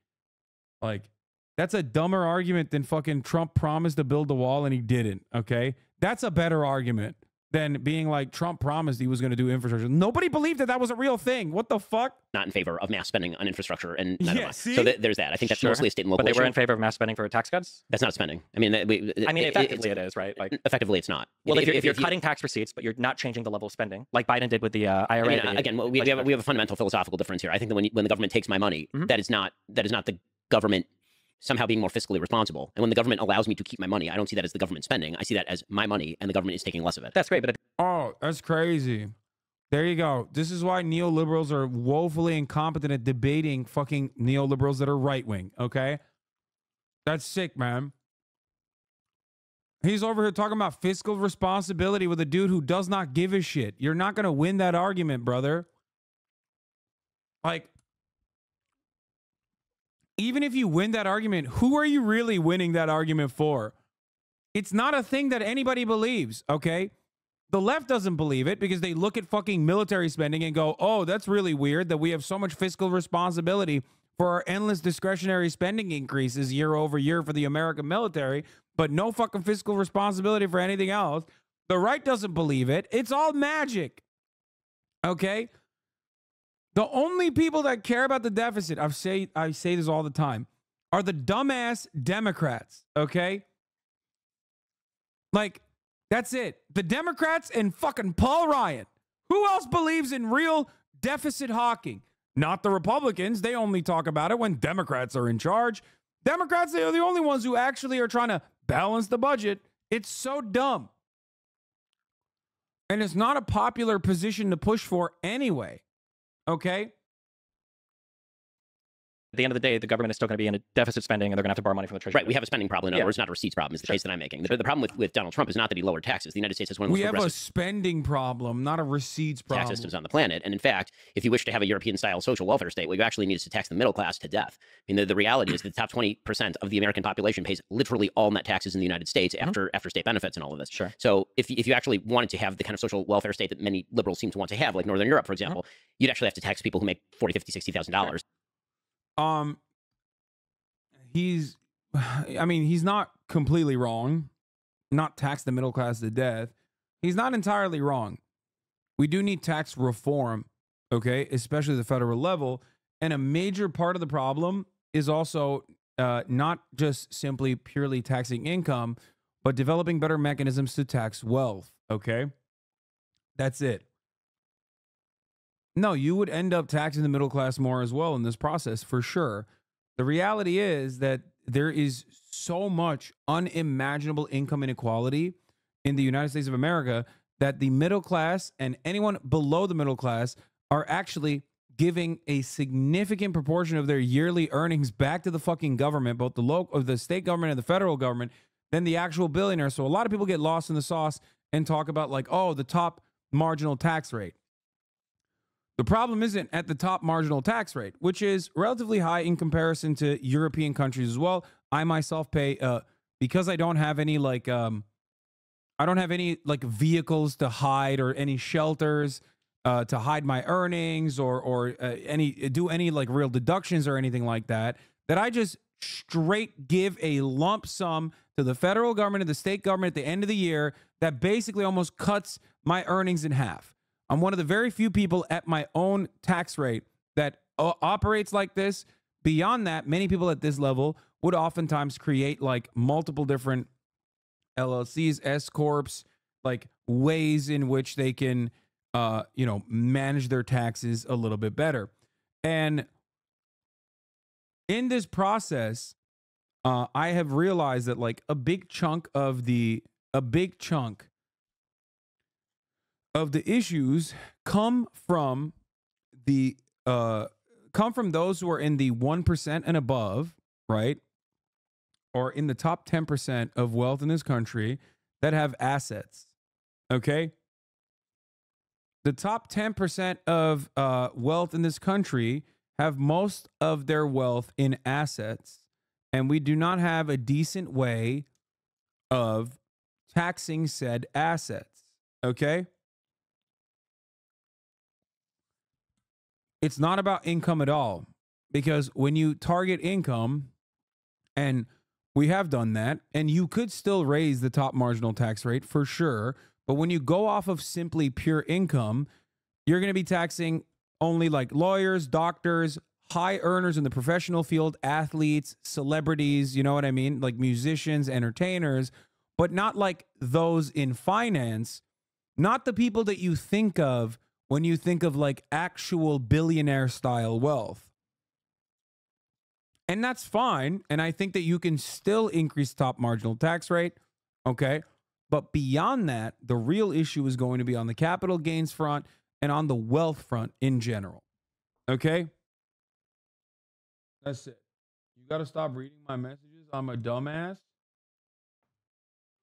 Speaker 2: Like, that's a dumber argument than fucking Trump promised to build the wall and he didn't. Okay, that's a better argument than being like Trump promised he was going to do infrastructure. Nobody believed that was a real thing. What the fuck?
Speaker 1: Not in favor of mass spending on infrastructure, and
Speaker 2: see?
Speaker 1: So there's that. I think that's mostly a state and local.
Speaker 4: But they were in favor of mass spending for tax cuts.
Speaker 1: That's not spending. I mean,
Speaker 4: effectively it is, right? Like,
Speaker 1: effectively, it's not.
Speaker 4: Well, if you're cutting tax receipts, but you're not changing the level of spending, like Biden did with the IRA.
Speaker 1: I mean, again, we have a fundamental philosophical difference here. I think that when the government takes my money, that is not the government somehow being more fiscally responsible. And when the government allows me to keep my money, I don't see that as the government spending. I see that as my money, and the government is taking less of it.
Speaker 4: That's great, but
Speaker 2: Oh, that's crazy. There you go. This is why neoliberals are woefully incompetent at debating fucking neoliberals that are right-wing, okay? That's sick, man. He's over here talking about fiscal responsibility with a dude who does not give a shit. You're not going to win that argument, brother. Like, even if you win that argument, who are you really winning that argument for? It's not a thing that anybody believes, okay? The left doesn't believe it because they look at fucking military spending and go, oh, that's really weird that we have so much fiscal responsibility for our endless discretionary spending increases year over year for the American military, but no fucking fiscal responsibility for anything else. The right doesn't believe it. It's all magic, okay? The only people that care about the deficit, I say this all the time, are the dumbass Democrats, okay? Like, that's it. The Democrats and fucking Paul Ryan. Who else believes in real deficit hawking? Not the Republicans. They only talk about it when Democrats are in charge. Democrats, they are the only ones who actually are trying to balance the budget. It's so dumb. And it's not a popular position to push for anyway. Okay?
Speaker 4: at the end of the day, the government is still going to be in a deficit spending, and they're going to have to borrow money from the Treasury.
Speaker 1: Right. We have a spending problem. In other words, not a receipts problem is the case that I'm making. The problem with Donald Trump is not that he lowered taxes. The United States has one of the most
Speaker 2: progressive. We have a spending problem, not a receipts problem.
Speaker 1: Tax systems on the planet. And in fact, if you wish to have a European-style social welfare state, what you actually need is to tax the middle class to death. I mean, the reality is that the top 20% of the American population pays literally all net taxes in the United States after state benefits and all of this.
Speaker 4: Sure.
Speaker 1: So if you actually wanted to have the kind of social welfare state that many liberals seem to want to have, like Northern Europe, for example, you'd actually have to tax people who make $40,000, $50,000, $60,000.
Speaker 2: He's not completely wrong. Not tax the middle class to death. He's not entirely wrong. We do need tax reform, okay, especially at the federal level. And a major part of the problem is also not just simply purely taxing income, but developing better mechanisms to tax wealth, okay? That's it. No, you would end up taxing the middle class more as well in this process, for sure. The reality is that there is so much unimaginable income inequality in the United States of America that the middle class and anyone below the middle class are actually giving a significant proportion of their yearly earnings back to the fucking government, both the local, the state government and the federal government, than the actual billionaire. So a lot of people get lost in the sauce and talk about like, oh, the top marginal tax rate. The problem isn't at the top marginal tax rate, which is relatively high in comparison to European countries as well. I myself pay because I don't have any vehicles to hide or any shelters to hide my earnings or do any like real deductions or anything like that. That I just straight give a lump sum to the federal government and the state government at the end of the year that basically almost cuts my earnings in half. I'm one of the very few people at my own tax rate that operates like this. Beyond that, many people at this level would oftentimes create like multiple different LLCs, S-corps, like ways in which they can, manage their taxes a little bit better. And in this process, I have realized that like a big chunk of the issues come from those who are in the 1% and above, right? Or in the top 10% of wealth in this country that have assets. Okay? The top 10% of wealth in this country have most of their wealth in assets, and we do not have a decent way of taxing said assets. Okay? It's not about income at all, because when you target income, and we have done that, and you could still raise the top marginal tax rate for sure, but when you go off of simply pure income, you're going to be taxing only like lawyers, doctors, high earners in the professional field, athletes, celebrities, you know what I mean? Like musicians, entertainers, but not like those in finance, not the people that you think of when you think of like actual billionaire style wealth. And that's fine. And I think that you can still increase top marginal tax rate. Okay. But beyond that, the real issue is going to be on the capital gains front and on the wealth front in general. Okay. That's it. You got to stop reading my messages. I'm a dumbass.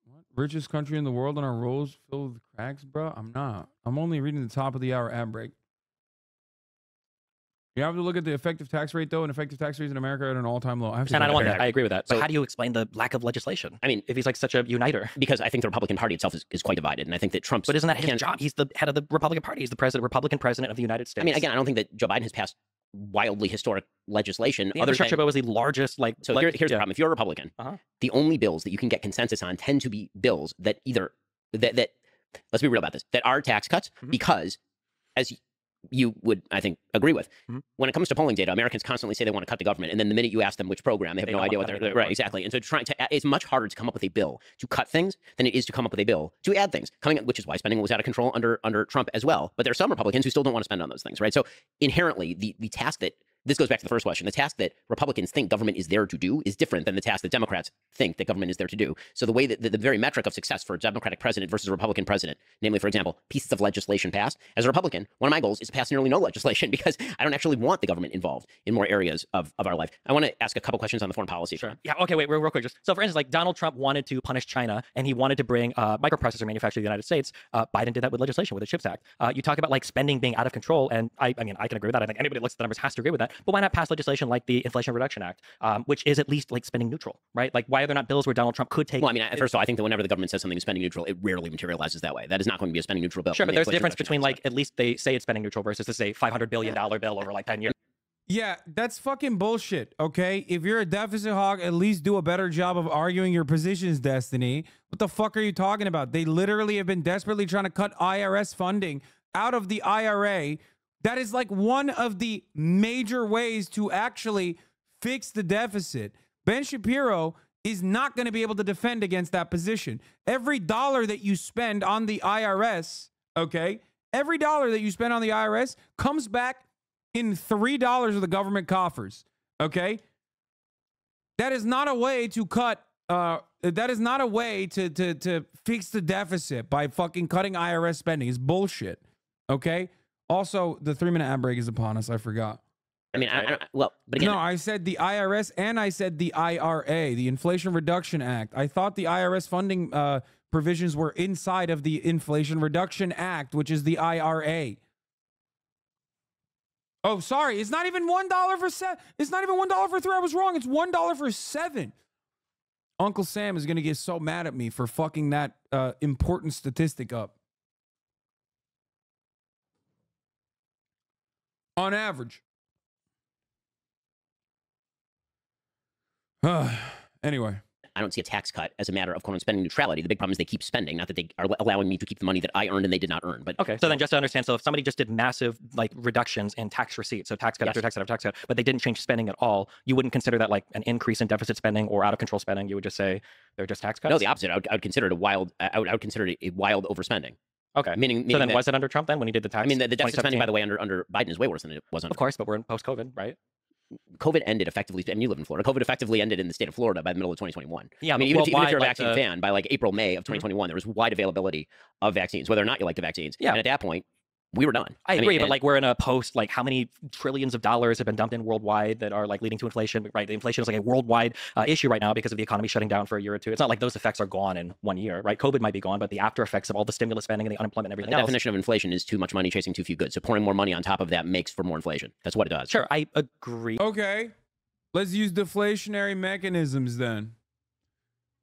Speaker 2: What? Richest country in the world on our rolls filled with cracks, bro? I'm not. I'm only reading the top of the hour ad break. You have to look at the effective tax rate, though, and effective tax rates in America are at an all-time low.
Speaker 4: And I don't want that. I agree with that. But how do you explain the lack of legislation?
Speaker 1: I mean,
Speaker 4: if he's like such a uniter.
Speaker 1: Because I think the Republican Party itself is quite divided, and I think that Trump's...
Speaker 4: But isn't that his job? He's the head of the Republican Party. He's the Republican president of the United States.
Speaker 1: I mean, again, I don't think that Joe Biden has passed wildly historic legislation.
Speaker 4: The infrastructure bill was the largest, like...
Speaker 1: So here's the problem. If you're a Republican, the only bills that you can get consensus on tend to be bills that either... that let's be real about this, that are tax cuts, because as you would, I think, agree with, when it comes to polling data, Americans constantly say they want to cut the government, and then the minute you ask them which program, they have no idea what they're... Right, exactly. And so it's much harder to come up with a bill to cut things than it is to come up with a bill to add things, which is why spending was out of control under Trump as well. But there are some Republicans who still don't want to spend on those things, right? So inherently, the task that... This goes back to the first question. The task that Republicans think government is there to do is different than the task that Democrats think that government is there to do. So the way that the very metric of success for a Democratic president versus a Republican president, namely, for example, pieces of legislation passed, as a Republican, one of my goals is to pass nearly no legislation because I don't actually want the government involved in more areas of our life. I want to ask a couple questions on the foreign policy.
Speaker 4: Sure. Yeah. Okay. Wait. Real quick. So, for instance, like Donald Trump wanted to punish China, and he wanted to bring microprocessor manufacturing to the United States. Biden did that with legislation, with the CHIPS Act. You talk about like spending being out of control, and I mean, I can agree with that. I think anybody who looks at the numbers has to agree with that. But why not pass legislation like the Inflation Reduction Act, which is at least like spending neutral, right? Like, why are there not bills where Donald Trump could take...
Speaker 1: Well, I mean, first of all, I think that whenever the government says something is spending neutral, it rarely materializes that way. That is not going to be a spending neutral bill.
Speaker 4: Sure, but there's a difference between like, at least they say it's spending neutral versus to say $500 billion bill over like 10 years.
Speaker 2: Yeah, that's fucking bullshit, okay? If you're a deficit hog, at least do a better job of arguing your positions, Destiny. What the fuck are you talking about? They literally have been desperately trying to cut IRS funding out of the IRA. That is like one of the major ways to actually fix the deficit. Ben Shapiro is not going to be able to defend against that position. Every dollar that you spend on the IRS, okay, every dollar that you spend on the IRS comes back in $3 of the government coffers, okay? That is not a way to cut, that is not a way to fix the deficit by fucking cutting IRS spending. It's bullshit, okay? Also, the 3-minute ad break is upon us. I forgot.
Speaker 1: I mean, well, but again...
Speaker 2: No, I said the IRS and I said the IRA, the Inflation Reduction Act. I thought the IRS funding provisions were inside of the Inflation Reduction Act, which is the IRA. Oh, sorry. It's not even $1 for 7. It's not even $1 for 3. I was wrong. It's $1 for 7. Uncle Sam is going to get so mad at me for fucking that important statistic up. On average. Anyway.
Speaker 1: I don't see a tax cut as a matter of quote spending neutrality. The big problem is they keep spending, not that they are allowing me to keep the money that I earned and they did not earn. But
Speaker 4: okay, so then just to understand, so if somebody just did massive like reductions in tax receipts, so tax cut after tax cut after tax cut, but they didn't change spending at all, you wouldn't consider that like an increase in deficit spending or out of control spending. You would just say they're just tax cuts.
Speaker 1: No, the opposite. I would consider it a wild. I would consider it a wild overspending.
Speaker 4: Okay.
Speaker 1: Meaning
Speaker 4: so then
Speaker 1: that,
Speaker 4: was it under Trump then when he did the tax?
Speaker 1: I mean, the deficit spending, by the way, under Biden is way worse than it was under.
Speaker 4: Of course, but we're in post-COVID, right?
Speaker 1: COVID ended effectively, and you live in Florida. COVID effectively ended in the state of Florida by the middle of 2021.
Speaker 4: Yeah,
Speaker 1: I mean, even if you're a vaccine fan, by like April, May of 2021, there was wide availability of vaccines, whether or not you like the vaccines.
Speaker 4: Yeah.
Speaker 1: And at that point, we were done.
Speaker 4: I agree, but like we're in a post, like how many trillions of dollars have been dumped in worldwide that are like leading to inflation, right? The inflation is like a worldwide issue right now because of the economy shutting down for a year or two. It's not like those effects are gone in 1 year, right? COVID might be gone, but the after effects of all the stimulus spending and the unemployment and everything else.
Speaker 1: The definition of inflation is too much money chasing too few goods. So pouring more money on top of that makes for more inflation. That's what it does.
Speaker 4: Sure, I agree.
Speaker 2: Okay, let's use deflationary mechanisms then.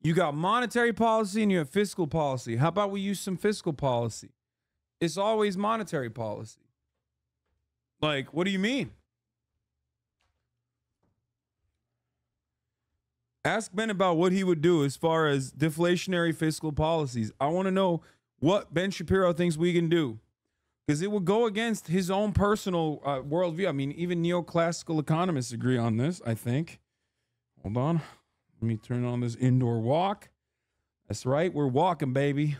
Speaker 2: You got monetary policy and you have fiscal policy. How about we use some fiscal policy? It's always monetary policy. Like, what do you mean? Ask Ben about what he would do as far as deflationary fiscal policies. I want to know what Ben Shapiro thinks we can do, because it would go against his own personal worldview. I mean, even neoclassical economists agree on this, I think. Hold on. Let me turn on this indoor walk. That's right. We're walking, baby.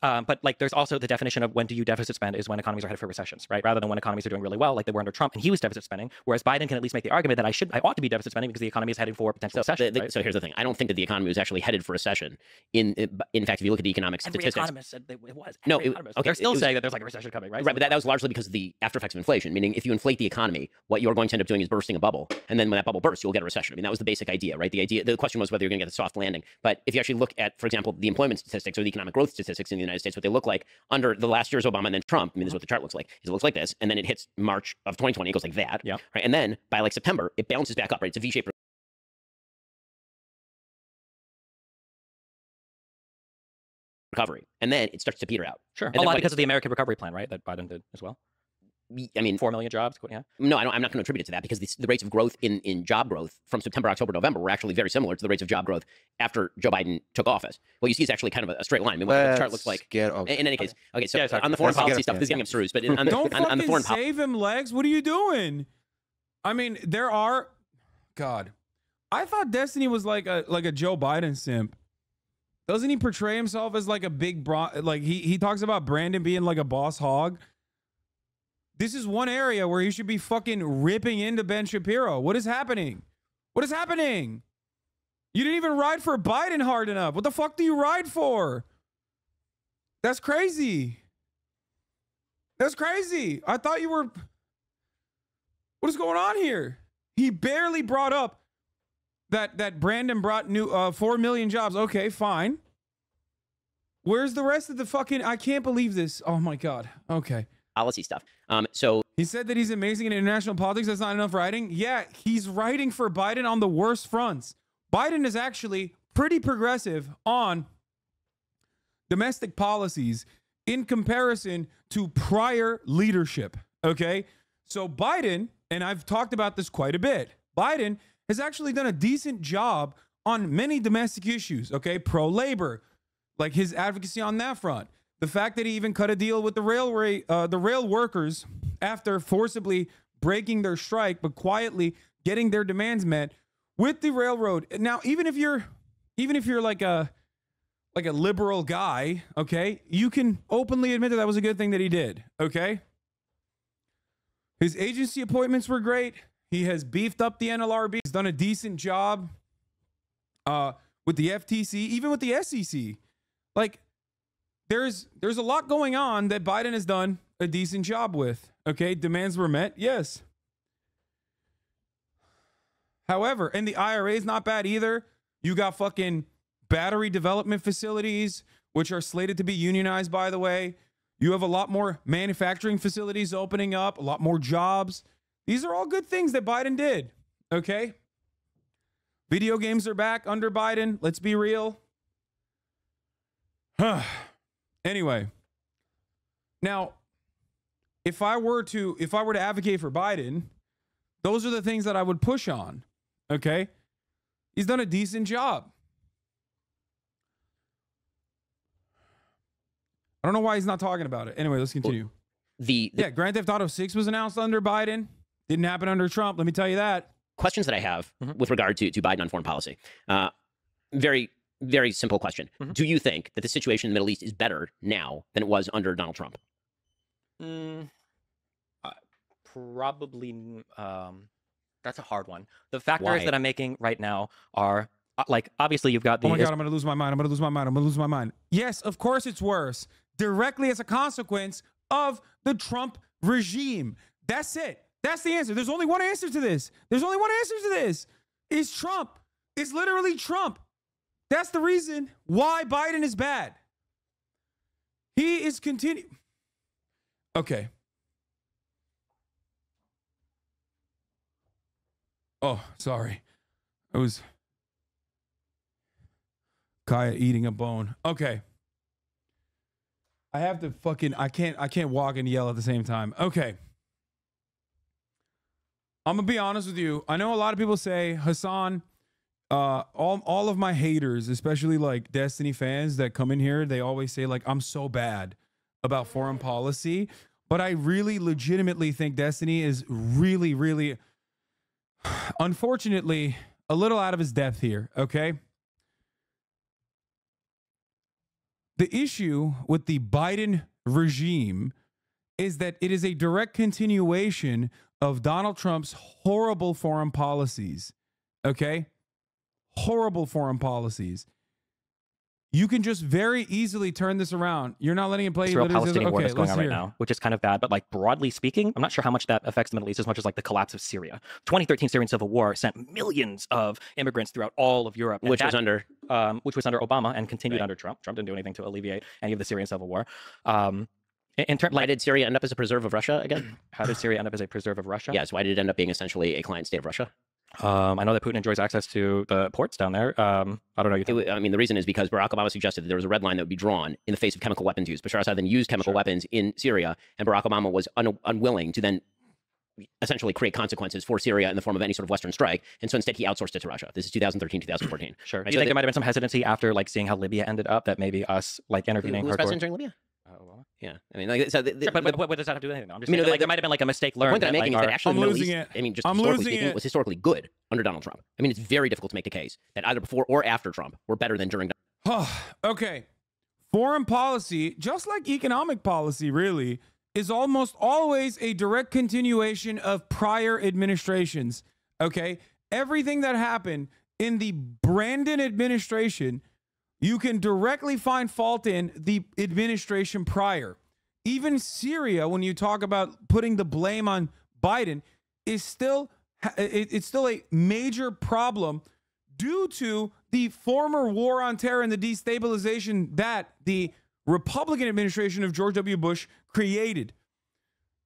Speaker 4: But like, there's also the definition of when do you deficit spend is when economies are headed for recessions, right? Rather than when economies are doing really well, like they were under Trump, and he was deficit spending. Whereas Biden can at least make the argument that I ought to be deficit spending because the economy is heading for potential recession. Right?
Speaker 1: So here's the thing: I don't think that the economy was actually headed for recession. In fact, if you look at the economic
Speaker 4: Every
Speaker 1: statistics,
Speaker 4: economist said it was.
Speaker 1: No,
Speaker 4: Every
Speaker 1: it-
Speaker 4: economist.
Speaker 1: okay,
Speaker 4: They're still
Speaker 1: it was-
Speaker 4: saying that there's like a recession coming, right?
Speaker 1: right? But that was largely because of the after effects of inflation. Meaning, if you inflate the economy, what you're going to end up doing is bursting a bubble, and then when that bubble bursts, you'll get a recession. I mean, that was the basic idea, right? The question was whether you're going to get a soft landing. But if you actually look at, for example, the employment statistics or the economic growth statistics in the United States, what they look like under the last year's Obama and then Trump. I mean, this is what the chart looks like. It looks like this, and then it hits March of 2020. It goes like that,
Speaker 4: Yeah.
Speaker 1: right? And then by like September, it bounces back up, right? It's a V-shaped recovery, and then it starts to peter out.
Speaker 4: Sure.
Speaker 1: And
Speaker 4: A
Speaker 1: then
Speaker 4: lot
Speaker 1: what-
Speaker 4: because of the American Recovery Plan, right? That Biden did as well.
Speaker 1: I mean,
Speaker 4: 4 million jobs. Yeah.
Speaker 1: no, I'm not going to attribute it to that because the rates of growth in job growth from September, October, November were actually very similar to the rates of job growth after Joe Biden took office. What you see is actually kind of a straight line. I mean, what the chart looks like. In any case, okay. So
Speaker 4: Yeah, sorry.
Speaker 1: on the foreign
Speaker 3: Let's get
Speaker 1: policy
Speaker 3: it,
Speaker 1: stuff,
Speaker 3: yeah.
Speaker 1: this is getting abstruse. But on
Speaker 2: Don't
Speaker 1: the foreign policy,
Speaker 2: save him, Legs. What are you doing? I mean, there are. God, I thought Destiny was like a Joe Biden simp. Doesn't he portray himself as like a big like he talks about Brandon being like a boss hog? This is one area where he should be fucking ripping into Ben Shapiro. What is happening? What is happening? You didn't even ride for Biden hard enough. What the fuck do you ride for? That's crazy. That's crazy. I thought you were. What is going on here? He barely brought up that Brandon brought new 4 million jobs. Okay, fine. Where's the rest of the fucking? I can't believe this. Oh my God. Okay.
Speaker 1: policy stuff. So
Speaker 2: He said that he's amazing in international politics. That's not enough writing. Yeah, he's writing for Biden on the worst fronts. Biden is actually pretty progressive on domestic policies in comparison to prior leadership. Okay. So Biden, and I've talked about this quite a bit, Biden has actually done a decent job on many domestic issues. Okay. Pro-labor, like his advocacy on that front. The fact that he even cut a deal with the rail workers after forcibly breaking their strike, but quietly getting their demands met with the railroad. Now, even if you're like a liberal guy, okay, you can openly admit that was a good thing that he did. Okay. His agency appointments were great. He has beefed up the NLRB. He's done a decent job with the FTC, even with the SEC. Like, there's a lot going on that Biden has done a decent job with. Okay, demands were met, yes. However, and the IRA is not bad either. You got fucking battery development facilities, which are slated to be unionized, by the way. You have a lot more manufacturing facilities opening up, a lot more jobs. These are all good things that Biden did. Okay. Video games are back under Biden. Let's be real. Anyway, now, if I were to advocate for Biden, those are the things that I would push on. Okay, he's done a decent job. I don't know why he's not talking about it. Anyway, let's continue.
Speaker 1: the
Speaker 2: Grand Theft Auto 6 was announced under Biden. Didn't happen under Trump. Let me tell you that.
Speaker 1: questions that I have with regard to Biden on foreign policy, very, very simple question. Do you think that the situation in the Middle East is better now than it was under Donald Trump?
Speaker 4: Probably. That's a hard one. The factors
Speaker 1: Why?
Speaker 4: that I'm making right now are like, obviously you've got the.
Speaker 2: Oh my God, I'm going to lose my mind. I'm going to lose my mind. I'm going to lose my mind. Yes, of course it's worse. Directly as a consequence of the Trump regime. That's it. That's the answer. There's only one answer to this. There's only one answer to this. It's Trump. It's literally Trump. That's the reason why Biden is bad. He is Okay. Oh, sorry. I was Kaya eating a bone. Okay. I have to fucking I can't walk and yell at the same time. Okay. I'm gonna be honest with you. I know a lot of people say, Hasan, all of my haters, especially like Destiny fans that come in here, they always say like I'm so bad about foreign policy. But I really legitimately think Destiny is really, really, unfortunately, a little out of his depth here, okay? The issue with the Biden regime is that it is a direct continuation of Donald Trump's horrible foreign policies. Okay? Horrible foreign policies. You can just very easily turn this around. You're not letting it play.
Speaker 4: Israel-Palestinian war that's going on right now, which is kind of bad. But like broadly speaking, I'm not sure how much that affects the Middle East as much as like the collapse of Syria. 2013 Syrian civil war sent millions of immigrants throughout all of Europe,
Speaker 1: which was under
Speaker 4: Obama and continued under Trump. Trump didn't do anything to alleviate any of the Syrian civil war.
Speaker 1: Why did Syria end up as a preserve of Russia again?
Speaker 4: How did Syria end up as a preserve of Russia?
Speaker 1: Yes. Why did it end up being essentially a client state of Russia?
Speaker 4: I know that Putin enjoys access to the ports down there. I don't know.
Speaker 1: I mean, the reason is because Barack Obama suggested that there was a red line that would be drawn in the face of chemical weapons use. Bashar al-Assad then used chemical weapons in Syria, and Barack Obama was unwilling to then essentially create consequences for Syria in the form of any sort of Western strike. And so instead he outsourced it to Russia. This is 2013, 2014.
Speaker 4: Sure. Do you think there might have been some hesitancy after like seeing how Libya ended up that maybe us like intervening?
Speaker 1: Who was president during Libya?
Speaker 4: Obama.
Speaker 1: Yeah, I mean, like, so
Speaker 4: sure, but what does that have to do with anything? I'm just saying, like, there might have been like a mistake learned.
Speaker 1: The point that I'm making is that actually the Middle East, I mean, just historically speaking, was historically good under Donald Trump. I mean, it's very difficult to make a case that either before or after Trump were better than during.
Speaker 2: Okay, foreign policy, just like economic policy, really, is almost always a direct continuation of prior administrations. Okay, everything that happened in the Brandon administration, you can directly find fault in the administration prior. Even Syria, when you talk about putting the blame on Biden, is still it's still a major problem due to the former war on terror and the destabilization that the Republican administration of George W. Bush created.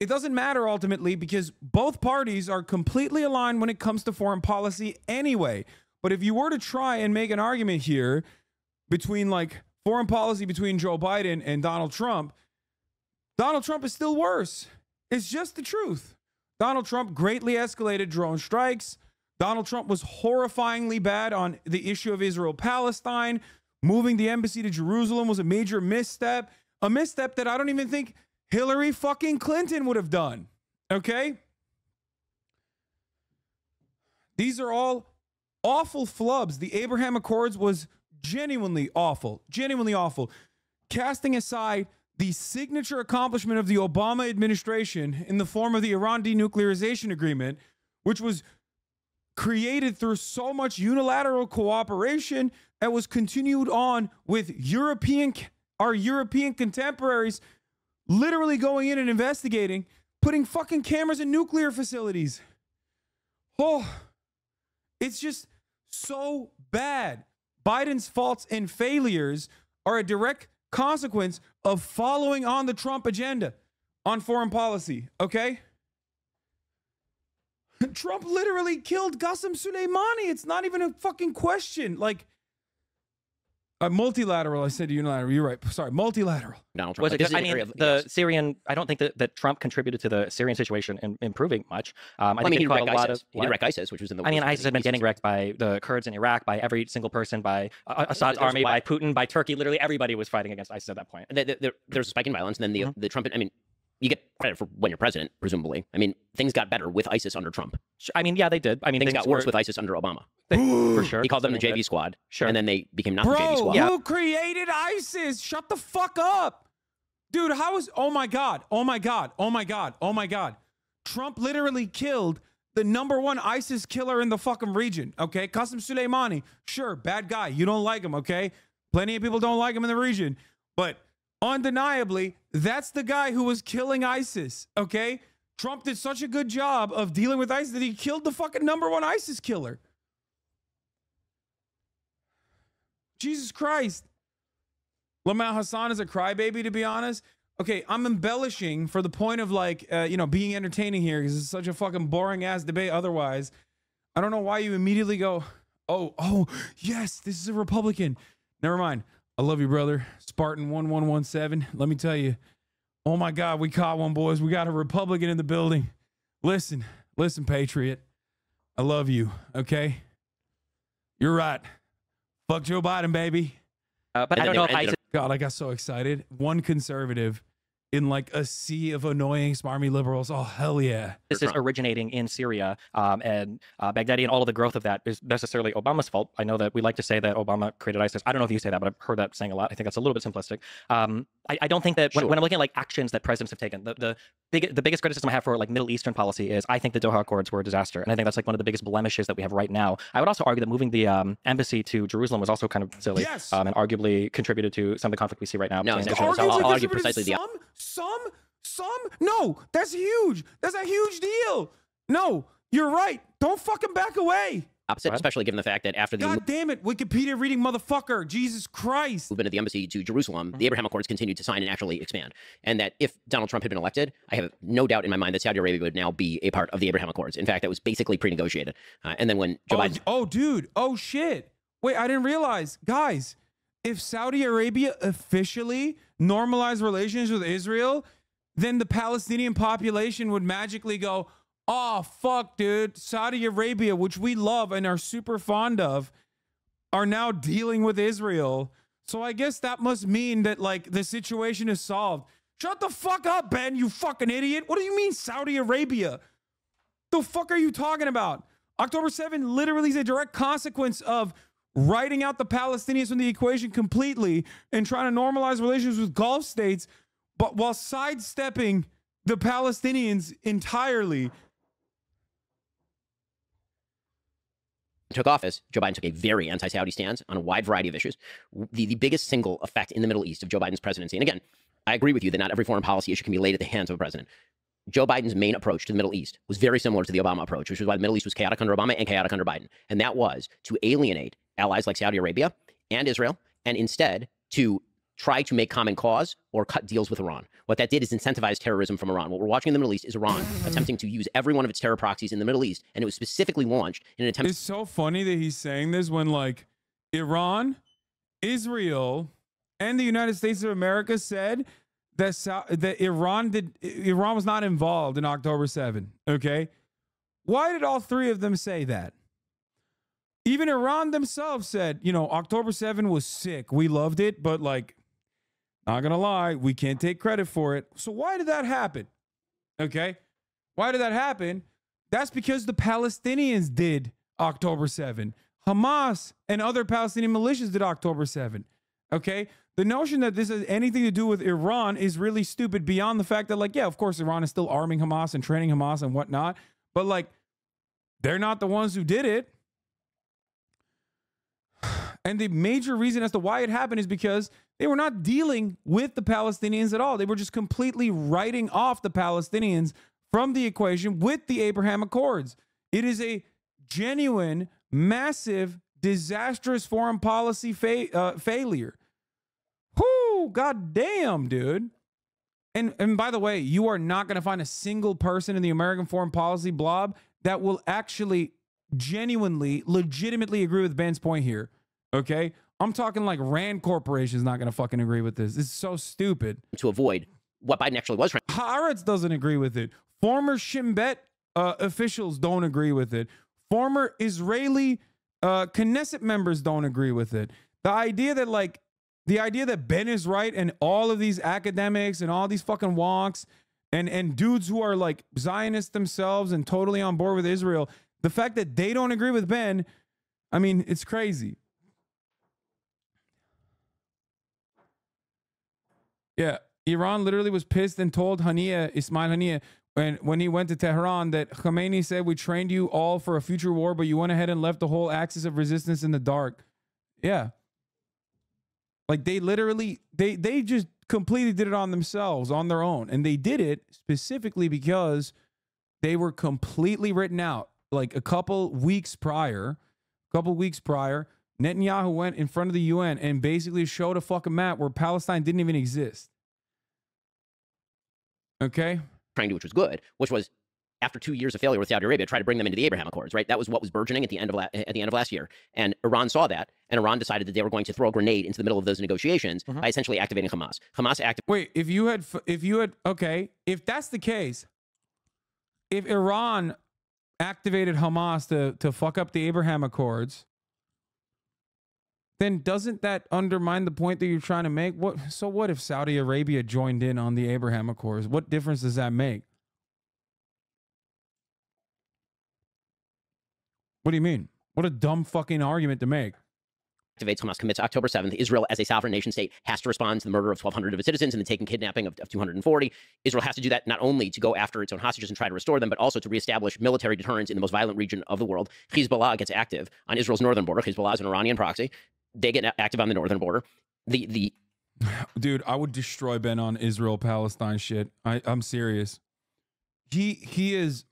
Speaker 2: It doesn't matter ultimately because both parties are completely aligned when it comes to foreign policy anyway. But if you were to try and make an argument here between like foreign policy between Joe Biden and Donald Trump is still worse. It's just the truth. Donald Trump greatly escalated drone strikes. Donald Trump was horrifyingly bad on the issue of Israel-Palestine. Moving the embassy to Jerusalem was a major misstep. A misstep that I don't even think Hillary fucking Clinton would have done. Okay? These are all awful flubs. The Abraham Accords was genuinely awful. Genuinely awful. Casting aside the signature accomplishment of the Obama administration in the form of the Iran denuclearization agreement, which was created through so much unilateral cooperation and was continued on with our European contemporaries literally going in and investigating, putting fucking cameras in nuclear facilities. Oh, it's just so bad. Biden's faults and failures are a direct consequence of following on the Trump agenda on foreign policy, okay? Trump literally killed Qasem Soleimani. It's not even a fucking question. Like, multilateral, I said unilateral. You're right. Sorry, multilateral.
Speaker 1: Donald Trump.
Speaker 4: I mean, the Syrian, I don't think that Trump contributed to the Syrian situation in improving much. I think
Speaker 1: he
Speaker 4: it caused a lot
Speaker 1: of... He did wreck ISIS, which was in the...
Speaker 4: I mean, ISIS had been getting wrecked by the Kurds in Iraq, by every single person, by Assad's army, by Putin, by Turkey. Literally everybody was fighting against ISIS at that point.
Speaker 1: There's a spike in violence, and then the Trump... I mean, you get credit for when you're president, presumably. I mean, things got better with ISIS under Trump.
Speaker 4: I mean, yeah, they did. I mean,
Speaker 1: things got worse with ISIS under Obama.
Speaker 4: For sure.
Speaker 1: He called them the JV squad. Sure. And then they became not the JV squad.
Speaker 2: Who created ISIS? Shut the fuck up. Dude, how is... Oh my God. Oh my God. Oh my God. Oh my God. Trump literally killed the #1 ISIS killer in the fucking region, okay? Qasem Soleimani. Sure, bad guy. You don't like him, okay? Plenty of people don't like him in the region. But undeniably, that's the guy who was killing ISIS, okay? Trump did such a good job of dealing with ISIS that he killed the fucking #1 ISIS killer. Jesus Christ. Lamar Hasan is a crybaby, to be honest. Okay, I'm embellishing for the point of like, being entertaining here because it's such a fucking boring ass debate otherwise. I don't know why you immediately go, oh, yes, this is a Republican. Never mind. I love you, brother. Spartan 1117. Let me tell you. Oh my God, we caught one, boys. We got a Republican in the building. Listen, Patriot. I love you, okay? You're right. Fuck Joe Biden, baby.
Speaker 4: But I don't know if ISIS...
Speaker 2: God, I got so excited. One conservative in like a sea of annoying smarmy liberals. Oh, hell yeah.
Speaker 4: This is originating in Syria, and Baghdadi, and all of the growth of that is necessarily Obama's fault. I know that we like to say that Obama created ISIS. I don't know if you say that, but I've heard that saying a lot. I think that's a little bit simplistic. I don't think that when I'm looking at like actions that presidents have taken, the biggest criticism I have for like Middle Eastern policy is I think the Doha Accords were a disaster, and I think that's like one of the biggest blemishes that we have right now. I would also argue that moving the embassy to Jerusalem was also kind of silly, and arguably contributed to some of the conflict we see right now.
Speaker 1: No,
Speaker 2: I'll
Speaker 1: argue precisely the
Speaker 2: no, that's huge. That's a huge deal. No, you're right. Don't fucking back away.
Speaker 1: opposite, especially given the fact that after the
Speaker 2: God damn it, Wikipedia reading motherfucker, Jesus Christ.
Speaker 1: movement of the embassy to Jerusalem, the Abraham Accords continued to sign and actually expand. And that if Donald Trump had been elected, I have no doubt in my mind that Saudi Arabia would now be a part of the Abraham Accords. In fact, that was basically pre-negotiated. And then when Joe Biden...
Speaker 2: Oh, dude. Oh, shit. Wait, I didn't realize. Guys, if Saudi Arabia officially normalized relations with Israel, then the Palestinian population would magically go, oh, fuck, dude. Saudi Arabia, which we love and are super fond of, are now dealing with Israel. So I guess that must mean that, like, the situation is solved. Shut the fuck up, Ben, you fucking idiot. What do you mean Saudi Arabia? The fuck are you talking about? October 7th literally is a direct consequence of writing out the Palestinians from the equation completely and trying to normalize relations with Gulf states, but while sidestepping the Palestinians entirely.
Speaker 1: Took office, Joe Biden took a very anti-Saudi stance on a wide variety of issues. The biggest single effect in the Middle East of Joe Biden's presidency, and again, I agree with you that not every foreign policy issue can be laid at the hands of a president. Joe Biden's main approach to the Middle East was very similar to the Obama approach, which is why the Middle East was chaotic under Obama and chaotic under Biden. And that was to alienate allies like Saudi Arabia and Israel, and instead to try to make common cause or cut deals with Iran. What that did is incentivize terrorism from Iran. What we're watching in the Middle East is Iran attempting to use every one of its terror proxies in the Middle East, and it was specifically launched in an attempt...
Speaker 2: It's so funny that he's saying this when, like, Iran, Israel, and the United States of America said that Iran was not involved in October 7th, okay? Why did all three of them say that? Even Iran themselves said, you know, October 7th was sick. We loved it, but, like, not gonna lie, we can't take credit for it. So why did that happen? Okay? Why did that happen? That's because the Palestinians did October 7th. Hamas and other Palestinian militias did October 7th. Okay? The notion that this has anything to do with Iran is really stupid beyond the fact that, like, yeah, of course, Iran is still arming Hamas and training Hamas and whatnot, but, like, they're not the ones who did it. And the major reason as to why it happened is because they were not dealing with the Palestinians at all. They were just completely writing off the Palestinians from the equation with the Abraham Accords. It is a genuine, massive, disastrous foreign policy failure. Whoo, goddamn, dude. And by the way, you are not going to find a single person in the American foreign policy blob that will actually genuinely, legitimately agree with Ben's point here. Okay? I'm talking like Rand Corporation is not going to fucking agree with this. This is so stupid.
Speaker 1: To avoid what Biden actually was trying.
Speaker 2: Haaretz doesn't agree with it. Former Shin Bet officials don't agree with it. Former Israeli Knesset members don't agree with it. The idea that Ben is right and all of these academics and all these fucking wonks and dudes who are like Zionists themselves and totally on board with Israel, the fact that they don't agree with Ben, I mean, it's crazy. Yeah, Iran literally was pissed and told Ismail Haniyeh, when he went to Tehran, that Khomeini said, we trained you all for a future war, but you went ahead and left the whole axis of resistance in the dark. Yeah. Like, they literally, they just completely did it on themselves, on their own. And they did it specifically because they were completely written out. Like, a couple weeks prior, Netanyahu went in front of the UN and basically showed a fucking map where Palestine didn't even exist. Okay?
Speaker 1: Trying to do, which was good, which was after 2 years of failure with Saudi Arabia, try to bring them into the Abraham Accords, right? That was what was burgeoning at the end of last year. And Iran saw that, and Iran decided that they were going to throw a grenade into the middle of those negotiations by essentially activating Hamas.
Speaker 2: Wait, if that's the case, if Iran activated Hamas to fuck up the Abraham Accords, then doesn't that undermine the point that you're trying to make? So what if Saudi Arabia joined in on the Abraham Accords? What difference does that make? What do you mean? What a dumb fucking argument to make.
Speaker 1: Activates Hamas commits October 7th. Israel, as a sovereign nation state, has to respond to the murder of 1,200 of its citizens and the taking kidnapping of 240. Israel has to do that not only to go after its own hostages and try to restore them, but also to reestablish military deterrence in the most violent region of the world. Hezbollah gets active on Israel's northern border. Hezbollah is an Iranian proxy. They get active on the northern border.
Speaker 2: Dude, I would destroy Ben on Israel-Palestine shit. I'm serious. He is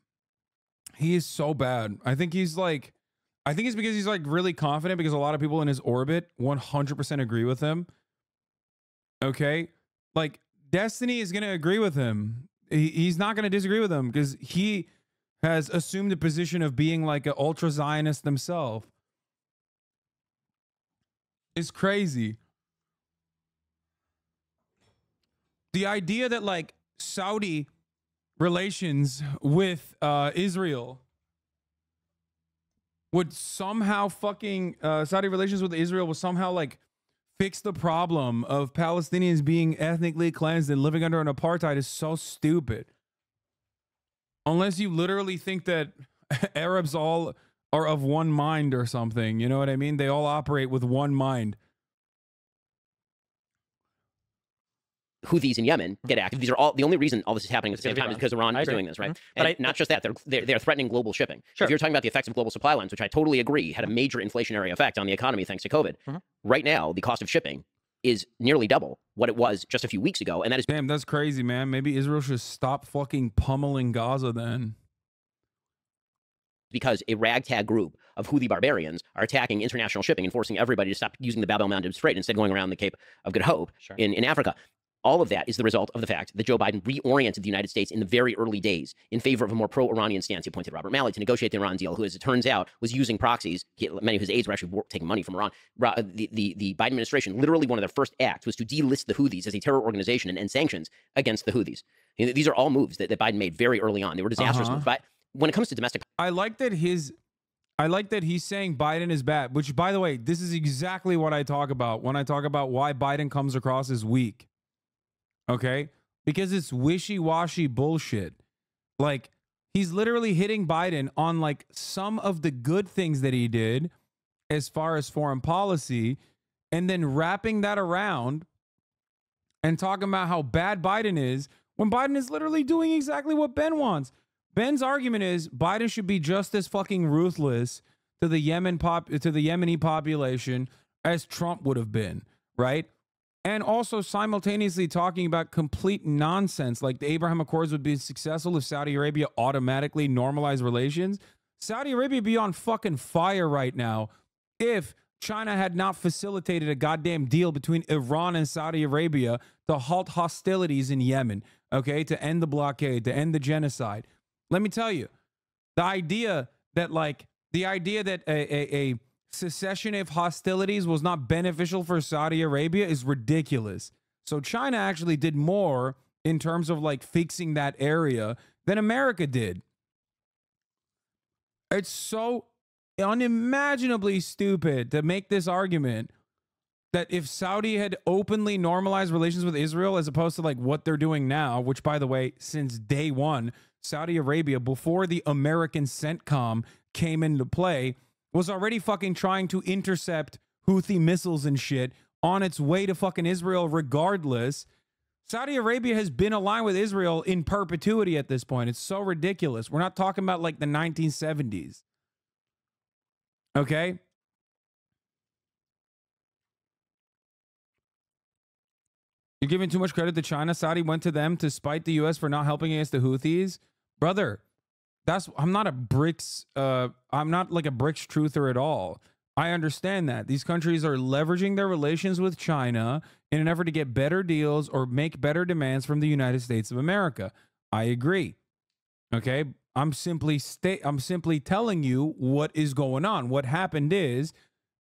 Speaker 2: so bad. I think it's because he's like really confident because a lot of people in his orbit 100% agree with him. Okay? Like Destiny is going to agree with him. He's not going to disagree with him because he has assumed a position of being like an ultra Zionist himself. It's crazy. The idea that like Saudi relations with Israel would somehow Saudi relations with Israel would somehow like fix the problem of Palestinians being ethnically cleansed and living under an apartheid is so stupid. Unless you literally think that Arabs all are of one mind or something, you know what I mean? They all operate with one mind.
Speaker 1: Houthis in Yemen get active. These are all the only reason all this is happening at the same time is because Iran is doing this, right?
Speaker 4: Mm-hmm.
Speaker 1: And not just that, they're threatening global shipping.
Speaker 4: Sure.
Speaker 1: If you're talking about the effects of global supply lines, which I totally agree had a major inflationary effect on the economy thanks to COVID, right now the cost of shipping is nearly double what it was just a few weeks ago, and that is
Speaker 2: damn. That's crazy, man. Maybe Israel should stop fucking pummeling Gaza then.
Speaker 1: Because a ragtag group of Houthi barbarians are attacking international shipping and forcing everybody to stop using the Bab el-Mandeb Strait and instead going around the Cape of Good Hope in Africa. All of that is the result of the fact that Joe Biden reoriented the United States in the very early days in favor of a more pro-Iranian stance. He appointed Robert Malley to negotiate the Iran deal, who, as it turns out, was using proxies. Many of his aides were actually taking money from Iran. The Biden administration, literally one of their first acts was to delist the Houthis as a terror organization and end sanctions against the Houthis. These are all moves that Biden made very early on. They were disastrous moves. But when it comes to domestic...
Speaker 2: I like that he's saying Biden is bad, which, by the way, this is exactly what I talk about when I talk about why Biden comes across as weak. Okay? Because it's wishy-washy bullshit. Like, he's literally hitting Biden on, like, some of the good things that he did as far as foreign policy, and then wrapping that around and talking about how bad Biden is when Biden is literally doing exactly what Ben wants. Ben's argument is Biden should be just as fucking ruthless to the Yemeni population as Trump would have been, right? And also simultaneously talking about complete nonsense, like the Abraham Accords would be successful if Saudi Arabia automatically normalized relations. Saudi Arabia would be on fucking fire right now if China had not facilitated a goddamn deal between Iran and Saudi Arabia to halt hostilities in Yemen, okay, to end the blockade, to end the genocide. Let me tell you, the idea that a cessation of hostilities was not beneficial for Saudi Arabia is ridiculous. So China actually did more in terms of like fixing that area than America did. It's so unimaginably stupid to make this argument that if Saudi had openly normalized relations with Israel as opposed to like what they're doing now, which, by the way, since day one, Saudi Arabia, before the American CENTCOM came into play, was already fucking trying to intercept Houthi missiles and shit on its way to fucking Israel regardless. Saudi Arabia has been aligned with Israel in perpetuity at this point. It's so ridiculous. We're not talking about like the 1970s. Okay? You're giving too much credit to China. Saudi went to them to spite the U.S. for not helping against the Houthis. Brother, I'm not like a BRICS truther at all. I understand that. These countries are leveraging their relations with China in an effort to get better deals or make better demands from the United States of America. I agree. Okay? I'm simply telling you what is going on. What happened is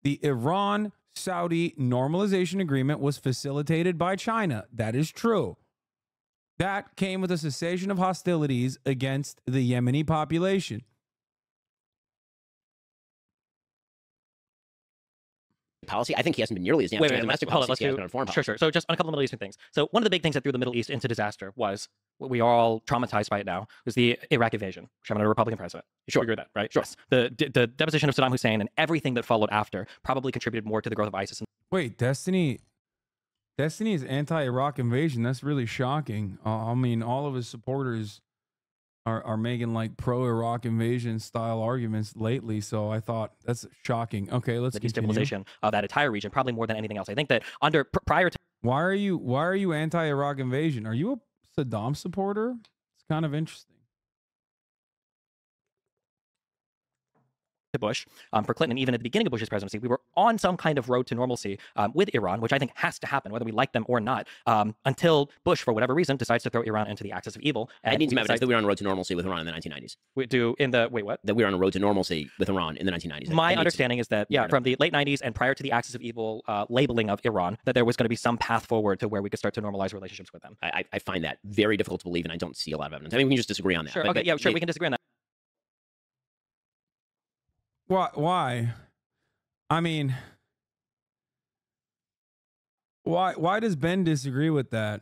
Speaker 2: the Iran-Saudi normalization agreement was facilitated by China. That is true. That came with a cessation of hostilities against the Yemeni population.
Speaker 1: policy. I think he hasn't been nearly as damaging on domestic policy as he has been on foreign policy.
Speaker 4: Sure. So just on a couple of Middle Eastern things. So one of the big things that threw the Middle East into disaster was what we are all traumatized by it now, was the Iraq invasion, which happened under a Republican president.
Speaker 1: Sure.
Speaker 4: You agree with that, right?
Speaker 1: Sure.
Speaker 4: Yes. The deposition of Saddam Hussein and everything that followed after probably contributed more to the growth of ISIS.
Speaker 2: Wait, Destiny is anti-Iraq invasion. That's really shocking. I mean, all of his supporters are making like pro-Iraq invasion style arguments lately. So I thought that's shocking. Okay, let's
Speaker 4: the
Speaker 2: continue.
Speaker 4: destabilization of that entire region, probably more than anything else. I think that under prior to
Speaker 2: Why are you anti-Iraq invasion? Are you a Saddam supporter? It's kind of interesting.
Speaker 4: Bush, for Clinton, even at the beginning of Bush's presidency, we were on some kind of road to normalcy with Iran, which I think has to happen, whether we like them or not, until Bush, for whatever reason, decides to throw Iran into the axis of evil.
Speaker 1: And I need to evidence that we were on a road to normalcy with Iran in the 1990s.
Speaker 4: Wait, what?
Speaker 1: That we were on a road to normalcy with Iran in the 1990s.
Speaker 4: My understanding is that, from the late 90s and prior to the axis of evil labeling of Iran, that there was going to be some path forward to where we could start to normalize relationships with them.
Speaker 1: I find that very difficult to believe, and I don't see a lot of evidence. I mean, we can just disagree on that.
Speaker 4: Sure, okay, sure, we can disagree on that.
Speaker 2: Why? I mean, why does Ben disagree with that?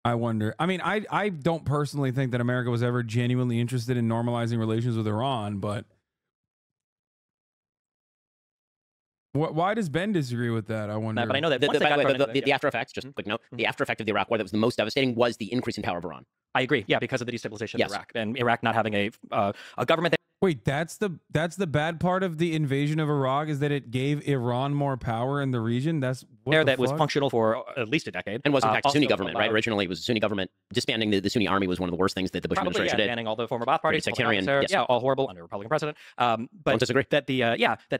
Speaker 2: I wonder. I mean, I don't personally think that America was ever genuinely interested in normalizing relations with Iran, but why does Ben disagree with that? I wonder.
Speaker 4: No, but I know that
Speaker 1: the after effects, just a quick note, the after effect of the Iraq war that was the most devastating was the increase in power of Iran.
Speaker 4: I agree. Yeah, because of the destabilization of Iraq and Iraq not having a government that.
Speaker 2: Wait, that's the bad part of the invasion of Iraq, is that it gave Iran more power in the region. That's what
Speaker 4: that was functional for at least a decade,
Speaker 1: and was in fact a Sunni government, right? Originally, it was a Sunni government. Disbanding the Sunni army was one of the worst things that the Bush administration did.
Speaker 4: Banning all the former Ba'ath parties,
Speaker 1: sectarian,
Speaker 4: all horrible under a Republican president. But
Speaker 1: don't disagree.
Speaker 4: That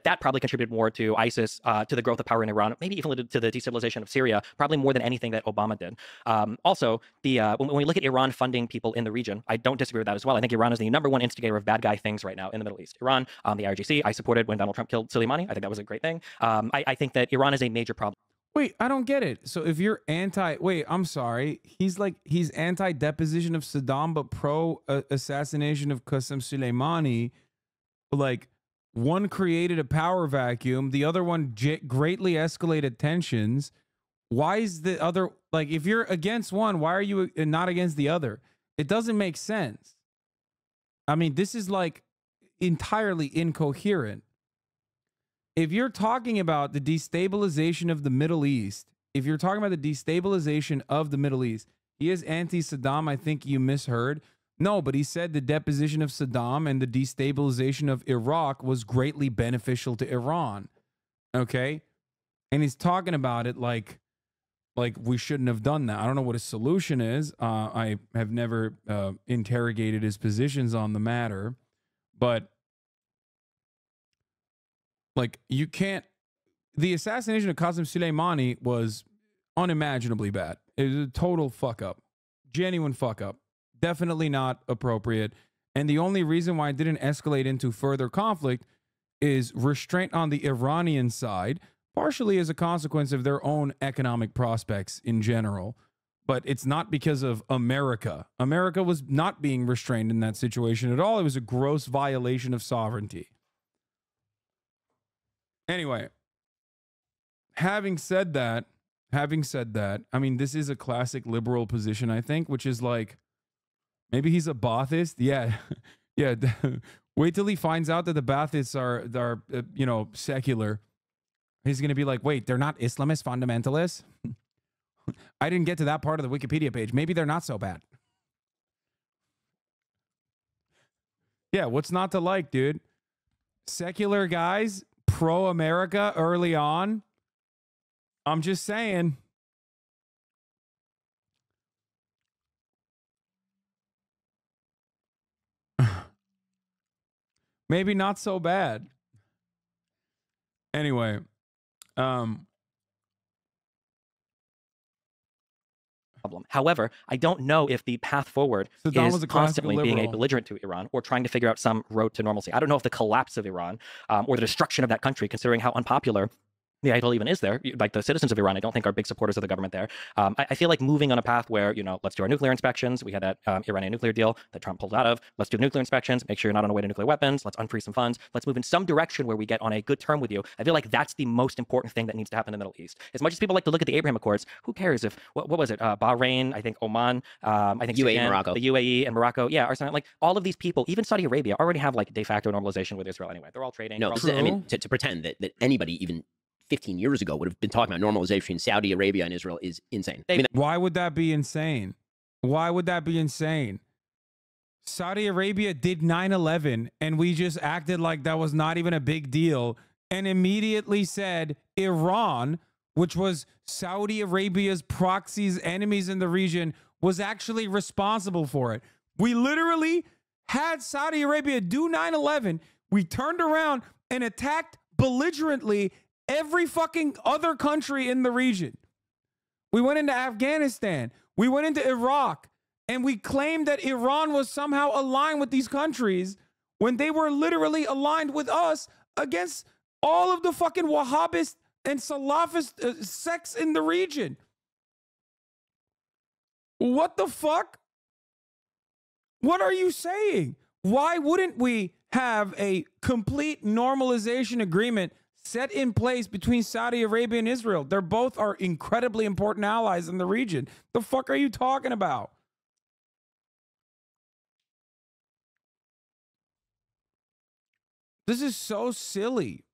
Speaker 4: that probably contributed more to ISIS, to the growth of power in Iran, maybe even to the destabilization of Syria, probably more than anything that Obama did. Also, when we look at Iran funding people in the region, I don't disagree with that as well. I think Iran is the #1 instigator of bad guy things right now in the Middle East. Iran, the IRGC, I supported when Donald Trump killed Soleimani. I think that was a great thing. I think that Iran is a major problem.
Speaker 2: Wait, I don't get it. So if you're I'm sorry. He's anti-deposition of Saddam, but pro-assassination of Qasem Soleimani. Like, one created a power vacuum. The other one greatly escalated tensions. Why is the other, like, if you're against one, why are you not against the other? It doesn't make sense. I mean, this is like entirely incoherent. If you're talking about the destabilization of the Middle East, he is anti-Saddam. I think you misheard. No, but he said the deposition of Saddam and the destabilization of Iraq was greatly beneficial to Iran. Okay? And he's talking about it like we shouldn't have done that. I don't know what his solution is. I have never interrogated his positions on the matter, but like, you can't. The assassination of Qasem Soleimani was unimaginably bad. It was a total fuck up, genuine fuck up. Definitely not appropriate. And the only reason why it didn't escalate into further conflict is restraint on the Iranian side, partially as a consequence of their own economic prospects in general. But it's not because of America. America was not being restrained in that situation at all. It was a gross violation of sovereignty. Anyway, having said that, I mean, this is a classic liberal position, I think, which is like, maybe he's a Ba'athist. Yeah. Yeah. Wait till he finds out that the Baathists are secular. He's going to be like, wait, they're not Islamist fundamentalists? I didn't get to that part of the Wikipedia page. Maybe they're not so bad. Yeah, what's not to like, dude? Secular guys, pro-America early on. I'm just saying. Maybe not so bad. Anyway,
Speaker 4: However, I don't know if the path forward is constantly being a belligerent to Iran or trying to figure out some road to normalcy. I don't know if the collapse of Iran or the destruction of that country, considering how unpopular the Ayatollah even is there. Like the citizens of Iran, I don't think are big supporters of the government there. I feel like moving on a path where, let's do our nuclear inspections. We had that Iranian nuclear deal that Trump pulled out of. Let's do the nuclear inspections. Make sure you're not on the way to nuclear weapons. Let's unfreeze some funds. Let's move in some direction where we get on a good term with you. I feel like that's the most important thing that needs to happen in the Middle East. As much as people like to look at the Abraham Accords, who cares if, what was it? Bahrain, I think Oman, I think
Speaker 1: UAE,
Speaker 4: Sudan,
Speaker 1: Morocco.
Speaker 4: the UAE and Morocco. Yeah, or something like all of these people, even Saudi Arabia, already have like de facto normalization with Israel anyway. They're all trading.
Speaker 1: No,
Speaker 4: they're all
Speaker 1: I mean, to pretend that anybody even 15 years ago would have been talking about normalization between Saudi Arabia and Israel is insane. I mean,
Speaker 2: Why would that be insane? Why would that be insane? Saudi Arabia did 9/11 and we just acted like that was not even a big deal and immediately said Iran, which was Saudi Arabia's proxies, enemies in the region, was actually responsible for it. We literally had Saudi Arabia do 9/11. We turned around and attacked belligerently every fucking other country in the region. We went into Afghanistan. We went into Iraq. And we claimed that Iran was somehow aligned with these countries when they were literally aligned with us against all of the fucking Wahhabist and Salafist sects in the region. What the fuck? What are you saying? Why wouldn't we have a complete normalization agreement set in place between Saudi Arabia and Israel? They're both are incredibly important allies in the region. The fuck are you talking about? This is so silly.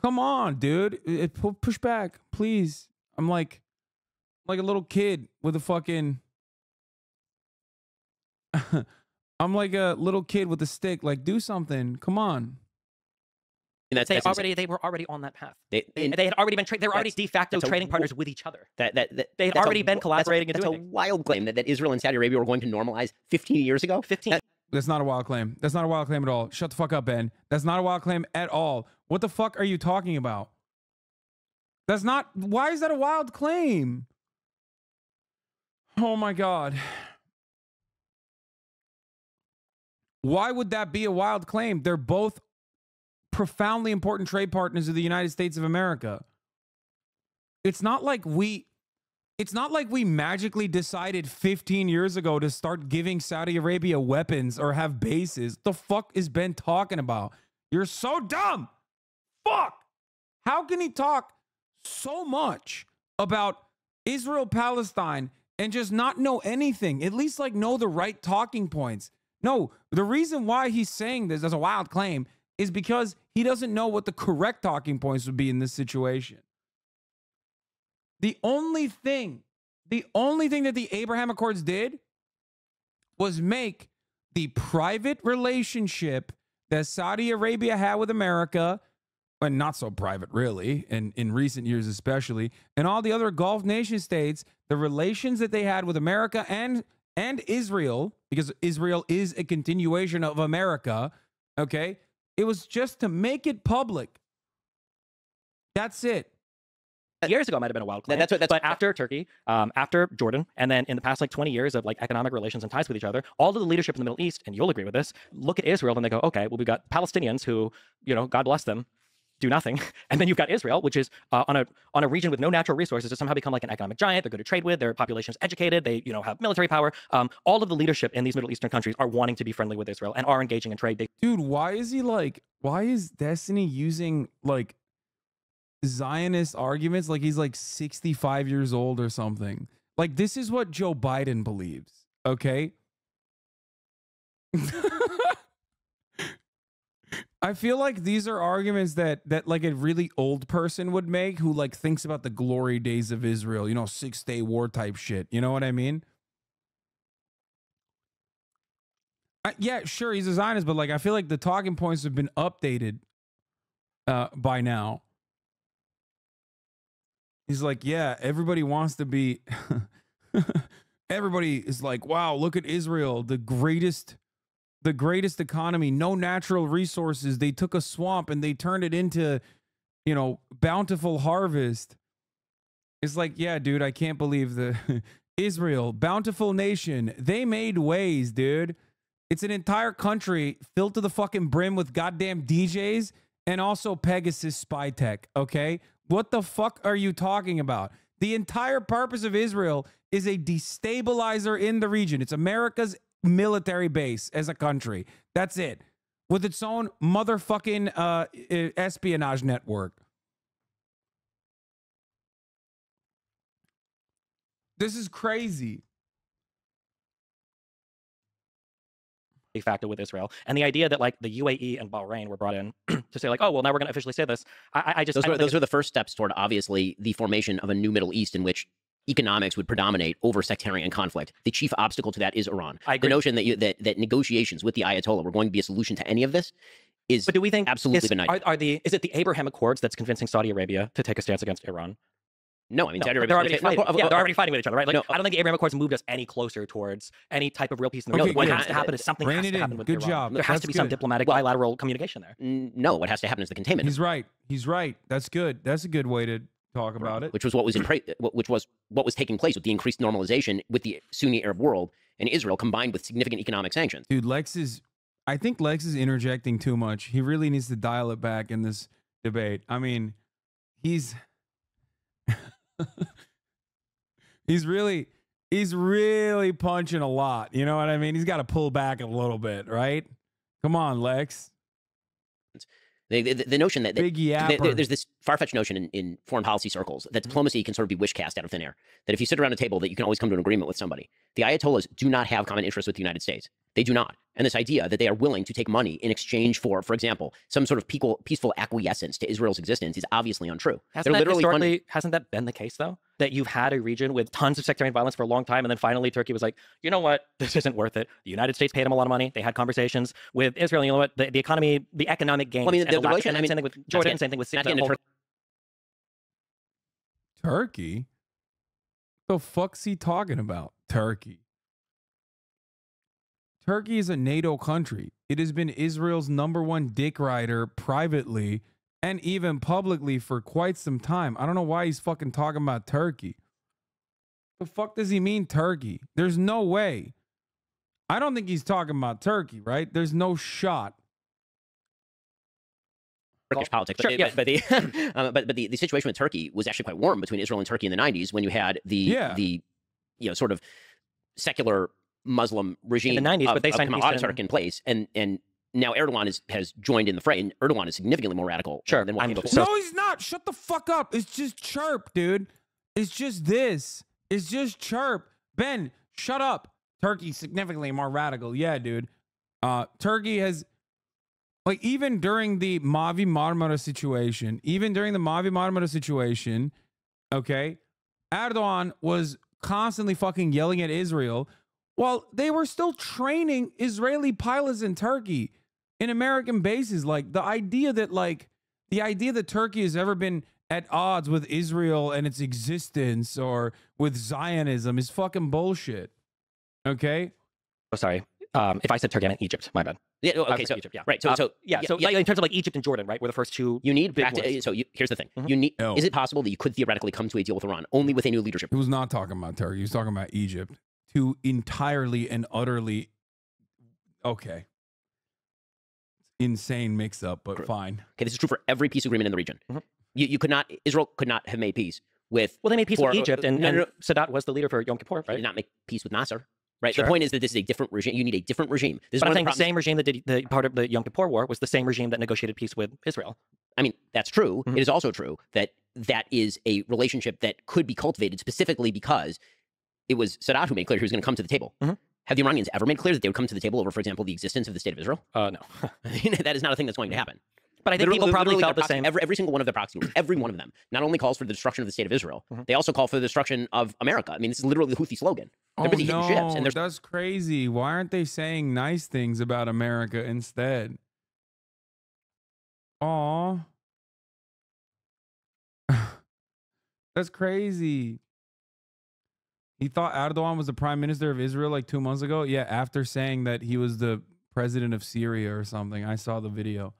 Speaker 2: Come on, dude. Push back, please. I'm like a little kid with a fucking... I'm like a little kid with a stick. Like, do something. Come on.
Speaker 1: and
Speaker 4: They were already on that path. They had already been they were already de facto trading partners with each other. They had already been collaborating and doing
Speaker 1: That's a wild claim that Israel and Saudi Arabia were going to normalize 15 years ago.
Speaker 4: 15.
Speaker 2: That's not a wild claim. That's not a wild claim at all. Shut the fuck up, Ben. That's not a wild claim at all. What the fuck are you talking about? That's not... Why is that a wild claim? Oh my God. Why would that be a wild claim? They're both profoundly important trade partners of the United States of America. It's not like we magically decided 15 years ago to start giving Saudi Arabia weapons or have bases. The fuck is Ben talking about? You're so dumb. Fuck. How can he talk so much about Israel, Palestine, and just not know anything? At least like know the right talking points. No, the reason why he's saying this as a wild claim is because he doesn't know what the correct talking points would be in this situation. The only thing that the Abraham Accords did was make the private relationship that Saudi Arabia had with America, and not so private really, and in recent years especially, and all the other Gulf nation states, the relations that they had with America and Israel, because Israel is a continuation of America, okay? It was just to make it public. That's it.
Speaker 4: Years ago might have been a wild claim.
Speaker 1: But
Speaker 4: after Turkey, after Jordan, and then in the past like 20 years of like economic relations and ties with each other, all of the leadership in the Middle East, and you'll agree with this, look at Israel and they go, okay, well, we got Palestinians who, God bless them, do nothing. And then you've got Israel, which is on a region with no natural resources to somehow become like an economic giant. They're good to trade with. Their population is educated. They, have military power. All of the leadership in these Middle Eastern countries are wanting to be friendly with Israel and are engaging in trade.
Speaker 2: Dude, why is Destiny using like Zionist arguments like he's like 65 years old or something? Like, this is what Joe Biden believes, okay? I feel like these are arguments that like a really old person would make who like thinks about the glory days of Israel, 6-day war type shit. You know what I mean? Yeah, sure, he's a Zionist, but like I feel like the talking points have been updated by now. He's like, yeah, everybody wants to be everybody is like, wow, look at Israel, the greatest economy, no natural resources. They took a swamp and they turned it into, bountiful harvest. It's like, yeah, dude, I can't believe the Israel, bountiful nation. They made ways, dude. It's an entire country filled to the fucking brim with goddamn DJs and also Pegasus spy tech, okay? What the fuck are you talking about? The entire purpose of Israel is a destabilizer in the region. It's America's military base as a country. That's it. With its own motherfucking espionage network. This is crazy.
Speaker 4: factor with Israel, and the idea that like the UAE and Bahrain were brought in to say like, oh well, now we're going to officially say this. I just
Speaker 1: those were the first steps toward obviously the formation of a new Middle East in which economics would predominate over sectarian conflict. The chief obstacle to that is Iran. The notion that that negotiations with the Ayatollah were going to be a solution to any of this is,
Speaker 4: but do we think
Speaker 1: absolutely benighted.
Speaker 4: Is it the Abraham Accords that's convincing Saudi Arabia to take a stance against Iran?
Speaker 1: No, I mean,
Speaker 4: they're already fighting. Yeah, they're already fighting with each other, right? Like, I don't think the Abraham Accords moved us any closer towards any type of real peace in the region. What has to happen is something has to happen with Iran.
Speaker 2: Good job.
Speaker 4: There has to be some diplomatic bilateral communication there.
Speaker 1: No, what has to happen is the containment.
Speaker 2: He's right. He's right. That's good. That's a good way to talk about it.
Speaker 1: Which was what was taking place with the increased normalization with the Sunni Arab world and Israel, combined with significant economic sanctions.
Speaker 2: Dude, I think Lex is interjecting too much. He really needs to dial it back in this debate. I mean, he's he's really punching a lot. You know what I mean? He's got to pull back a little bit, right? Come on, Lex.
Speaker 1: The notion that
Speaker 2: Big yapper.
Speaker 1: there's this far-fetched notion in foreign policy circles that diplomacy can sort of be wish-cast out of thin air. That if you sit around a table, that you can always come to an agreement with somebody. The Ayatollahs do not have common interests with the United States. They do not. And this idea that they are willing to take money in exchange for example, some sort of peaceful acquiescence to Israel's existence is obviously untrue.
Speaker 4: Hasn't that been the case, though? That you've had a region with tons of sectarian violence for a long time, and then finally Turkey was like, you know what? This isn't worth it. The United States paid them a lot of money. They had conversations with Israel. You know what? The economy, the economic gains.
Speaker 1: Well, I mean,
Speaker 4: same thing with Jordan, same thing with
Speaker 2: Turkey? The fuck's he talking about? Turkey. Turkey is a NATO country. It has been Israel's #1 dick rider privately and even publicly for quite some time. I don't know why he's fucking talking about Turkey. The fuck does he mean Turkey? There's no way. I don't think he's talking about Turkey, right? There's no shot.
Speaker 1: Turkish politics,
Speaker 4: Sure, yeah.
Speaker 1: but the situation with Turkey was actually quite warm between Israel and Turkey in the 90s when you had the sort of secular Muslim regime
Speaker 4: in the 90s, but they signed
Speaker 1: Ataturk in place, and now Erdogan has joined in the fray, and Erdogan is significantly more radical than what he was.
Speaker 2: No, he's not. Shut the fuck up. It's just chirp, dude. It's just this. It's just chirp. Ben, shut up. Turkey's significantly more radical. Yeah, dude. Turkey has, like, even during the Mavi Marmara situation, okay, Erdogan was constantly fucking yelling at Israel while they were still training Israeli pilots in Turkey in American bases. Like, the idea that Turkey has ever been at odds with Israel and its existence or with Zionism is fucking bullshit. Okay?
Speaker 4: Oh, sorry. If I said Turkey, I meant Egypt. My bad.
Speaker 1: Yeah. Okay. So
Speaker 4: Egypt, yeah.
Speaker 1: Right.
Speaker 4: So like, in terms of like Egypt and Jordan, right, were the first two.
Speaker 1: You need here's the thing. You need. Is it possible that you could theoretically come to a deal with Iran only with a new leadership?
Speaker 2: He was not talking about Turkey. He was talking about Egypt. Two entirely and utterly insane mix-up, but fine.
Speaker 1: Okay, this is true for every peace agreement in the region. Israel could not have made peace with.
Speaker 4: Well, they made peace with Egypt, and Sadat was the leader for Yom Kippur, right?
Speaker 1: They did not make peace with Nasser. Right.
Speaker 4: Sure.
Speaker 1: The point is that this is a different regime. You need a different regime.
Speaker 4: But I'm saying the same regime that did the part of the Yom Kippur War was the same regime that negotiated peace with Israel.
Speaker 1: I mean, that's true. It is also true that that is a relationship that could be cultivated specifically because it was Sadat who made clear he was going to come to the table. Have the Iranians ever made clear that they would come to the table over, for example, the existence of the state of Israel?
Speaker 4: No.
Speaker 1: That is not a thing that's going to happen.
Speaker 4: But I think people probably felt the same.
Speaker 1: Every single one of their proxy groups, every one of them, not only calls for the destruction of the state of Israel, they also call for the destruction of America. I mean, this is literally the Houthi slogan. They're busy hitting ships, and
Speaker 2: that's crazy. Why aren't they saying nice things about America instead? Aw. That's crazy. He thought Erdogan was the prime minister of Israel like 2 months ago? Yeah, after saying that he was the president of Syria or something. I saw the video.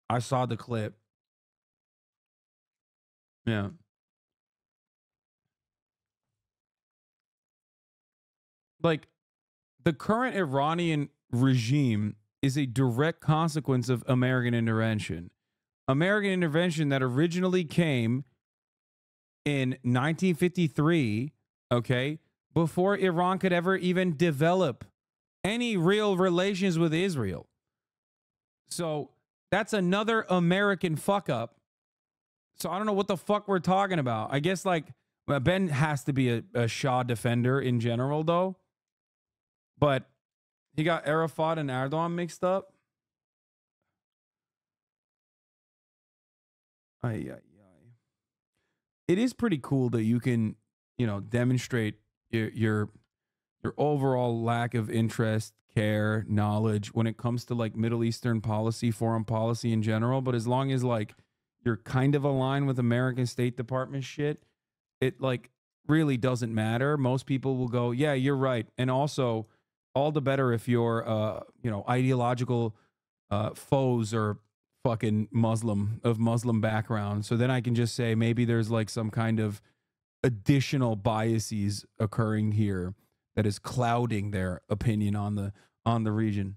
Speaker 2: I saw the clip. Yeah. Like, the current Iranian regime is a direct consequence of American intervention. American intervention that originally came in 1953, okay, before Iran could ever even develop any real relations with Israel. So that's another American fuck up. So I don't know what the fuck we're talking about. I guess like Ben has to be a Shah defender in general, though. But he got Arafat and Erdogan mixed up. It is pretty cool that you can, you know, demonstrate your overall lack of interest, care, knowledge when it comes to like Middle Eastern policy, foreign policy in general. But as long as like you're kind of aligned with American State Department shit, it like really doesn't matter. Most people will go, yeah, you're right. And also, all the better if your you know, ideological foes are fucking Muslim background. So then I can just say maybe there's like some kind of additional biases occurring here that is clouding their opinion on the region.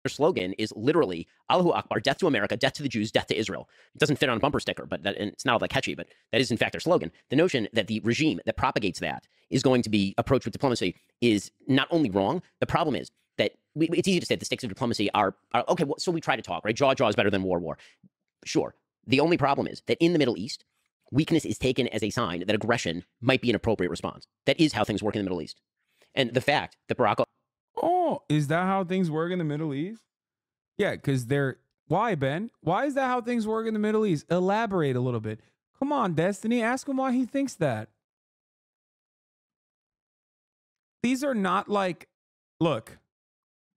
Speaker 1: Their slogan is literally Allahu Akbar, death to America, death to the Jews, death to Israel. It doesn't fit on a bumper sticker, but and it's not all that catchy, but that is in fact their slogan. The notion that the regime that propagates that is going to be approached with diplomacy is not only wrong. The problem is that it's easy to say the stakes of diplomacy are okay, well, so we try to talk, right? Jaw is better than war. Sure. The only problem is that in the Middle East, weakness is taken as a sign that aggression might be an appropriate response. That is how things work in the Middle East. And the fact that Barack
Speaker 2: Oh, is that how things work in the Middle East? Yeah, because why, Ben? Why is that how things work in the Middle East? Elaborate a little bit. Come on, Destiny. Ask him why he thinks that. These are not like, look,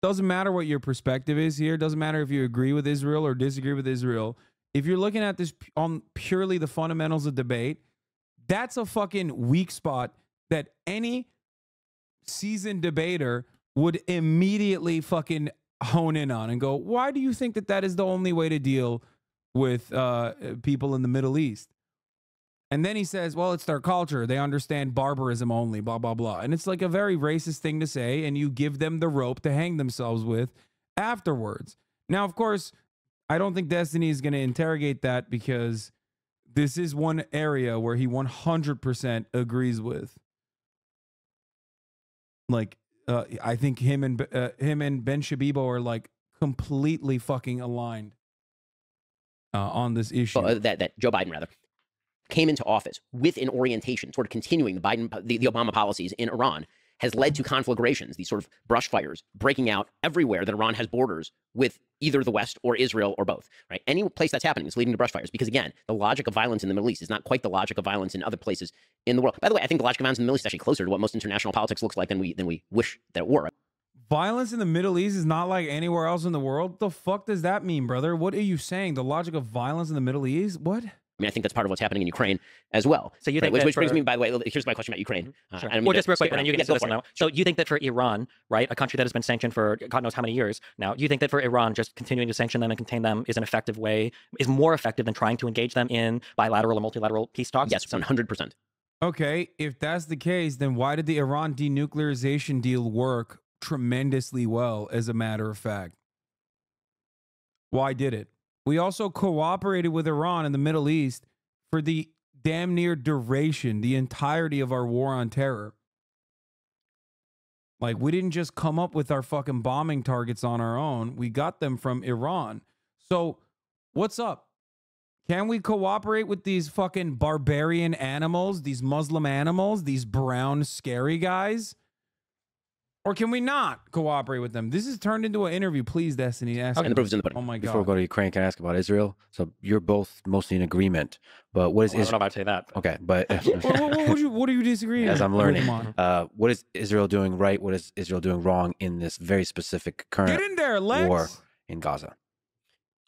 Speaker 2: doesn't matter what your perspective is here. Doesn't matter if you agree with Israel or disagree with Israel. If you're looking at this on purely the fundamentals of debate, that's a fucking weak spot that any seasoned debater would immediately fucking hone in on and go, why do you think that that is the only way to deal with people in the Middle East? And then he says, well, it's their culture. They understand barbarism only, blah, blah, blah. And it's like a very racist thing to say, and you give them the rope to hang themselves with afterwards. Now, of course, I don't think Destiny is going to interrogate that because this is one area where he 100% agrees with. Like, I think him and Ben Shabibo are like completely fucking aligned on this issue.
Speaker 1: that Joe Biden rather came into office with an orientation, sort of continuing the Obama policies in Iran, has led to conflagrations, these sort of brush fires breaking out everywhere that Iran has borders with either the West or Israel or both. Right? Any place that's happening is leading to brush fires because, again, the logic of violence in the Middle East is not quite the logic of violence in other places in the world. By the way, I think the logic of violence in the Middle East is actually closer to what most international politics looks like than we wish that it were.
Speaker 2: Violence in the Middle East is not like anywhere else in the world? What the fuck does that mean, brother? What are you saying? The logic of violence in the Middle East? What?
Speaker 1: I mean, I think that's part of what's happening in Ukraine as well.
Speaker 4: So you
Speaker 1: right?
Speaker 4: think
Speaker 1: which brings me, by the way, here's my question about Ukraine.
Speaker 4: Sure. Well, just real quick, and then you can get to this one now. So you think that for Iran, right, a country that has been sanctioned for God knows how many years now, you think that for Iran, just continuing to sanction them and contain them is an effective way, is more effective than trying to engage them in bilateral or multilateral peace talks?
Speaker 1: Yes, 100%.
Speaker 2: Okay, if that's the case, then why did the Iran denuclearization deal work tremendously well, as a matter of fact? Why did it? We also cooperated with Iran in the Middle East for the damn near duration, the entirety of our war on terror. Like, we didn't just come up with our fucking bombing targets on our own. We got them from Iran. So what's up? Can we cooperate with these fucking barbarian animals, these Muslim animals, these brown scary guys? Or can we not cooperate with them? This is turned into an interview. Please, Destiny, ask.
Speaker 1: And the proof is in the pudding.
Speaker 2: Oh my God.
Speaker 3: Before we go to Ukraine, can I ask about Israel? So you're both mostly in agreement, but what is
Speaker 4: I don't know if I'd say that.
Speaker 3: Okay, but
Speaker 2: what are you disagreeing?
Speaker 3: as I'm learning,
Speaker 2: Come on.
Speaker 3: what is Israel doing right? What is Israel doing wrong in this very specific current
Speaker 2: Get in there, Lex.
Speaker 3: war in Gaza?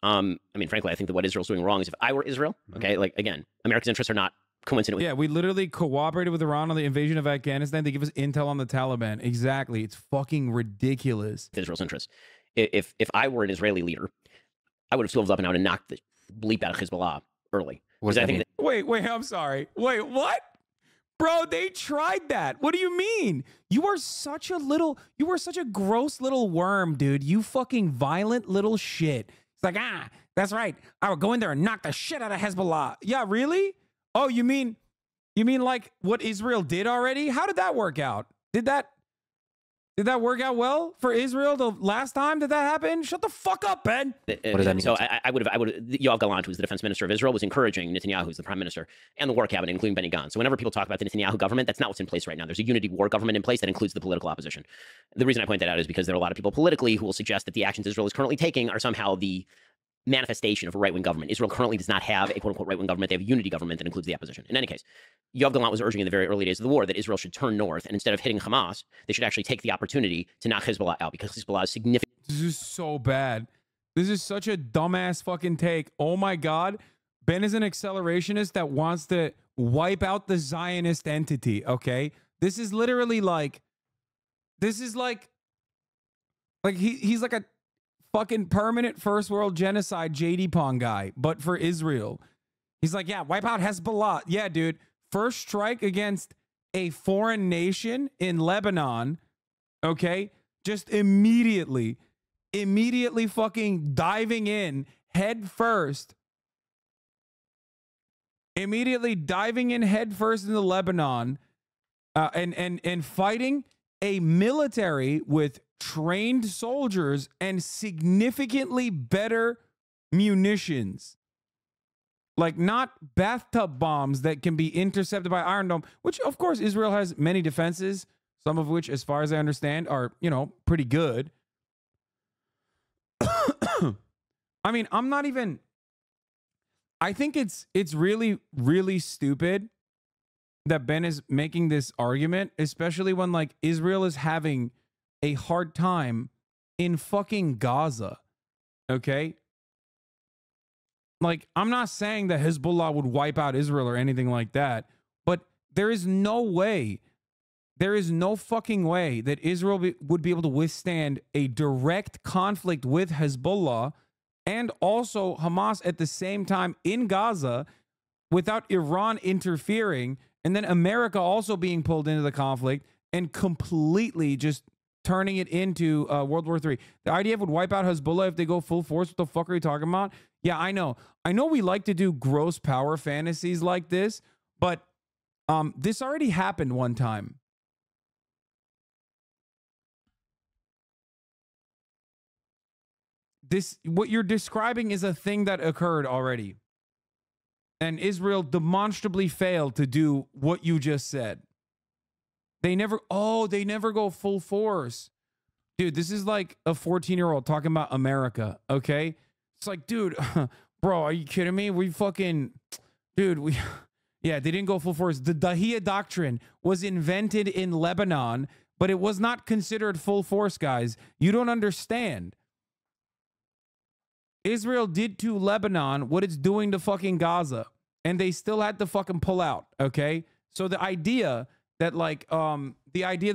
Speaker 1: I mean, frankly, I think that what Israel's doing wrong is if I were Israel, okay, like, again, America's interests are not coincident with
Speaker 2: Yeah, we literally cooperated with Iran on the invasion of Afghanistan. They give us intel on the Taliban. Exactly. It's fucking ridiculous.
Speaker 1: Israel's interests. If I were an Israeli leader, I would have swiveled up and out and knocked the bleep out of Hezbollah early.
Speaker 3: What does that mean?
Speaker 2: Wait, I'm sorry. Wait, what? Bro, they tried that. What do you mean? You are such a gross little worm, dude. You fucking violent little shit. It's like, that's right. I would go in there and knock the shit out of Hezbollah. Yeah, really? Oh, you mean like what Israel did already? How did that work out? Did that work out well for Israel the last time that happen? Shut the fuck up, Ben.
Speaker 3: What does that mean?
Speaker 1: So I would have, Yoav Gallant, who's the defense minister of Israel, was encouraging Netanyahu, who's the prime minister, and the war cabinet, including Benny Gantz. So whenever people talk about the Netanyahu government, that's not what's in place right now. There's a unity war government in place that includes the political opposition. The reason I point that out is because there are a lot of people politically who will suggest that the actions Israel is currently taking are somehow the manifestation of a right-wing government. Israel currently does not have a quote-unquote right-wing government. They have a unity government that includes the opposition. In any case, Yoav Gallant was urging in the very early days of the war that Israel should turn north, and instead of hitting Hamas, they should actually take the opportunity to knock Hezbollah out, because Hezbollah is significant.
Speaker 2: This is so bad. This is such a dumbass fucking take. Oh my God. Ben is an accelerationist that wants to wipe out the Zionist entity, okay? This is literally like, he's like a fucking permanent first world genocide JD Pong guy, but for Israel. He's like, yeah, wipe out Hezbollah. Yeah, dude. First strike against a foreign nation in Lebanon, okay? Just immediately fucking diving in head first. Immediately diving in head first into Lebanon and fighting a military with trained soldiers and significantly better munitions. Like, not bathtub bombs that can be intercepted by Iron Dome, which of course Israel has many defenses, some of which, as far as I understand, are, pretty good. I mean, I think it's really, really stupid that Ben is making this argument, especially when like Israel is having a hard time in fucking Gaza. Okay? Like, I'm not saying that Hezbollah would wipe out Israel or anything like that, but there is no fucking way that Israel would be able to withstand a direct conflict with Hezbollah and also Hamas at the same time in Gaza without Iran interfering, and then America also being pulled into the conflict and completely just turning it into World War III. The IDF would wipe out Hezbollah if they go full force. What the fuck are you talking about? Yeah, I know we like to do gross power fantasies like this, but this already happened one time. What you're describing is a thing that occurred already. And Israel demonstrably failed to do what you just said. They never go full force. Dude, this is like a 14-year-old talking about America, okay? It's like, dude, bro, are you kidding me? Yeah, they didn't go full force. The Dahiya Doctrine was invented in Lebanon, but it was not considered full force, guys. You don't understand. Israel did to Lebanon what it's doing to fucking Gaza, and they still had to fucking pull out, okay? So the idea that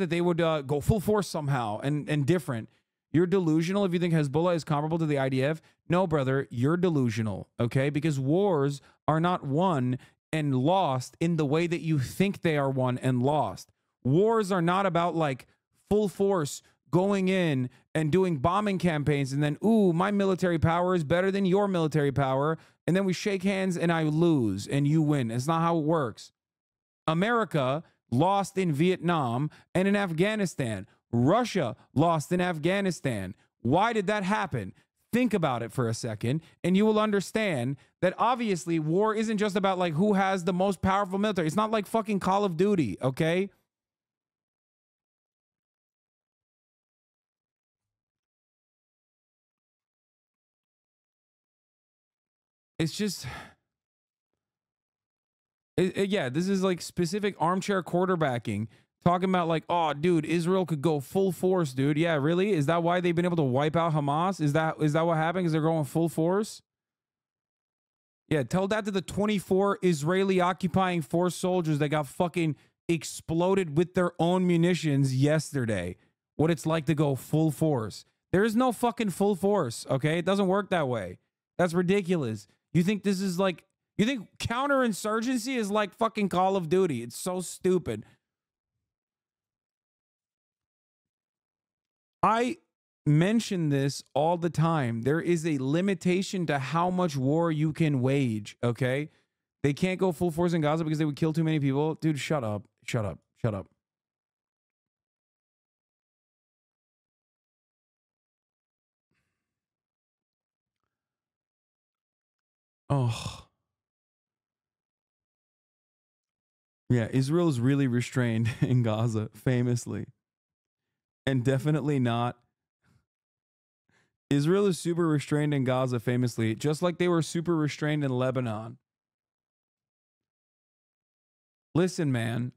Speaker 2: they would go full force somehow and different, you're delusional if you think Hezbollah is comparable to the IDF. No, brother, you're delusional, okay? Because wars are not won and lost in the way that you think they are won and lost. Wars are not about like full force going in and doing bombing campaigns and then, ooh, my military power is better than your military power, and then we shake hands and I lose and you win. It's not how it works. America lost in Vietnam and in Afghanistan. Russia lost in Afghanistan. Why did that happen? Think about it for a second, and you will understand that obviously war isn't just about like who has the most powerful military. It's not like fucking Call of Duty, okay? It's just, yeah, this is like specific armchair quarterbacking, talking about like, oh, dude, Israel could go full force, dude. Yeah, really? Is that why they've been able to wipe out Hamas? Is that what happened? Is they're going full force? Yeah, tell that to the 24 Israeli occupying force soldiers that got fucking exploded with their own munitions yesterday. What it's like to go full force. There is no fucking full force, okay? It doesn't work that way. That's ridiculous. You think this is like You think counterinsurgency is like fucking Call of Duty? It's so stupid. I mention this all the time. There is a limitation to how much war you can wage, okay? They can't go full force in Gaza because they would kill too many people. Dude, shut up. Shut up. Shut up. Oh. Yeah, Israel is really restrained in Gaza, famously. And definitely not. Israel is super restrained in Gaza, famously, just like they were super restrained in Lebanon. Listen, man.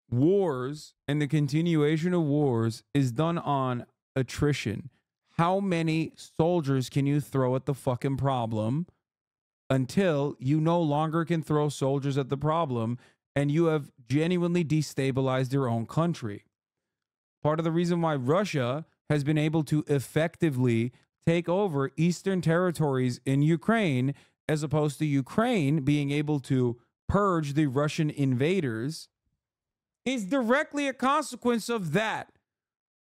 Speaker 2: Wars and the continuation of wars is done on attrition. How many soldiers can you throw at the fucking problem until you no longer can throw soldiers at the problem and you have genuinely destabilized your own country? Part of the reason why Russia has been able to effectively take over eastern territories in Ukraine, as opposed to Ukraine being able to purge the Russian invaders, is directly a consequence of that.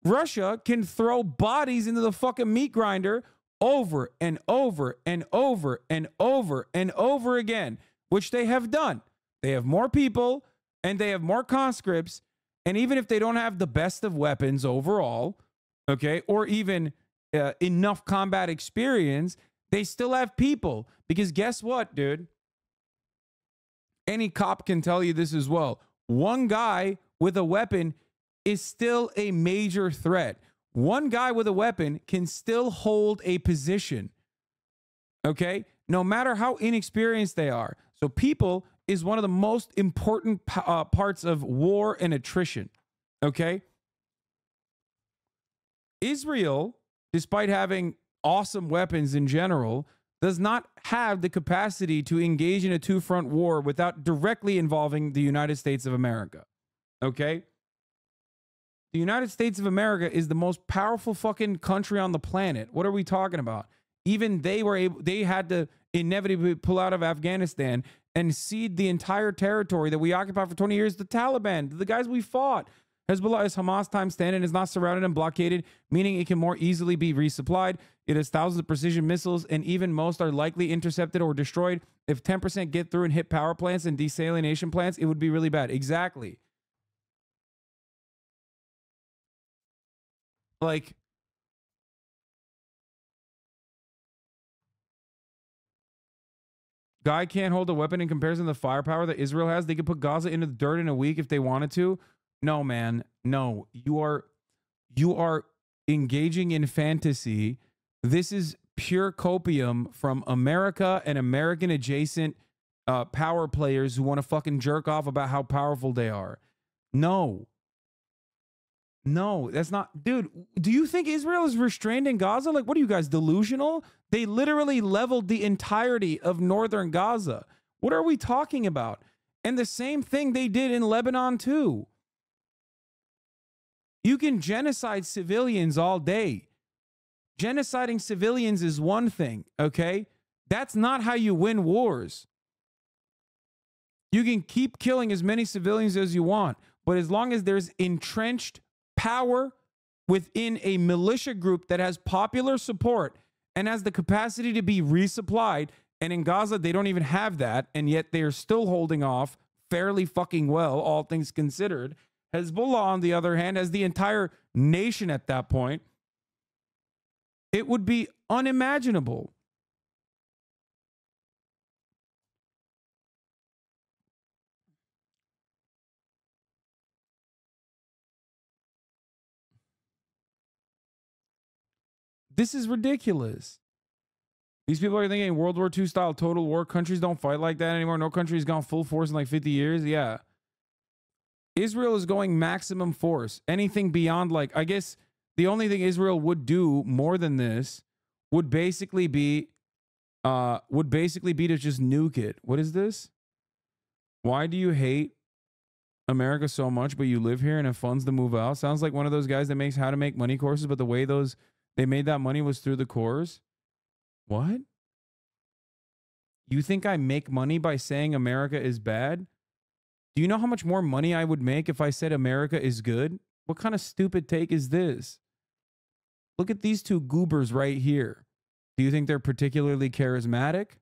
Speaker 2: Russia can throw bodies into the fucking meat grinder over and over and over and over and over again, which they have done. They have more people and they have more conscripts. And even if they don't have the best of weapons overall, okay, or even enough combat experience, they still have people. Because guess what, dude? Any cop can tell you this as well. One guy with a weapon is still a major threat. One guy with a weapon can still hold a position, okay? No matter how inexperienced they are. So people is one of the most important parts of war and attrition, okay? Israel, despite having awesome weapons in general, does not have the capacity to engage in a two-front war without directly involving the United States of America, okay? The United States of America is the most powerful fucking country on the planet. What are we talking about? Even they had to inevitably pull out of Afghanistan and cede the entire territory that we occupied for 20 years to the Taliban, the guys we fought. Hezbollah is Hamas times 10 and is not surrounded and blockaded, meaning it can more easily be resupplied. It has thousands of precision missiles, and even most are likely intercepted or destroyed. If 10% get through and hit power plants and desalination plants, it would be really bad. Exactly. Like, guy can't hold a weapon in comparison to the firepower that Israel has. They could put Gaza into the dirt in a week if they wanted to. No, man. No. You are engaging in fantasy. This is pure copium from America and American adjacent power players who want to fucking jerk off about how powerful they are. No. No, that's not, dude. Do you think Israel is restrained in Gaza? Like, what are you guys, delusional? They literally leveled the entirety of northern Gaza. What are we talking about? And the same thing they did in Lebanon too. You can genocide civilians all day. Genociding civilians is one thing, okay? That's not how you win wars. You can keep killing as many civilians as you want, but as long as there's entrenched power within a militia group that has popular support and has the capacity to be resupplied, and in Gaza they don't even have that, and yet they are still holding off fairly fucking well, all things considered. Hezbollah, on the other hand, has the entire nation at that point. It would be unimaginable. This is ridiculous. These people are thinking World War II style total war. Countries don't fight like that anymore. No country's gone full force in like 50 years. Yeah. Israel is going maximum force. Anything beyond, like, I guess the only thing Israel would do more than this would basically be to just nuke it. What is this? Why do you hate America so much, but you live here and have funds to move out? Sounds like one of those guys that makes how to make money courses, but the way they made that money was through the course. What? You think I make money by saying America is bad? Do you know how much more money I would make if I said America is good? What kind of stupid take is this? Look at these two goobers right here. Do you think they're particularly charismatic?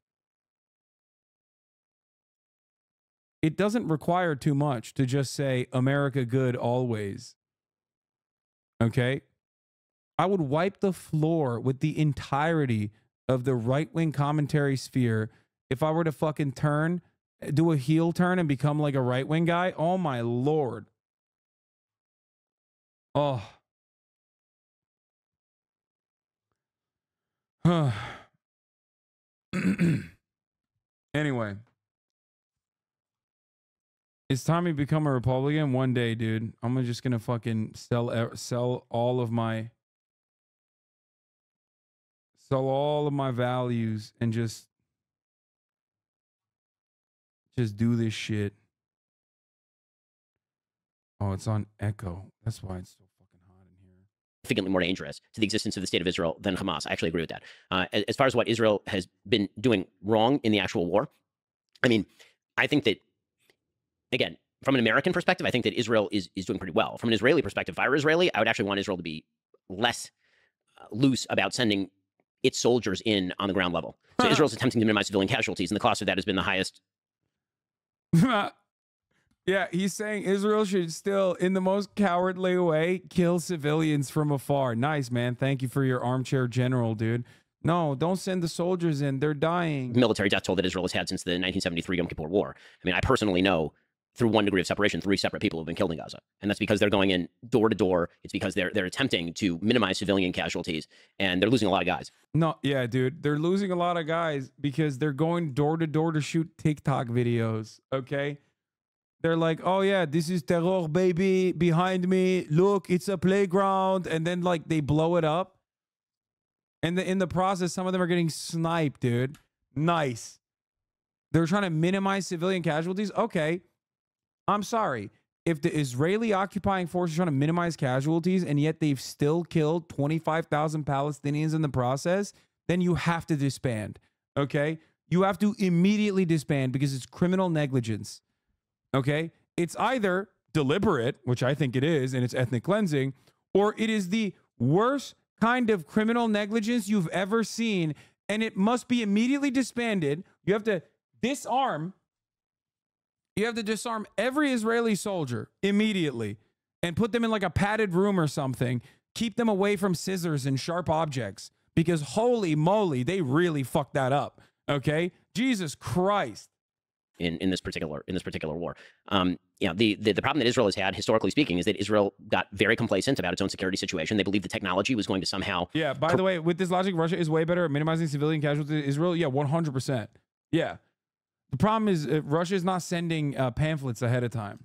Speaker 2: It doesn't require too much to just say America good always. Okay? I would wipe the floor with the entirety of the right-wing commentary sphere if I were to fucking do a heel turn and become like a right-wing guy. Oh my Lord. Oh. Anyway. It's time to become a Republican one day, dude. I'm just gonna fucking sell all of my values and just do this shit. Oh, it's on Echo. That's why it's so fucking hot in here.
Speaker 1: Significantly more dangerous to the existence of the state of Israel than Hamas. I actually agree with that. As far as what Israel has been doing wrong in the actual war, I mean, I think that, again, from an American perspective, I think that Israel is doing pretty well. From an Israeli perspective, if I were Israeli, I would actually want Israel to be less loose about sending its soldiers in on the ground level. So Israel's attempting to minimize civilian casualties, and the cost of that has been the highest.
Speaker 2: Yeah, he's saying Israel should still, in the most cowardly way, kill civilians from afar. Nice, man. Thank you for your armchair general, dude. No, don't send the soldiers in. They're dying.
Speaker 1: Military death toll that Israel has had since the 1973 Yom Kippur War. I mean, I personally know, through 1 degree of separation, 3 separate people have been killed in Gaza. And that's because they're going in door to door. It's because they're attempting to minimize civilian casualties, and they're losing a lot of guys.
Speaker 2: No, yeah, dude. They're losing a lot of guys because they're going door to door to shoot TikTok videos, okay? They're like, oh, yeah, this is terror, baby, behind me. Look, it's a playground. And then, like, they blow it up. And in the process, some of them are getting sniped, dude. Nice. They're trying to minimize civilian casualties. Okay. I'm sorry. If the Israeli occupying force is trying to minimize casualties and yet they've still killed 25,000 Palestinians in the process, then you have to disband. Okay? You have to immediately disband because it's criminal negligence. Okay? It's either deliberate, which I think it is, and it's ethnic cleansing, or it is the worst kind of criminal negligence you've ever seen, and it must be immediately disbanded. You have to disarm every Israeli soldier immediately and put them in like a padded room or something. Keep them away from scissors and sharp objects because holy moly, they really fucked that up. Okay? Jesus Christ.
Speaker 1: In this particular war. You know, the problem that Israel has had, historically speaking, is that Israel got very complacent about its own security situation. They believed the technology was going to somehow.
Speaker 2: Yeah, by the way, with this logic, Russia is way better at minimizing civilian casualties in Israel. Yeah, 100%. Yeah. The problem is Russia is not sending pamphlets ahead of time.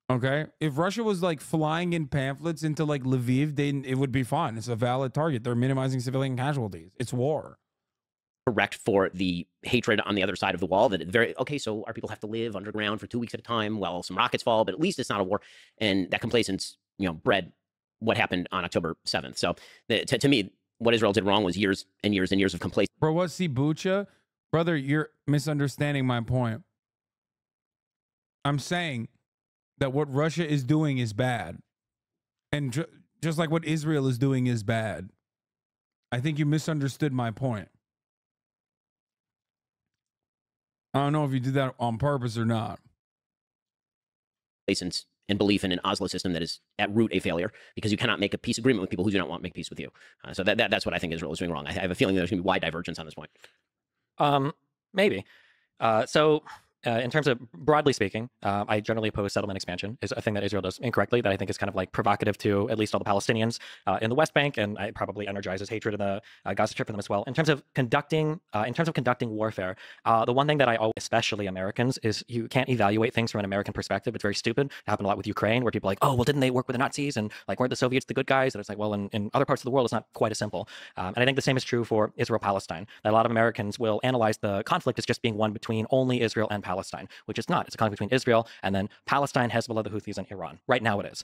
Speaker 2: Okay? If Russia was like flying in pamphlets into like Lviv, it would be fine. It's a valid target. They're minimizing civilian casualties. It's war.
Speaker 1: Correct for the hatred on the other side of the wall, that okay, so our people have to live underground for 2 weeks at a time while some rockets fall, but at least it's not a war. And that complacence, you know, bred what happened on October 7th. So to me, what Israel did wrong was years and years and years of complacency.
Speaker 2: Bro, what, see, Bucha? Brother, you're misunderstanding my point. I'm saying that what Russia is doing is bad. And just like what Israel is doing is bad. I think you misunderstood my point. I don't know if you did that on purpose or not.
Speaker 1: Complacence and belief in an Oslo system that is at root a failure, because you cannot make a peace agreement with people who do not want to make peace with you. So that's what I think Israel is doing wrong. I have a feeling there's going to be wide divergence on this point.
Speaker 4: Maybe. In terms of broadly speaking, I generally oppose settlement expansion. Is a thing that Israel does incorrectly that I think is kind of like provocative to at least all the Palestinians in the West Bank, and it probably energizes hatred in the Gaza Strip for them as well. In terms of conducting warfare, the one thing that I always, especially Americans, is you can't evaluate things from an American perspective. It's very stupid. It happened a lot with Ukraine, where people are like, oh, well, didn't they work with the Nazis, and like weren't the Soviets the good guys? And it's like, well, in other parts of the world, it's not quite as simple. And I think the same is true for Israel-Palestine. That a lot of Americans will analyze the conflict as just being one between only Israel and Palestine, which is not. It's a conflict between Israel and then Palestine, Hezbollah, the Houthis, and Iran. Right now it is.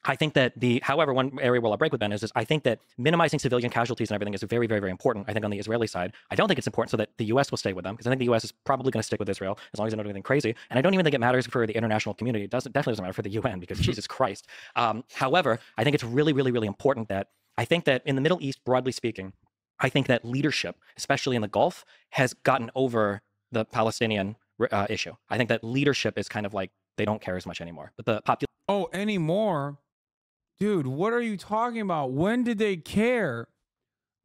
Speaker 4: I think that however, one area where I'll break with Ben is I think that minimizing civilian casualties and everything is very, very, very important. I think on the Israeli side, I don't think it's important so that the U.S. will stay with them, because I think the U.S. is probably going to stick with Israel as long as they don't do anything crazy. And I don't even think it matters for the international community. It definitely doesn't matter for the UN, because Jesus Christ. However, I think it's really, really, really important that I think that in the Middle East, broadly speaking, I think that leadership, especially in the Gulf, has gotten over the Palestinian issue. I think that leadership is kind of like they don't care as much anymore. But the population.
Speaker 2: Oh, anymore? Dude, what are you talking about? When did they care?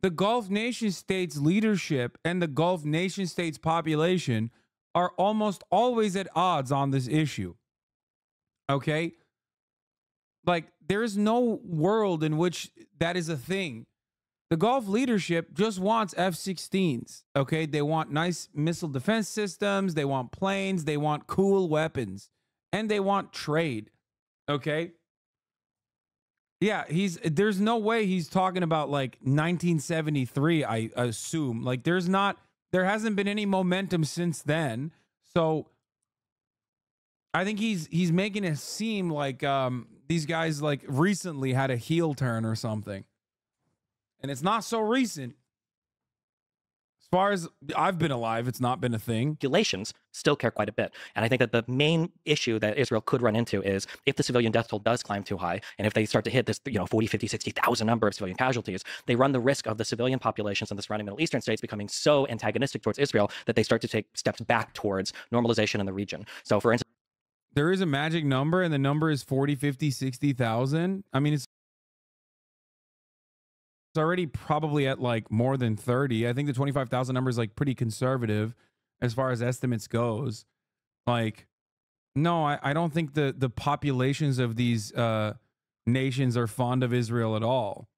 Speaker 2: The Gulf nation states leadership and the Gulf nation states population are almost always at odds on this issue. Okay? Like, there is no world in which that is a thing. The Gulf leadership just wants F-16s. Okay? They want nice missile defense systems. They want planes. They want cool weapons. And they want trade. Okay? Yeah, there's no way he's talking about like 1973, I assume. Like there hasn't been any momentum since then. So I think he's making it seem like these guys like recently had a heel turn or something. And it's not so recent. As far as I've been alive, it's not been a thing.
Speaker 4: Populations still care quite a bit. And I think that the main issue that Israel could run into is if the civilian death toll does climb too high, and if they start to hit this 40, 50, 60,000 number of civilian casualties, they run the risk of the civilian populations in the surrounding Middle Eastern states becoming so antagonistic towards Israel that they start to take steps back towards normalization in the region. So for instance,
Speaker 2: there is a magic number, and the number is 40, 50, 60,000. I mean, it's already probably at like more than 30. I think the 25,000 number is like pretty conservative as far as estimates goes. Like, no, I don't think the populations of these nations are fond of Israel at all.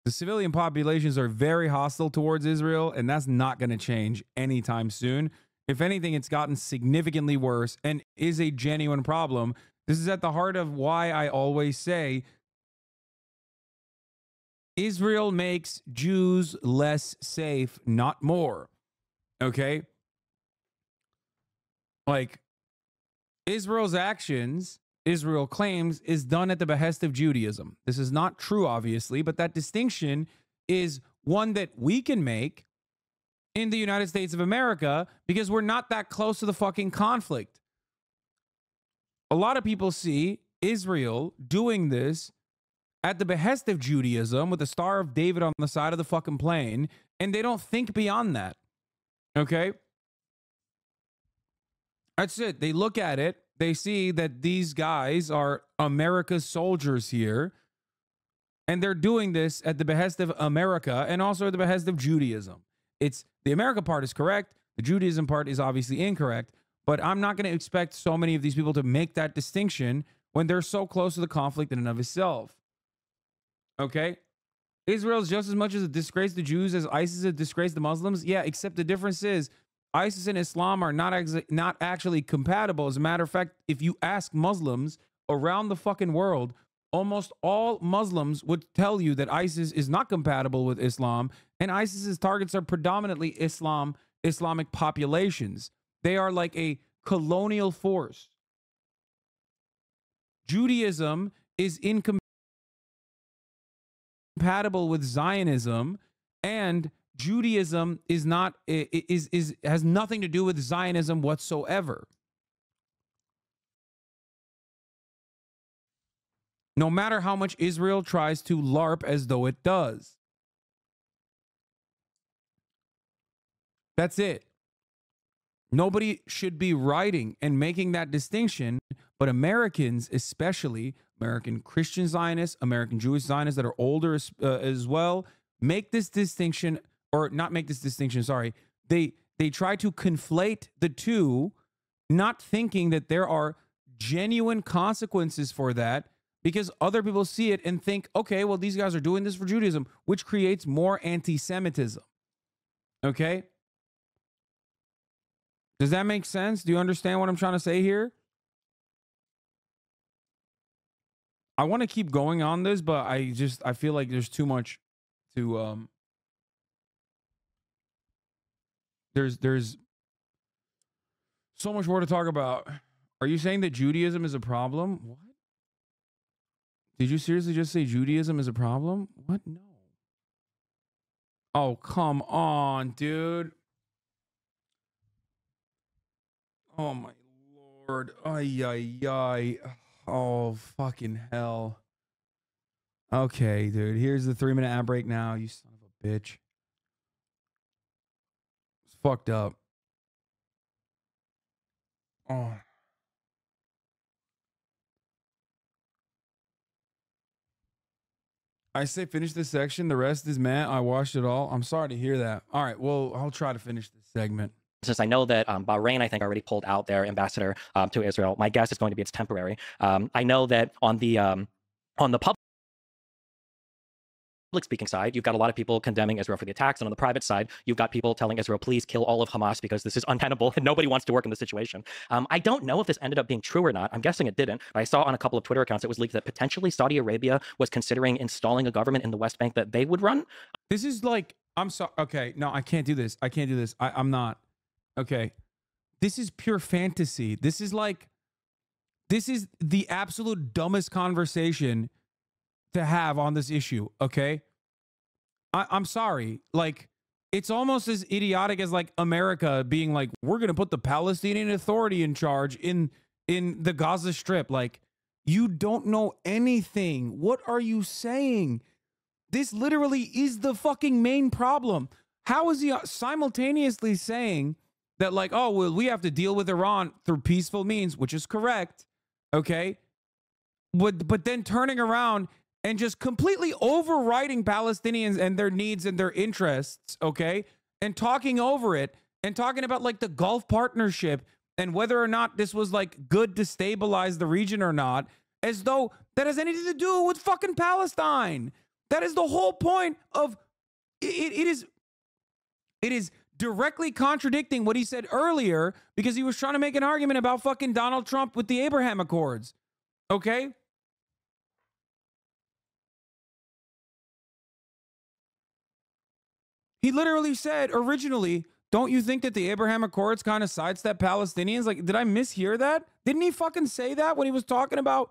Speaker 2: The civilian populations are very hostile towards Israel, and that's not going to change anytime soon. If anything, it's gotten significantly worse and is a genuine problem. This is at the heart of why I always say Israel makes Jews less safe, not more. Okay? Like, Israel's actions, Israel claims, is done at the behest of Judaism. This is not true, obviously, but that distinction is one that we can make in the United States of America because we're not that close to the fucking conflict. A lot of people see Israel doing this at the behest of Judaism with the Star of David on the side of the fucking plane, and they don't think beyond that. Okay? That's it. They look at it. They see that these guys are America's soldiers here, and they're doing this at the behest of America and also at the behest of Judaism. It's the America part is correct. The Judaism part is obviously incorrect, but I'm not going to expect so many of these people to make that distinction when they're so close to the conflict in and of itself. Okay? Israel's just as much as a disgrace to Jews as ISIS is a disgrace to Muslims. Yeah, except the difference is ISIS and Islam are not actually compatible. As a matter of fact, if you ask Muslims around the fucking world, almost all Muslims would tell you that ISIS is not compatible with Islam, and ISIS's targets are predominantly Islamic populations. They are like a colonial force. Judaism is incompatible with Zionism, and Judaism is not has nothing to do with Zionism whatsoever. No matter how much Israel tries to LARP as though it does. That's it. Nobody should be writing and making that distinction, but Americans, especially American Christian Zionists, American Jewish Zionists that are older as well, make this distinction, or not make this distinction, sorry. They try to conflate the two, not thinking that there are genuine consequences for that, because other people see it and think, okay, well, these guys are doing this for Judaism, which creates more anti-Semitism. Okay? Does that make sense? Do you understand what I'm trying to say here? I want to keep going on this, but I feel like there's too much to there's so much more to talk about. Are you saying that Judaism is a problem? What? Did you seriously just say Judaism is a problem? What? No. Oh, come on, dude. Oh, my Lord. Ay, ay, ay. Oh, fucking hell. Okay, dude. Here's the 3-minute ad break now, you son of a bitch. It's fucked up. Oh. I say finish this section. The rest is Matt. I watched it all. I'm sorry to hear that. All right. Well, I'll try to finish this segment.
Speaker 4: Since I know that Bahrain, I think, already pulled out their ambassador to Israel, my guess is going to be it's temporary. I know that on the public speaking side, you've got a lot of people condemning Israel for the attacks, and on the private side, you've got people telling Israel, please kill all of Hamas because this is untenable and nobody wants to work in this situation. I don't know if this ended up being true or not. I'm guessing it didn't. I saw on a couple of Twitter accounts it was leaked that potentially Saudi Arabia was considering installing a government in the West Bank that they would run.
Speaker 2: This is like, I'm sorry. Okay, no, I can't do this. I can't do this. I'm not. Okay. This is pure fantasy. This is the absolute dumbest conversation to have on this issue. Okay. I'm sorry. Like, it's almost as idiotic as like America being like, we're going to put the Palestinian Authority in charge in the Gaza Strip. Like, you don't know anything. What are you saying? This literally is the fucking main problem. How is he simultaneously saying that, like, oh, well, we have to deal with Iran through peaceful means, which is correct, okay? But then turning around and just completely overriding Palestinians and their needs and their interests, okay? And talking over it and talking about, like, the Gulf Partnership and whether or not this was, like, good to stabilize the region or not, as though that has anything to do with fucking Palestine. That is the whole point of it. It is directly contradicting what he said earlier because he was trying to make an argument about fucking Donald Trump with the Abraham Accords. Okay? He literally said originally, don't you think that the Abraham Accords kind of sidestep Palestinians? Like, did I mishear that? Didn't he fucking say that when he was talking about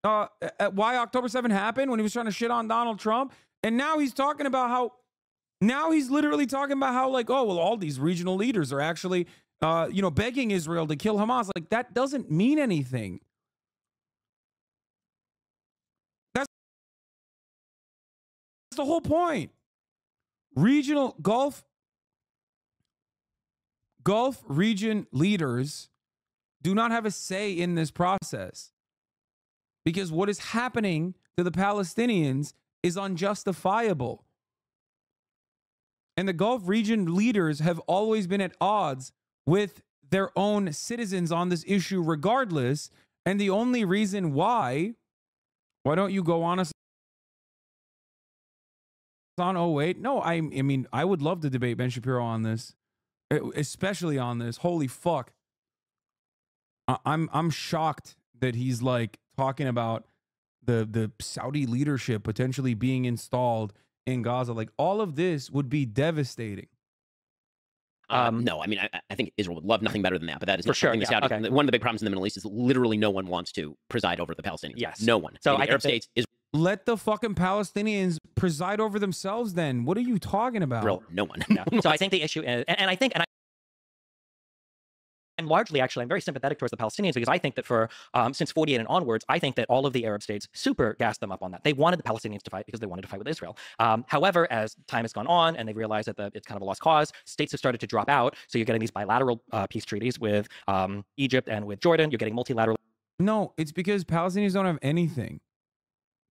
Speaker 2: why October 7 happened, when he was trying to shit on Donald Trump? And now he's talking about how, now he's literally talking about how, like, oh, well, all these regional leaders are actually, begging Israel to kill Hamas. Like, that doesn't mean anything. That's the whole point. Regional Gulf region leaders do not have a say in this process because what is happening to the Palestinians is unjustifiable. And the Gulf region leaders have always been at odds with their own citizens on this issue regardless. And the only reason why don't you go on us on 08? No, I mean, I would love to debate Ben Shapiro on this, especially on this. Holy fuck. I'm shocked that he's like talking about the Saudi leadership potentially being installed in Gaza. Like, all of this would be devastating.
Speaker 1: No, I mean, I think Israel would love nothing better than that, but that is
Speaker 4: For
Speaker 1: not
Speaker 4: sure,
Speaker 1: something the
Speaker 4: yeah,
Speaker 1: Saudis.
Speaker 4: okay.
Speaker 1: One of the big problems in the Middle East is literally no one wants to preside over the Palestinians.
Speaker 4: Yes.
Speaker 1: No one.
Speaker 4: So
Speaker 1: the
Speaker 4: I
Speaker 1: Arab
Speaker 4: think
Speaker 1: states,
Speaker 2: Let the fucking Palestinians preside over themselves then. What are you talking about?
Speaker 1: Israel, no one.
Speaker 4: Yeah. So I think the issue is, and largely, actually, I'm very sympathetic towards the Palestinians because I think that for since 48 and onwards, I think that all of the Arab states super gassed them up on that. They wanted the Palestinians to fight because they wanted to fight with Israel. However, as time has gone on and they realized that it's kind of a lost cause, states have started to drop out. So you're getting these bilateral peace treaties with Egypt and with Jordan. You're getting multilateral.
Speaker 2: No, it's because Palestinians don't have anything.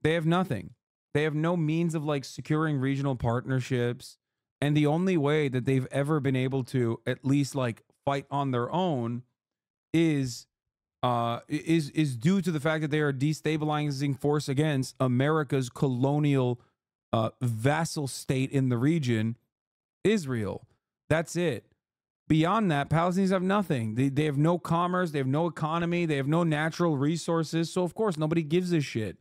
Speaker 2: They have nothing. They have no means of like securing regional partnerships. And the only way that they've ever been able to at least like fight on their own is due to the fact that they are a destabilizing force against America's colonial vassal state in the region, Israel. That's it. Beyond that, Palestinians have nothing. They have no commerce. They have no economy. They have no natural resources. So, of course, nobody gives a shit.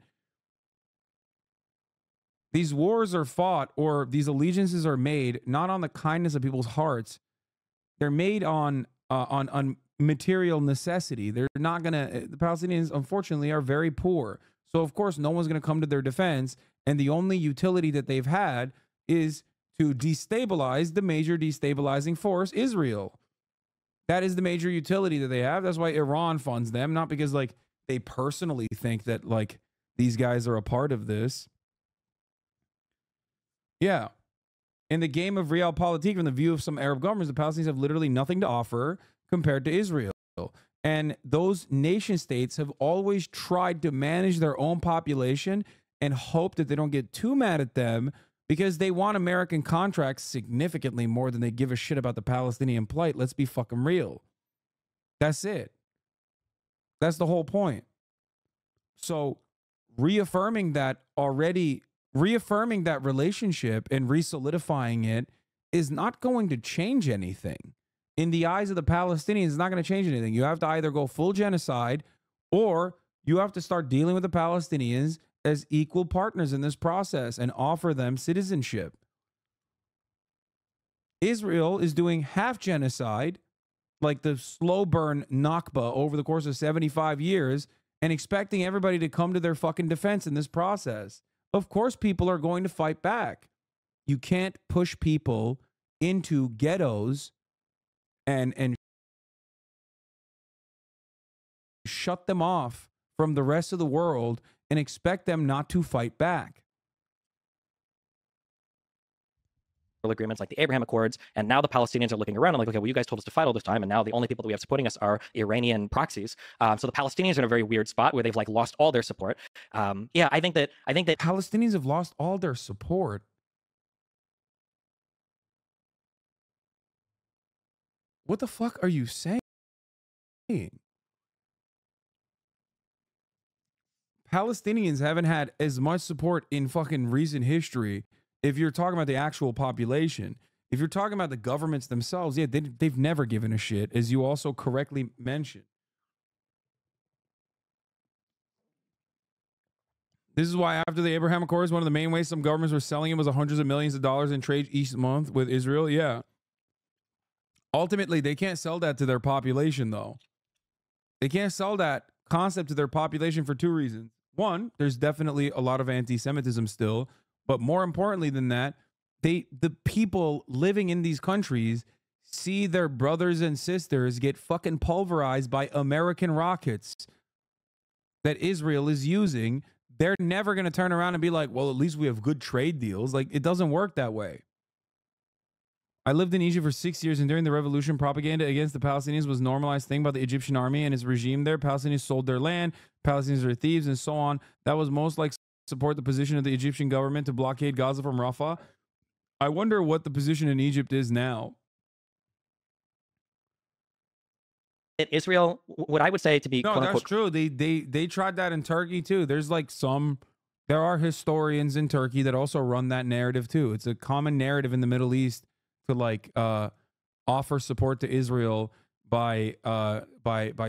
Speaker 2: These wars are fought, or these allegiances are made not on the kindness of people's hearts. They're made on material necessity. They're not going to, the Palestinians, unfortunately, are very poor. So, of course, no one's going to come to their defense. And the only utility that they've had is to destabilize the major destabilizing force, Israel. That is the major utility that they have. That's why Iran funds them, not because like they personally think that like these guys are a part of this. Yeah. In the game of realpolitik, from the view of some Arab governments, the Palestinians have literally nothing to offer compared to Israel. And those nation states have always tried to manage their own population and hope that they don't get too mad at them because they want American contracts significantly more than they give a shit about the Palestinian plight. Let's be fucking real. That's it. That's the whole point. So reaffirming that relationship and resolidifying it is not going to change anything. In the eyes of the Palestinians, it's not going to change anything. You have to either go full genocide or you have to start dealing with the Palestinians as equal partners in this process and offer them citizenship. Israel is doing half genocide, like the slow burn Nakba over the course of 75 years, and expecting everybody to come to their fucking defense in this process. Of course, people are going to fight back. You can't push people into ghettos and shut them off from the rest of the world and expect them not to fight back.
Speaker 4: Agreements like the Abraham Accords, and now the Palestinians are looking around and like, okay, well, you guys told us to fight all this time, and now the only people that we have supporting us are Iranian proxies. So the Palestinians are in a very weird spot where they've like lost all their support. Yeah, I think that
Speaker 2: Palestinians have lost all their support. What the fuck are you saying? Palestinians haven't had as much support in fucking recent history if you're talking about the actual population. If you're talking about the governments themselves, yeah, they've never given a shit, as you also correctly mentioned. This is why after the Abraham Accords, one of the main ways some governments were selling it was hundreds of millions of dollars in trade each month with Israel. Yeah. Ultimately, they can't sell that to their population, though. They can't sell that concept to their population for two reasons. One, there's definitely a lot of anti-Semitism still. But more importantly than that, the people living in these countries see their brothers and sisters get fucking pulverized by American rockets that Israel is using. They're never going to turn around and be like, well, at least we have good trade deals. Like, it doesn't work that way. I lived in Egypt for 6 years, and during the revolution, propaganda against the Palestinians was a normalized thing by the Egyptian army and its regime there. Palestinians sold their land, Palestinians are thieves, and so on. That was most like support the position of the Egyptian government to blockade Gaza from Rafah. I wonder what the position in Egypt is now.
Speaker 4: Israel, what I would say to be
Speaker 2: no, that's true. They tried that in Turkey too. There's like there are historians in Turkey that also run that narrative too. It's a common narrative in the Middle East to like offer support to Israel by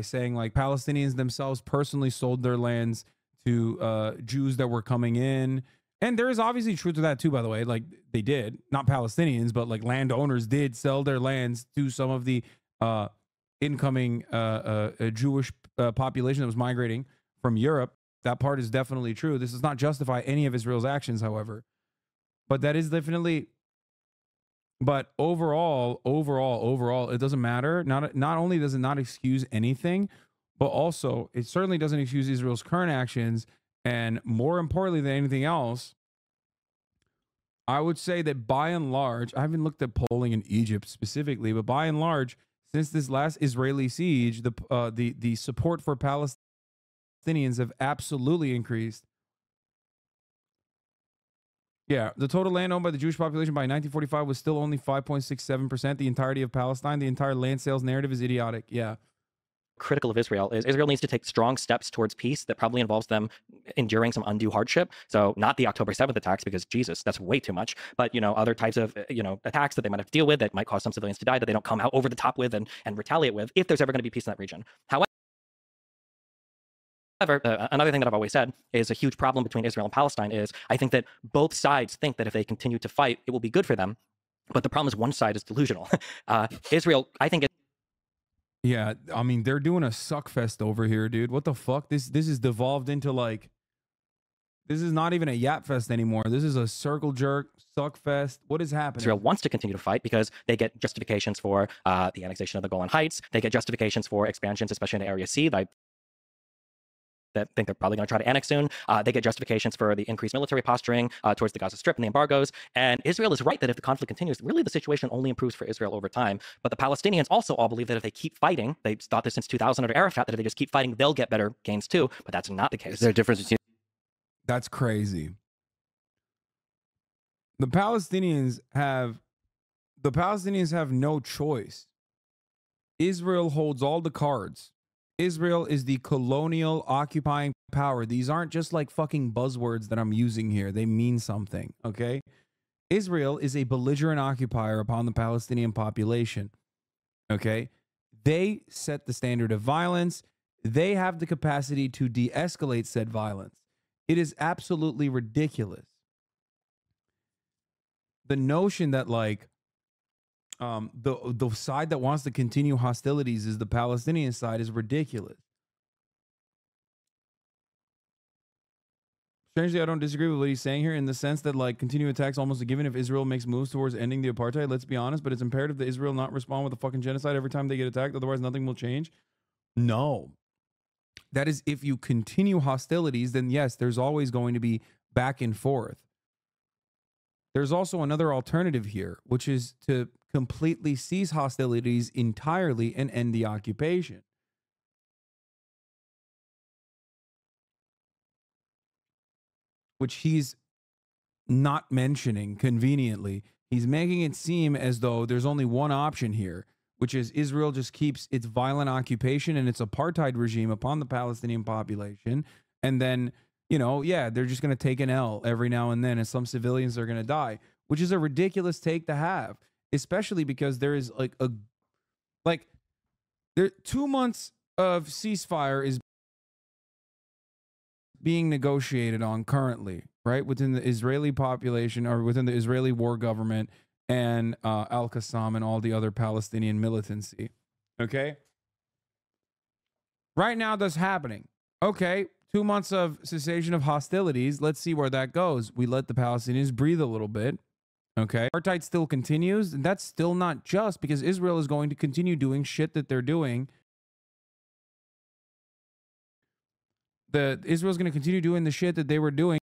Speaker 2: saying like Palestinians themselves personally sold their lands to Jews that were coming in. And there is obviously truth to that too, by the way. Like they did, not Palestinians, but like landowners did sell their lands to some of the incoming Jewish population that was migrating from Europe. That part is definitely true. This does not justify any of Israel's actions, however. But that is definitely... But overall, it doesn't matter. Not only does it not excuse anything, but also it certainly doesn't excuse Israel's current actions. And more importantly than anything else, I would say that by and large, I haven't looked at polling in Egypt specifically, but by and large, since this last Israeli siege, the support for Palestinians have absolutely increased. Yeah, the total land owned by the Jewish population by 1945 was still only 5.67%. The entirety of Palestine, the entire land sales narrative is idiotic. Yeah.
Speaker 4: Critical of Israel is Israel needs to take strong steps towards peace that probably involves them enduring some undue hardship. So not the October 7th attacks, because Jesus, that's way too much. But, other types of, attacks that they might have to deal with that might cause some civilians to die that they don't come out over the top with and retaliate with if there's ever going to be peace in that region. However, another thing that I've always said is a huge problem between Israel and Palestine is I think that both sides think that if they continue to fight, it will be good for them. But the problem is one side is delusional. Israel, I think
Speaker 2: Yeah, I mean, they're doing a suck fest over here, dude. What the fuck? This is devolved into like, this is not even a yap fest anymore. This is a circle jerk suck fest. What is happening?
Speaker 4: Israel wants to continue to fight because they get justifications for the annexation of the Golan Heights. They get justifications for expansions, especially in Area C, like that think they're probably going to try to annex soon. They get justifications for the increased military posturing towards the Gaza Strip and the embargoes. And Israel is right that if the conflict continues, really the situation only improves for Israel over time. But the Palestinians also all believe that if they keep fighting, they've thought this since 2000 under Arafat, that if they just keep fighting, they'll get better gains too. But that's not the case.
Speaker 3: Is there a difference between?
Speaker 2: That's crazy. The Palestinians have no choice. Israel holds all the cards. Israel is the colonial occupying power. These aren't just like fucking buzzwords that I'm using here. They mean something, okay? Israel is a belligerent occupier upon the Palestinian population, okay? They set the standard of violence. They have the capacity to de-escalate said violence. It is absolutely ridiculous. The notion that like the side that wants to continue hostilities is the Palestinian side is ridiculous. Strangely, I don't disagree with what he's saying here in the sense that like continuing attacks almost a given if Israel makes moves towards ending the apartheid. Let's be honest, but it's imperative that Israel not respond with a fucking genocide every time they get attacked. Otherwise, nothing will change. No. That is, if you continue hostilities, then yes, there's always going to be back and forth. There's also another alternative here, which is to completely cease hostilities entirely and end the occupation. Which he's not mentioning conveniently. He's making it seem as though there's only one option here, which is Israel just keeps its violent occupation and its apartheid regime upon the Palestinian population. And then, you know, yeah, they're just going to take an L every now and then, and some civilians are going to die, which is a ridiculous take to have, especially because there is like 2 months of ceasefire is being negotiated on currently, right, within the Israeli population or within the Israeli war government and Al-Qassam and all the other Palestinian militancy. Okay? Right now, that's happening. Okay, 2 months of cessation of hostilities. Let's see where that goes. We let the Palestinians breathe a little bit. Okay? Apartheid still continues, and that's still not just because Israel is going to continue doing shit that they're doing. Israel's going to continue doing the shit that they were doing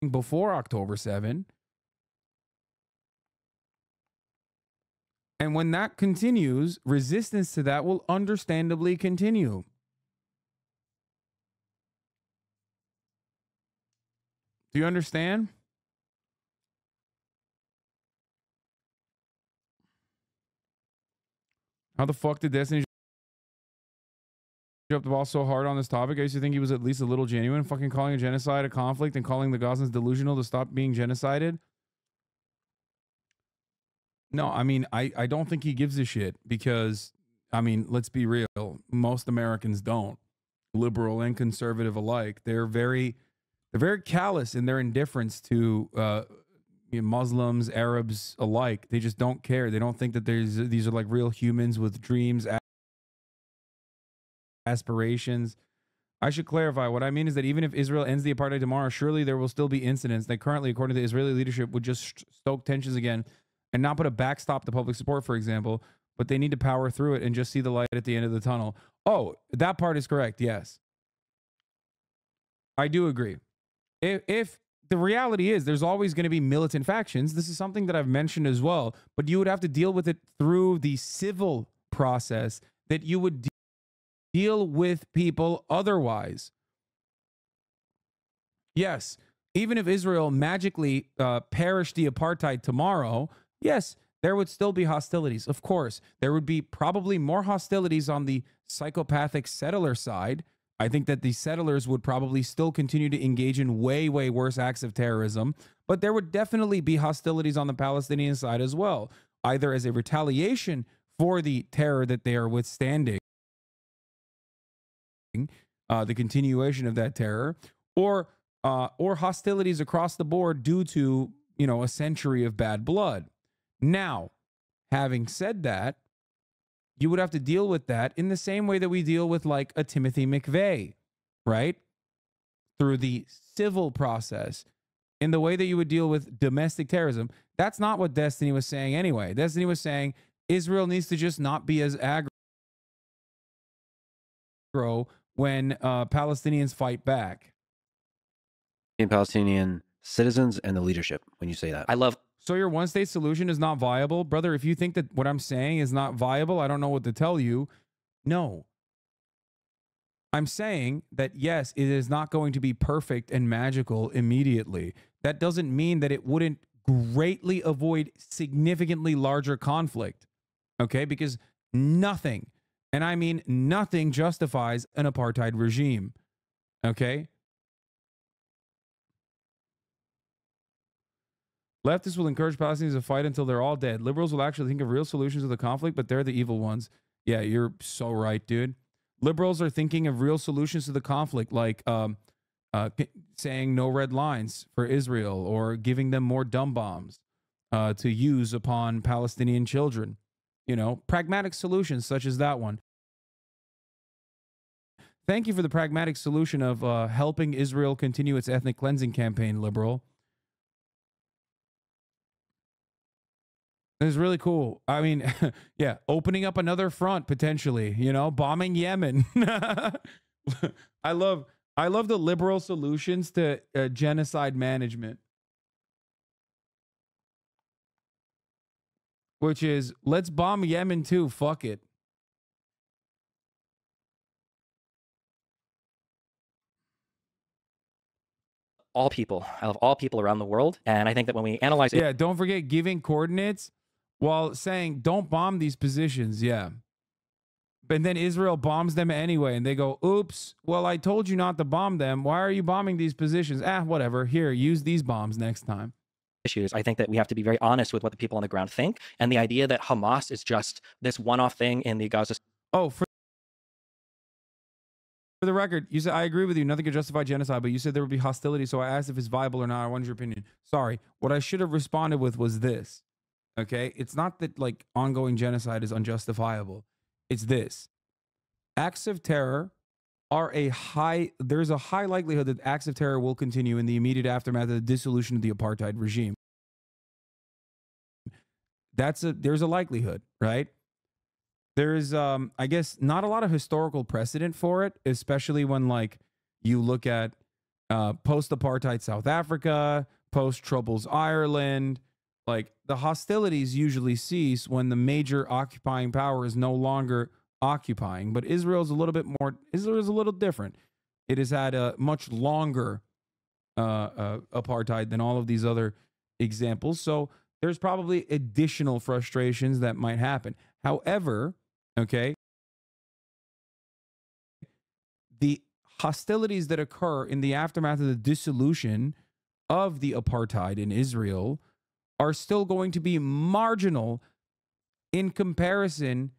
Speaker 2: before October 7. And when that continues, resistance to that will understandably continue. Do you understand? How the fuck did Destiny up the ball so hard on this topic? I used to think he was at least a little genuine, fucking calling a genocide a conflict and calling the Gazans delusional to stop being genocided. No, I mean, I don't think he gives a shit because, I mean, let's be real. Most Americans don't, liberal and conservative alike. They're very callous in their indifference to Muslims, Arabs alike. They just don't care. They don't think that these are like real humans with dreams, aspirations. I should clarify. What I mean is that even if Israel ends the apartheid tomorrow, surely there will still be incidents that currently, according to the Israeli leadership, would just stoke tensions again and not put a backstop to public support, for example, but they need to power through it and just see the light at the end of the tunnel. Oh, that part is correct. Yes. I do agree. If the reality is there's always going to be militant factions, this is something that I've mentioned as well, but you would have to deal with it through the civil process that you would deal with people otherwise. Yes, even if Israel magically perished the apartheid tomorrow, yes, there would still be hostilities. Of course, there would be probably more hostilities on the psychopathic settler side. I think that the settlers would probably still continue to engage in way, way worse acts of terrorism, but there would definitely be hostilities on the Palestinian side as well, either as a retaliation for the terror that they are withstanding, the continuation of that terror, or hostilities across the board due to, a century of bad blood. Now, having said that, you would have to deal with that in the same way that we deal with like a Timothy McVeigh, right? Through the civil process, in the way that you would deal with domestic terrorism. That's not what Destiny was saying anyway. Destiny was saying Israel needs to just not be as aggro when Palestinians fight back.
Speaker 3: In Palestinian citizens and the leadership, when you say that.
Speaker 4: I love
Speaker 2: So your one-state solution is not viable? Brother, if you think that what I'm saying is not viable, I don't know what to tell you. No. I'm saying that, yes, it is not going to be perfect and magical immediately. That doesn't mean that it wouldn't greatly avoid significantly larger conflict, okay? Because nothing, and I mean nothing, justifies an apartheid regime, okay? Leftists will encourage Palestinians to fight until they're all dead. Liberals will actually think of real solutions to the conflict, but they're the evil ones. Yeah, you're so right, dude. Liberals are thinking of real solutions to the conflict, like saying no red lines for Israel or giving them more dumb bombs to use upon Palestinian children. You know, pragmatic solutions such as that one. Thank you for the pragmatic solution of helping Israel continue its ethnic cleansing campaign, liberal. It's really cool. I mean, yeah, opening up another front potentially, you know, bombing Yemen. I love the liberal solutions to genocide management, which is let's bomb Yemen too. Fuck it.
Speaker 4: all people. I love all people around the world. And I think that when we analyze it,
Speaker 2: Yeah, don't forget giving coordinates while saying don't bomb these positions. Yeah. But then Israel bombs them anyway, and they go, oops, well, I told you not to bomb them. Why are you bombing these positions? Whatever. Here, use these bombs next time.
Speaker 4: issues, I think that we have to be very honest with what the people on the ground think. And the idea that Hamas is just this one-off thing in the Gaza.
Speaker 2: Oh, for the record, you said, I agree with you. Nothing could justify genocide, but you said there would be hostility. So I asked if it's viable or not. I wanted your opinion. Sorry. What I should have responded with was this. Okay. It's not that like ongoing genocide is unjustifiable. It's this. Acts of terror are there's a high likelihood that acts of terror will continue in the immediate aftermath of the dissolution of the apartheid regime. There's a likelihood, right? There's, I guess, not a lot of historical precedent for it, especially when like you look at post-apartheid South Africa, post-Troubles Ireland. Like the hostilities usually cease when the major occupying power is no longer occupying. But Israel's a little different. It has had a much longer apartheid than all of these other examples. So there's probably additional frustrations that might happen. However, okay, the hostilities that occur in the aftermath of the dissolution of the apartheid in Israel are still going to be marginal in comparison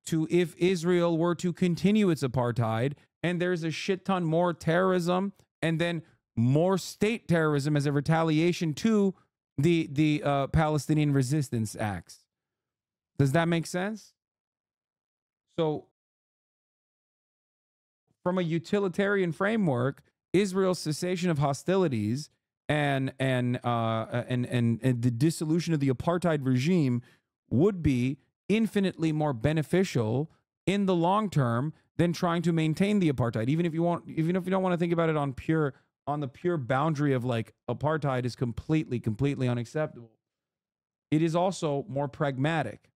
Speaker 2: to if Israel were to continue its apartheid and there's a shit ton more terrorism and then more state terrorism as a retaliation to the Palestinian resistance acts. Does that make sense? So from a utilitarian framework, Israel's cessation of hostilities and the dissolution of the apartheid regime would be infinitely more beneficial in the long term than trying to maintain the apartheid. Even if you don't want to think about it on the pure boundary of like apartheid is completely unacceptable. It is also more pragmatic.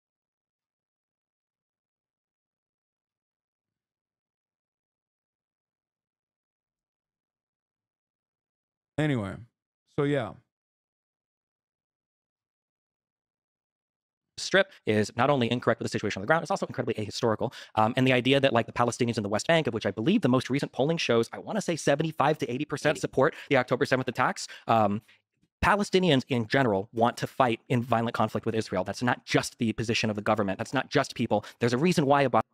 Speaker 2: Anyway, so yeah.
Speaker 4: Strip is not only incorrect with the situation on the ground, it's also incredibly ahistorical. And the idea that like the Palestinians in the West Bank, of which I believe the most recent polling shows, I want to say 75 to 80% support the October 7th attacks. Palestinians in general want to fight in violent conflict with Israel. That's not just the position of the government. That's not just people. There's a reason why about.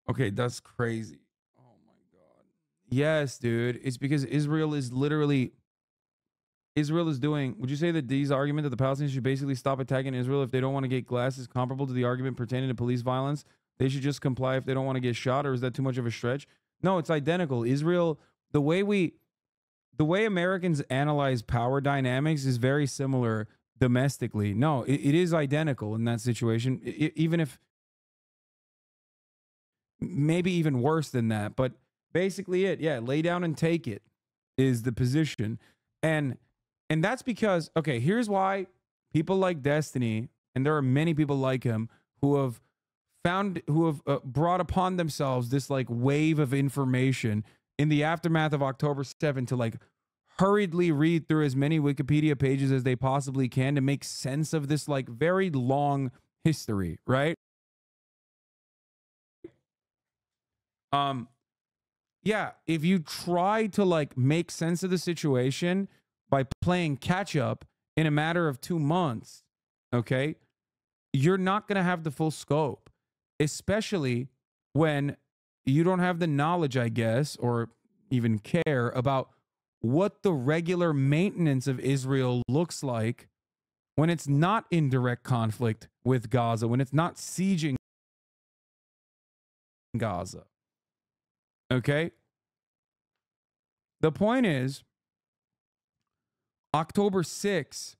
Speaker 2: Okay, that's crazy. Oh my God. Yes, dude. It's because Israel is literally Israel is doing, would you say that these argument that the Palestinians should basically stop attacking Israel if they don't want to get glass is comparable to the argument pertaining to police violence? They should just comply if they don't want to get shot, or is that too much of a stretch? No, it's identical. Israel, the way Americans analyze power dynamics is very similar domestically. No, it is identical in that situation, even if maybe even worse than that. But basically lay down and take it is the position. And that's because, okay, here's why people like Destiny, and there are many people like him who have brought upon themselves this like wave of information in the aftermath of October 7th to like hurriedly read through as many Wikipedia pages as they possibly can to make sense of this like very long history, right? Yeah, if you try to like make sense of the situation by playing catch up in a matter of 2 months, okay, you're not going to have the full scope, especially when you don't have the knowledge, I guess, or even care about what the regular maintenance of Israel looks like when it's not in direct conflict with Gaza, when it's not sieging Gaza. Okay? The point is, October 6th,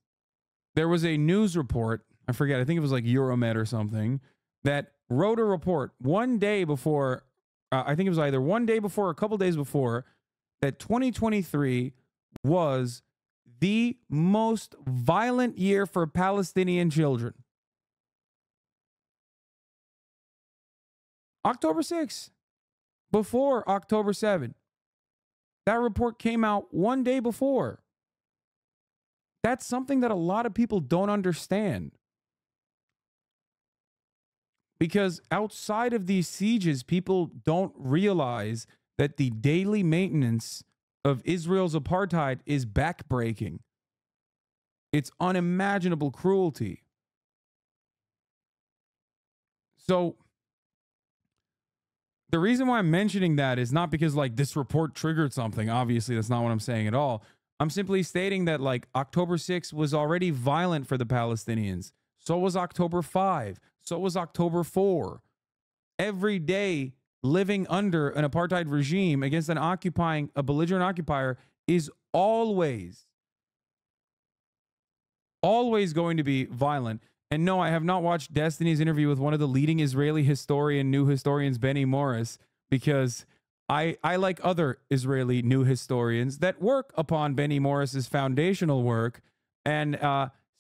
Speaker 2: there was a news report, I forget, I think it was like Euromed or something, that wrote a report one day before, I think it was either one day before or a couple days before, that 2023 was the most violent year for Palestinian children. October 6th, before October 7th. That report came out one day before. That's something that a lot of people don't understand. Because outside of these sieges, people don't realize that the daily maintenance of Israel's apartheid is backbreaking. It's unimaginable cruelty. So the reason why I'm mentioning that is not because like this report triggered something. Obviously, that's not what I'm saying at all. I'm simply stating that like October 6th was already violent for the Palestinians. So was October 5. So was October 4. Every day living under an apartheid regime against a belligerent occupier is always going to be violent. And no, I have not watched Destiny's interview with one of the leading Israeli new historians, Benny Morris, because I like other Israeli new historians that work upon Benny Morris's foundational work and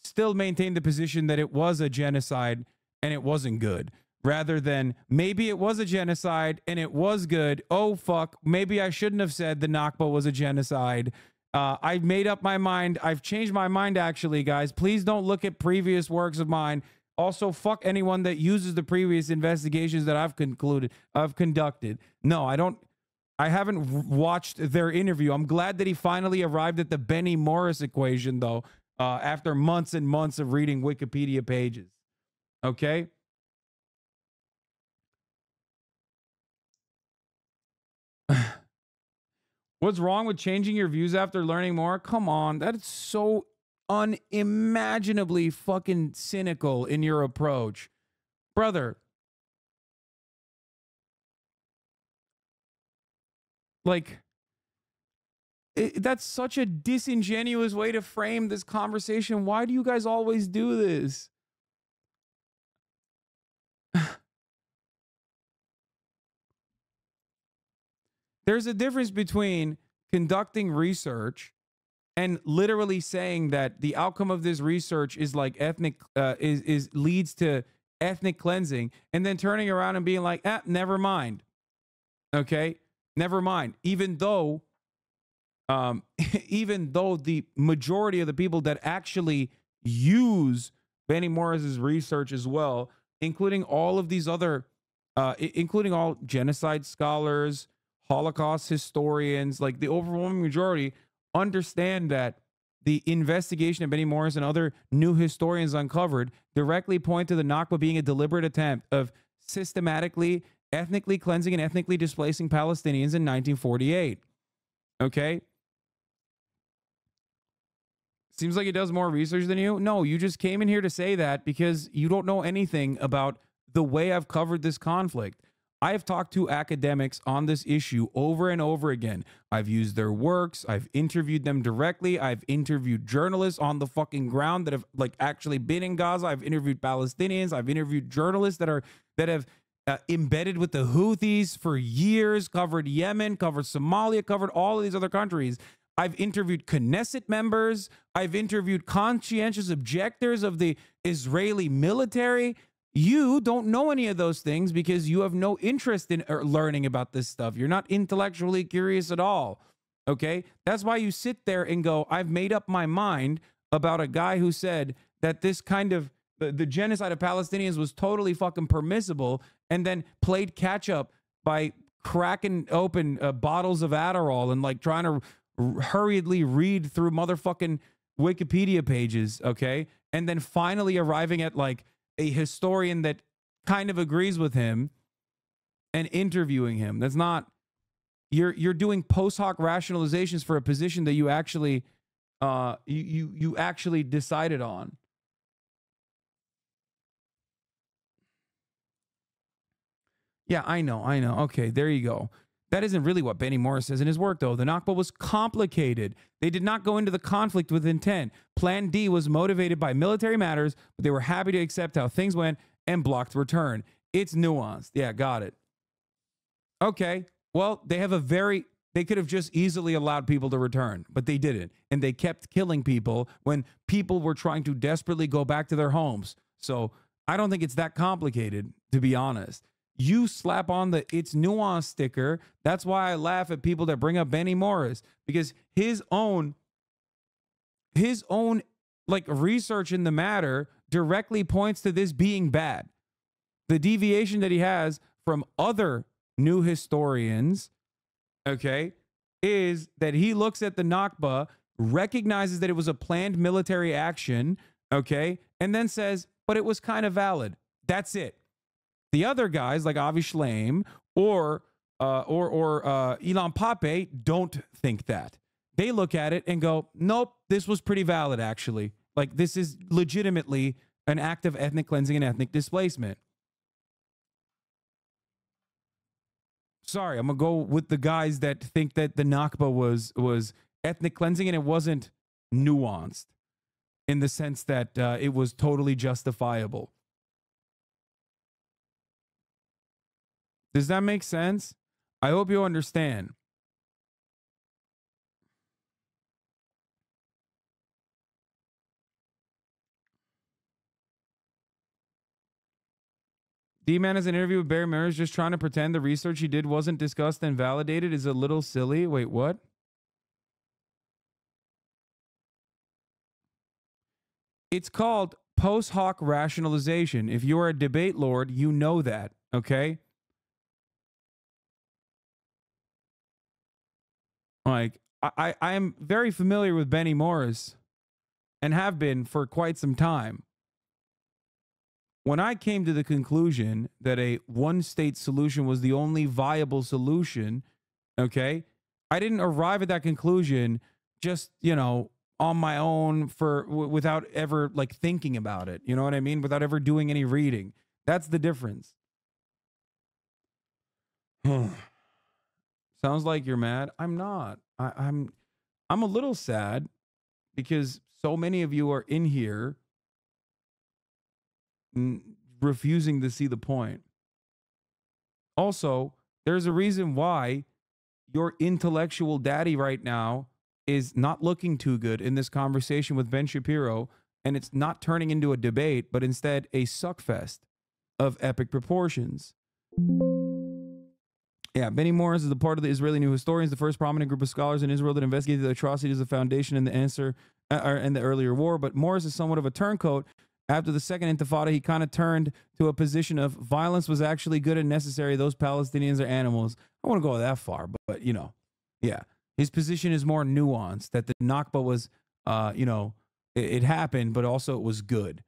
Speaker 2: still maintain the position that it was a genocide and it wasn't good, rather than maybe it was a genocide and it was good. Oh, fuck. Maybe I shouldn't have said the Nakba was a genocide. I've made up my mind. I've changed my mind, actually, guys. Please don't look at previous works of mine. Also, fuck anyone that uses the previous investigations that I've conducted. No, I haven't watched their interview. I'm glad that he finally arrived at the Benny Morris equation, though, after months and months of reading Wikipedia pages. Okay? What's wrong with changing your views after learning more? Come on, that is so unimaginably fucking cynical in your approach. Brother, like, that's such a disingenuous way to frame this conversation. Why do you guys always do this? There's a difference between conducting research and literally saying that the outcome of this research is like leads to ethnic cleansing, and then turning around and being like, never mind. Okay, never mind. Even though the majority of the people that actually use Benny Morris's research as well, including all of these other, including all genocide scholars, Holocaust historians, like the overwhelming majority, understand that the investigation of Benny Morris and other new historians uncovered directly point to the Nakba being a deliberate attempt of systematically ethnically cleansing and ethnically displacing Palestinians in 1948. Okay? Seems like he does more research than you. No, you just came in here to say that because you don't know anything about the way I've covered this conflict. I have talked to academics on this issue over and over again. I've used their works. I've interviewed them directly. I've interviewed journalists on the fucking ground that have like actually been in Gaza. I've interviewed Palestinians. I've interviewed journalists that have embedded with the Houthis for years, covered Yemen, covered Somalia, covered all of these other countries. I've interviewed Knesset members. I've interviewed conscientious objectors of the Israeli military. You don't know any of those things because you have no interest in learning about this stuff. You're not intellectually curious at all. Okay? That's why you sit there and go, I've made up my mind about a guy who said that this kind of the genocide of Palestinians was totally fucking permissible, and then played catch up by cracking open bottles of Adderall and like trying to hurriedly read through motherfucking Wikipedia pages. Okay? And then finally arriving at like a historian that kind of agrees with him and interviewing him. That's not, you're doing post hoc rationalizations for a position that you actually you actually decided on. Yeah, I know. Okay, there you go. That isn't really what Benny Morris says in his work, though. The Nakba was complicated. They did not go into the conflict with intent. Plan D was motivated by military matters, but they were happy to accept how things went and blocked return. It's nuanced. Yeah, got it. Okay, well, they could have just easily allowed people to return, but they didn't. And they kept killing people when people were trying to desperately go back to their homes. So I don't think it's that complicated, to be honest. You slap on the "it's nuanced" sticker. That's why I laugh at people that bring up Benny Morris, because his own like research in the matter directly points to this being bad. The deviation that he has from other new historians, okay, is that he looks at the Nakba, recognizes that it was a planned military action, okay, and then says, but it was kind of valid. That's it. The other guys like Avi Shlaim or Ilan Pape don't think that. They look at it and go, nope, this was pretty valid, actually. Like, this is legitimately an act of ethnic cleansing and ethnic displacement. Sorry, I'm going to go with the guys that think that the Nakba was ethnic cleansing and it wasn't nuanced in the sense that it was totally justifiable. Does that make sense? I hope you understand. D-Man has an interview with Barry Mears just trying to pretend the research he did wasn't discussed and validated is a little silly. Wait, what? It's called post hoc rationalization. If you're a debate lord, you know that, okay? Like, I am very familiar with Benny Morris and have been for quite some time. When I came to the conclusion that a one-state solution was the only viable solution, okay, I didn't arrive at that conclusion just, on my own without ever like thinking about it. You know what I mean? Without ever doing any reading. That's the difference. Sounds like you're mad. I'm not. I'm a little sad because so many of you are in here refusing to see the point. Also, there's a reason why your intellectual daddy right now is not looking too good in this conversation with Ben Shapiro, and it's not turning into a debate, but instead a suckfest of epic proportions. Yeah, Benny Morris is the part of the Israeli New Historians, the first prominent group of scholars in Israel that investigated the atrocities of the foundation and the answer in the earlier war. But Morris is somewhat of a turncoat. After the Second Intifada, he kind of turned to a position of violence was actually good and necessary. Those Palestinians are animals. I don't want to go that far, but yeah. His position is more nuanced, that the Nakba was, it happened, but also it was good.